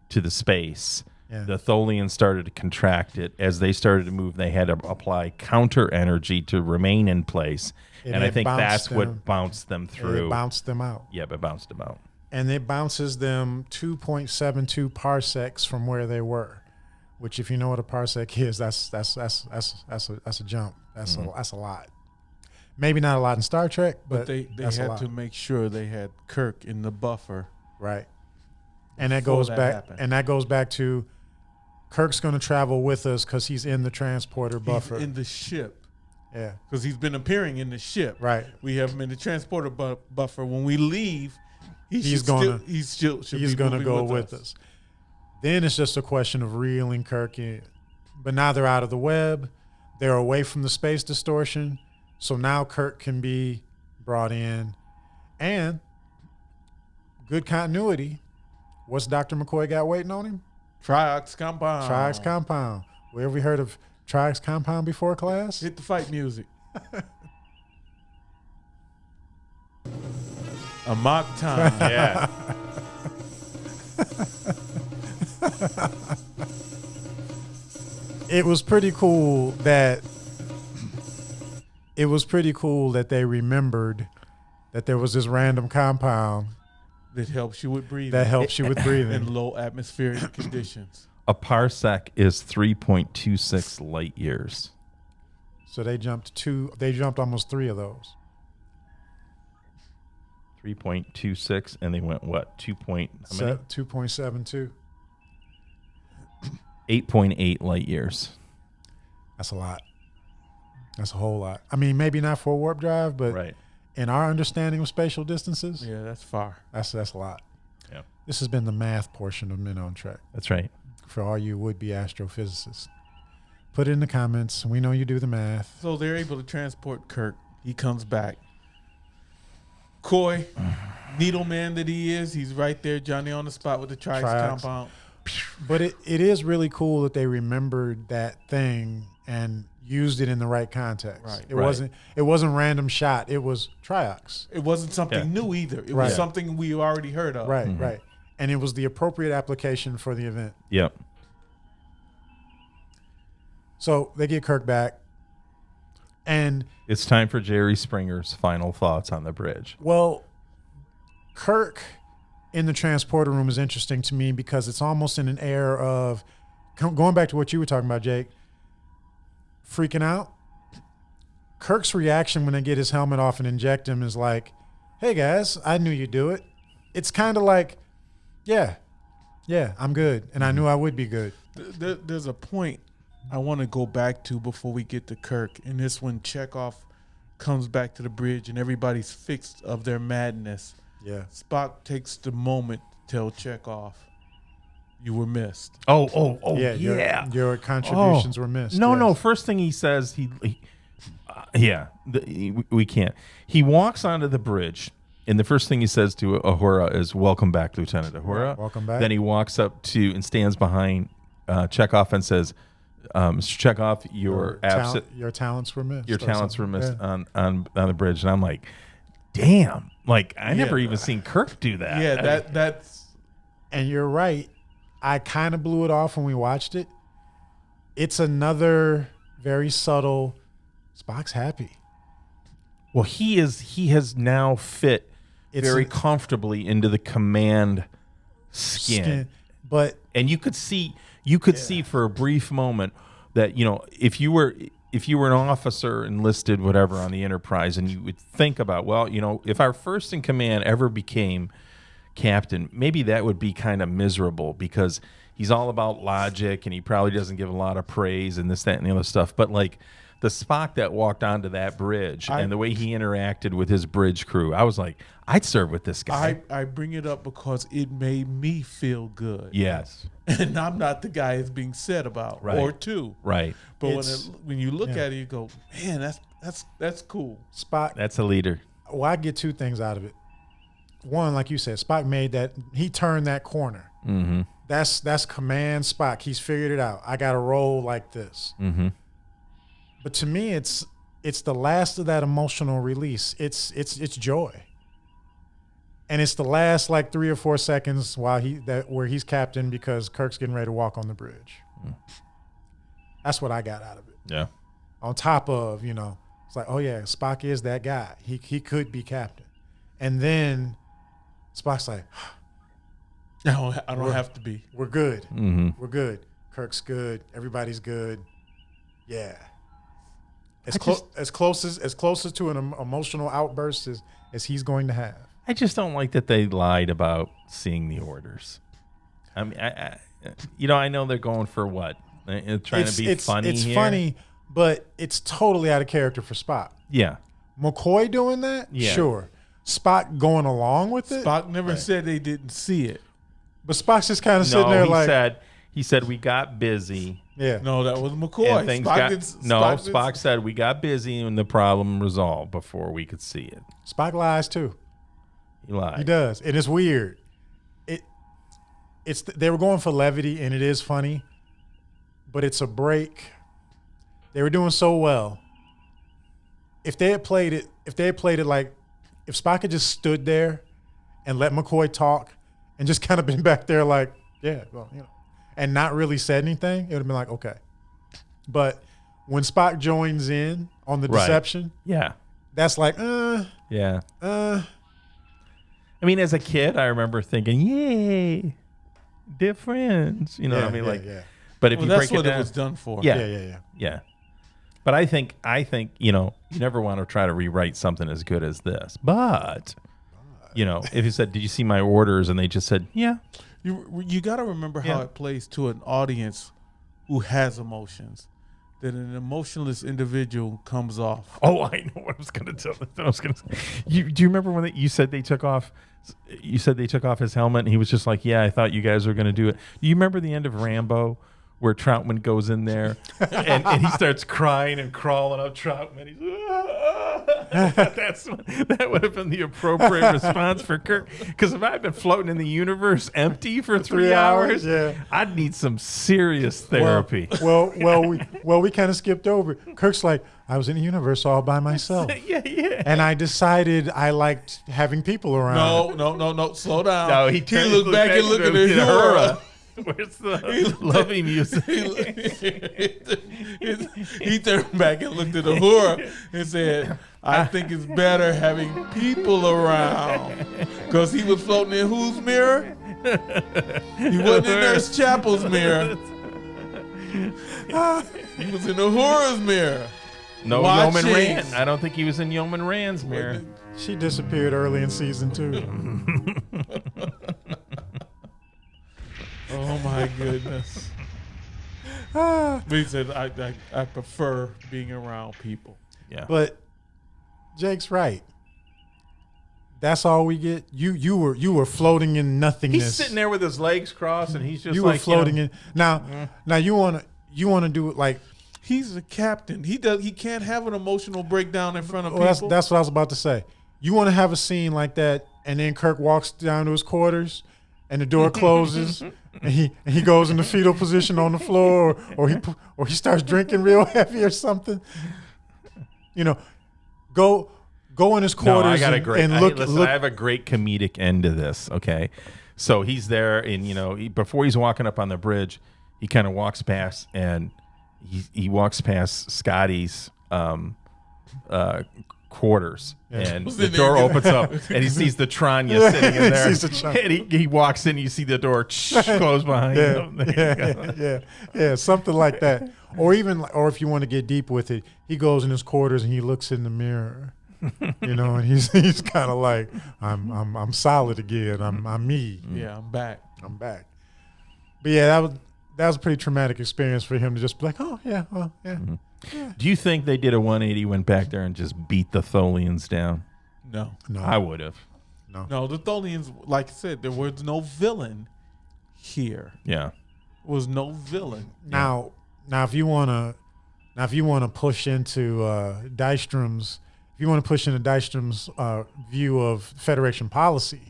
to the space. Yeah. The Tholians started to contract it. As they started to move, they had to apply counter energy to remain in place. And I think that's what bounced them through. It bounced them out. Yep, it bounced them out. And it bounces them 2.72 parsecs from where they were, which if you know what a parsec is, that's a jump. That's a lot. Maybe not a lot in Star Trek, but they had to make sure they had Kirk in the buffer. Right. And that goes back happened. and that goes back to Kirk's going to travel with us because he's in the transporter buffer. He's in the ship. Yeah. Because he's been appearing in the ship. Right. We have him in the transporter buffer. When we leave, he's going to go with us. Then it's just a question of reeling Kirk in. But now they're out of the web. They're away from the space distortion. So now Kirk can be brought in. And good continuity. What's Dr. McCoy got waiting on him? Triox compound. Triox compound. Where have we heard of Triox compound before, class? Hit the fight music. A mock time. Yeah. It was pretty cool that they remembered that there was this random compound that helps you with breathing. In low atmospheric conditions. A parsec is 3.26 light years. So they jumped almost 3 of those. 3.26, and they went what? 2.72. 8.8 light years. That's a lot. That's a whole lot. I mean, maybe not for a warp drive, but in our understanding of spatial distances, yeah, that's far. That's a lot. Yeah. This has been the math portion of Men on Track. That's right. For all you would-be astrophysicists, put it in the comments. We know you do the math. So they're able to transport Kirk. He comes back. Coy, needle man that he is, he's right there, Johnny on the spot with the Triox compound. But it is really cool that they remembered that thing and used it in the right context. Right. It wasn't random shot. It was Triox. It wasn't something new either. It was something we already heard of. Right, right. And it was the appropriate application for the event. Yep. So they get Kirk back. And it's time for Jerry Springer's final thoughts on the bridge. Well, Kirk in the transporter room is interesting to me because it's almost in an air of going back to what you were talking about, Jake, freaking out. Kirk's reaction when they get his helmet off and inject him is like, hey guys, I knew you'd do it. It's kind of like, yeah, I'm good. And I knew I would be good. There's a point I want to go back to before we get to Kirk. And this when Chekhov comes back to the bridge and everybody's fixed of their madness. Yeah. Spock takes the moment to tell Chekhov, you were missed. Oh, yeah. Your contributions were missed. No. First thing he says, we can't. He walks onto the bridge, and the first thing he says to Uhura is, welcome back, Lieutenant Uhura. Welcome back. Then he walks up to and stands behind Chekhov and says, Mr. Chekhov, your talents were missed. Your talents were missed on the bridge. And I'm like, damn. Like, I never even seen Kirk do that. Yeah, that's... And you're right. I kind of blew it off when we watched it. It's another very subtle... Spock's happy. Well, he has now fit very comfortably into the command skin. And you could see for a brief moment that, you know, if you were an officer enlisted, whatever, on the Enterprise, and you would think about, well, you know, if our first in command ever became captain, maybe that would be kind of miserable because he's all about logic and he probably doesn't give a lot of praise and this, that, and the other stuff. But like the Spock that walked onto that bridge and the way he interacted with his bridge crew, I was like, I'd serve with this guy. I bring it up because it made me feel good. Yes. And I'm not the guy it's being said about, right. or two. Right. But when you look at it, you go, man, that's cool. Spock. That's a leader. Well, I get two things out of it. One, like you said, Spock he turned that corner. Mm-hmm. That's command Spock. He's figured it out. I got to roll like this. Mm-hmm. But to me, it's the last of that emotional release. It's joy. And it's the last like 3 or 4 seconds where he's captain because Kirk's getting ready to walk on the bridge. Mm. That's what I got out of it. Yeah. On top of, you know, it's like, oh yeah, Spock is that guy. He could be captain. And then Spock's like, I don't have to be. We're good. Mm-hmm. We're good. Kirk's good. Everybody's good. Yeah. As close as to an emotional outburst as he's going to have. I just don't like that they lied about seeing the orders. I mean, I know they're going for what? Trying to be funny. It's here. funny, but it's totally out of character for Spock. Yeah. McCoy doing that? Yeah. Sure. Spock going along with it? Spock never said they didn't see it. But Spock's just kind of sitting there like... He said we got busy. Yeah. No, that was McCoy. Spock said we got busy and the problem resolved before we could see it. Spock lies too. He lied. He does. And it's weird. They were going for levity and it is funny, but it's a break. They were doing so well. If they had played it like if Spock had just stood there and let McCoy talk and just kind of been back there like, yeah, well, you know, and not really said anything, it would have been like, okay. But when Spock joins in on the deception, yeah, that's like, yeah. I mean, as a kid, I remember thinking, yay, they're friends. You know what I mean? Yeah. But if you break it down, that's what it was done for. Yeah. But I think you know, you never want to try to rewrite something as good as this. But you know, if you said, "Did you see my orders?" and they just said, "Yeah," you got to remember how it plays to an audience who has emotions. That an emotionless individual comes off. Oh, I know what I was going to tell. I was going to say. Do you remember when you said they took off? You said they took off his helmet, and he was just like, "Yeah, I thought you guys were going to do it." Do you remember the end of Rambo, where Troutman goes in there and he starts crying and crawling up Troutman? He's that would have been the appropriate response for Kirk. Because if I'd been floating in the universe empty for 3 hours, I'd need some serious therapy. We kind of skipped over. Kirk's like, I was in the universe all by myself. Yeah. And I decided I liked having people around. No. Slow down. No, he looked back and looked at Uhura. Where's the loving music? He turned back and looked at Uhura and said, I think it's better having people around. Because he was floating in whose mirror? He wasn't in Nurse Chapel's mirror. He was in Uhura's mirror. No, Watching. Yeoman Rand. I don't think he was in Yeoman Rand's mirror. She disappeared early in season 2. Oh my goodness. But he said, I prefer being around people. Yeah. But Jake's right. That's all we get. You were floating in nothingness. He's sitting there with his legs crossed, and he's just You like were floating in. Now you wanna do it like. He's a captain. He can't have an emotional breakdown in front of Well, people. that's what I was about to say. You want to have a scene like that, and then Kirk walks down to his quarters, and the door closes, and he goes in the fetal position on the floor, or he starts drinking real heavy or something. You know, go in his quarters. No, I got a great. and look. I have a great comedic end to this. Okay, so he's there, and before he's walking up on the bridge, he kind of walks past, and he walks past Scotty's quarters, and the door opens up, and he sees the Tranya sitting in there. And he walks in, you see the door close behind him. Yeah, something like that. Or if you want to get deep with it, he goes in his quarters and he looks in the mirror, and he's kind of like, I'm solid again. I'm me. Yeah, I'm back. But yeah, that was a pretty traumatic experience for him to just be like, oh yeah, well yeah. Mm-hmm. Yeah. Do you think they did a 180, went back there and just beat the Tholians down? No. I would have. No, the Tholians, like I said, there was no villain here. Yeah. Was no villain. Now if you wanna push into Daystrom's view of Federation policy,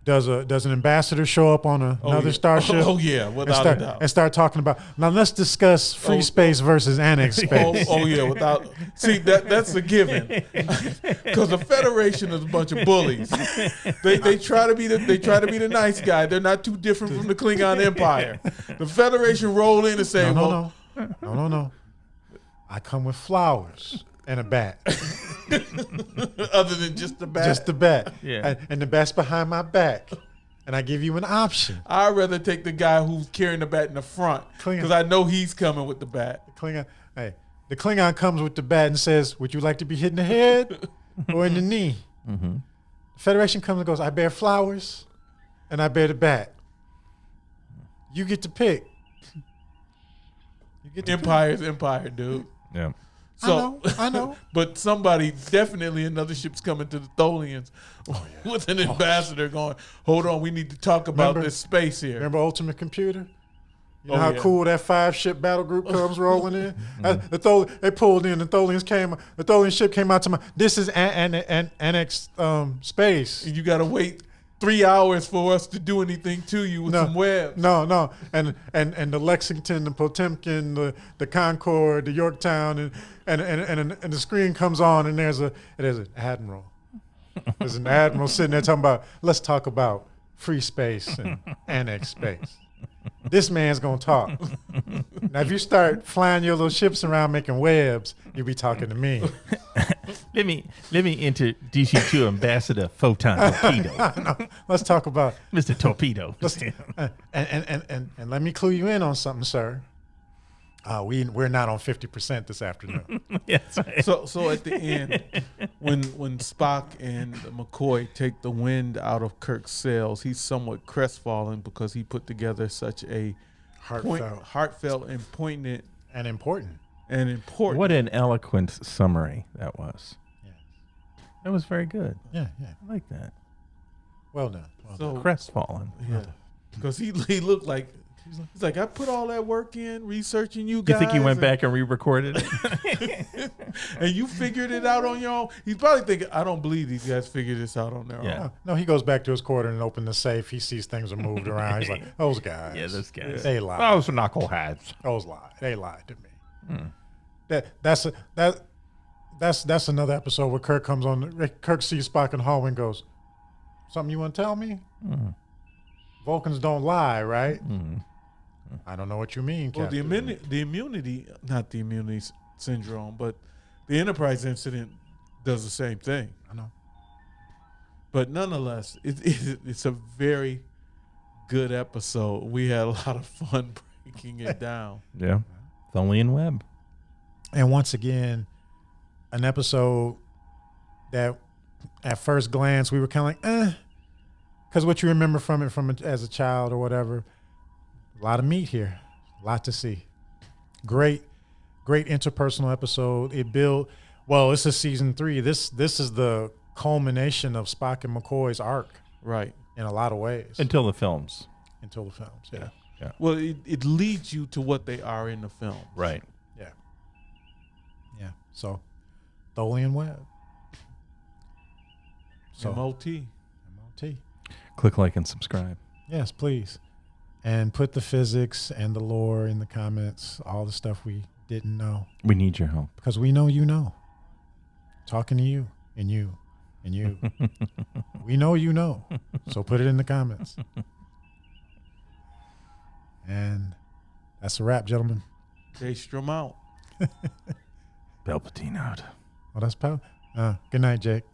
does an ambassador show up on another starship? Oh yeah, without a doubt. And start talking about, now let's discuss free space versus annex space. Oh yeah, without see that's a given. Because the Federation is a bunch of bullies. They try to be the nice guy. They're not too different from the Klingon Empire. The Federation roll in and say, no. I come with flowers and a bat. Other than just the bat. Just the bat. Yeah. And the bat's behind my back. And I give you an option. I'd rather take the guy who's carrying the bat in the front. Because I know he's coming with the bat. The Klingon comes with the bat and says, would you like to be hit in the head or in the knee? Mm-hmm. The Federation comes and goes, I bear flowers and I bear the bat. You get to pick. Empire's empire, dude. Yeah. So I know. But definitely another ship's coming to the Tholians with an ambassador going, hold on, we need to talk about this space here. Remember Ultimate Computer? You know how cool that 5-ship battle group comes rolling in? They pulled in, the Tholian ship came out to my, this is annex space. And you got to wait 3 hours for us to do anything to you with some webs. No. And the Lexington, the Potemkin, the Concord, the Yorktown, and the screen comes on and there's an admiral. There's an admiral sitting there talking about, let's talk about free space and annex space. This man's gonna talk. Now, if you start flying your little ships around making webs, you'll be talking to me. Let me introduce you to Ambassador Photon Torpedo. No, let's talk about Mr. Torpedo. And let me clue you in on something, sir. We're not on 50% this afternoon. Yes. Right. So at the end, when Spock and McCoy take the wind out of Kirk's sails, he's somewhat crestfallen because he put together such a heartfelt and poignant and important. What an eloquent summary that was. Yeah. That was very good. Yeah. I like that. Well done. Crestfallen. Yeah. Because he looked like, he's like, I put all that work in researching you guys. You think he went back and re-recorded it? And you figured it out on your own? He's probably thinking, I don't believe these guys figured this out on their own. No, he goes back to his quarter and opens the safe. He sees things are moved around. He's like, those guys. Yeah, those guys. They lied. Those knuckleheads. Those lied. They lied to me. That's another episode where Kirk comes on. Kirk sees Spock in the hallway and goes, something you want to tell me? Vulcans don't lie, right? I don't know what you mean, Well, Captain. the immunity, not the immunity syndrome, but the Enterprise incident does the same thing. I know. But nonetheless, it's a very good episode. We had a lot of fun breaking it down. Yeah. Tholian Web. And once again, an episode that at first glance we were kind of like, because what you remember from it as a child or whatever, a lot of meat here, a lot to see. Great interpersonal episode. This is season 3. This is the culmination of Spock and McCoy's arc, Right. in a lot of ways. Until the films. Until the films, yeah. Well, it leads you to what they are in the film. Right. Yeah. So, Tholian Web. So, MOT. Click like and subscribe. Yes, please. And put the physics and the lore in the comments, all the stuff we didn't know. We need your help. Because we know you know. Talking to you and you and you. We know you know. So put it in the comments. And that's a wrap, gentlemen. Daystrom out. Palpatine out. Oh, that's good night, Jake.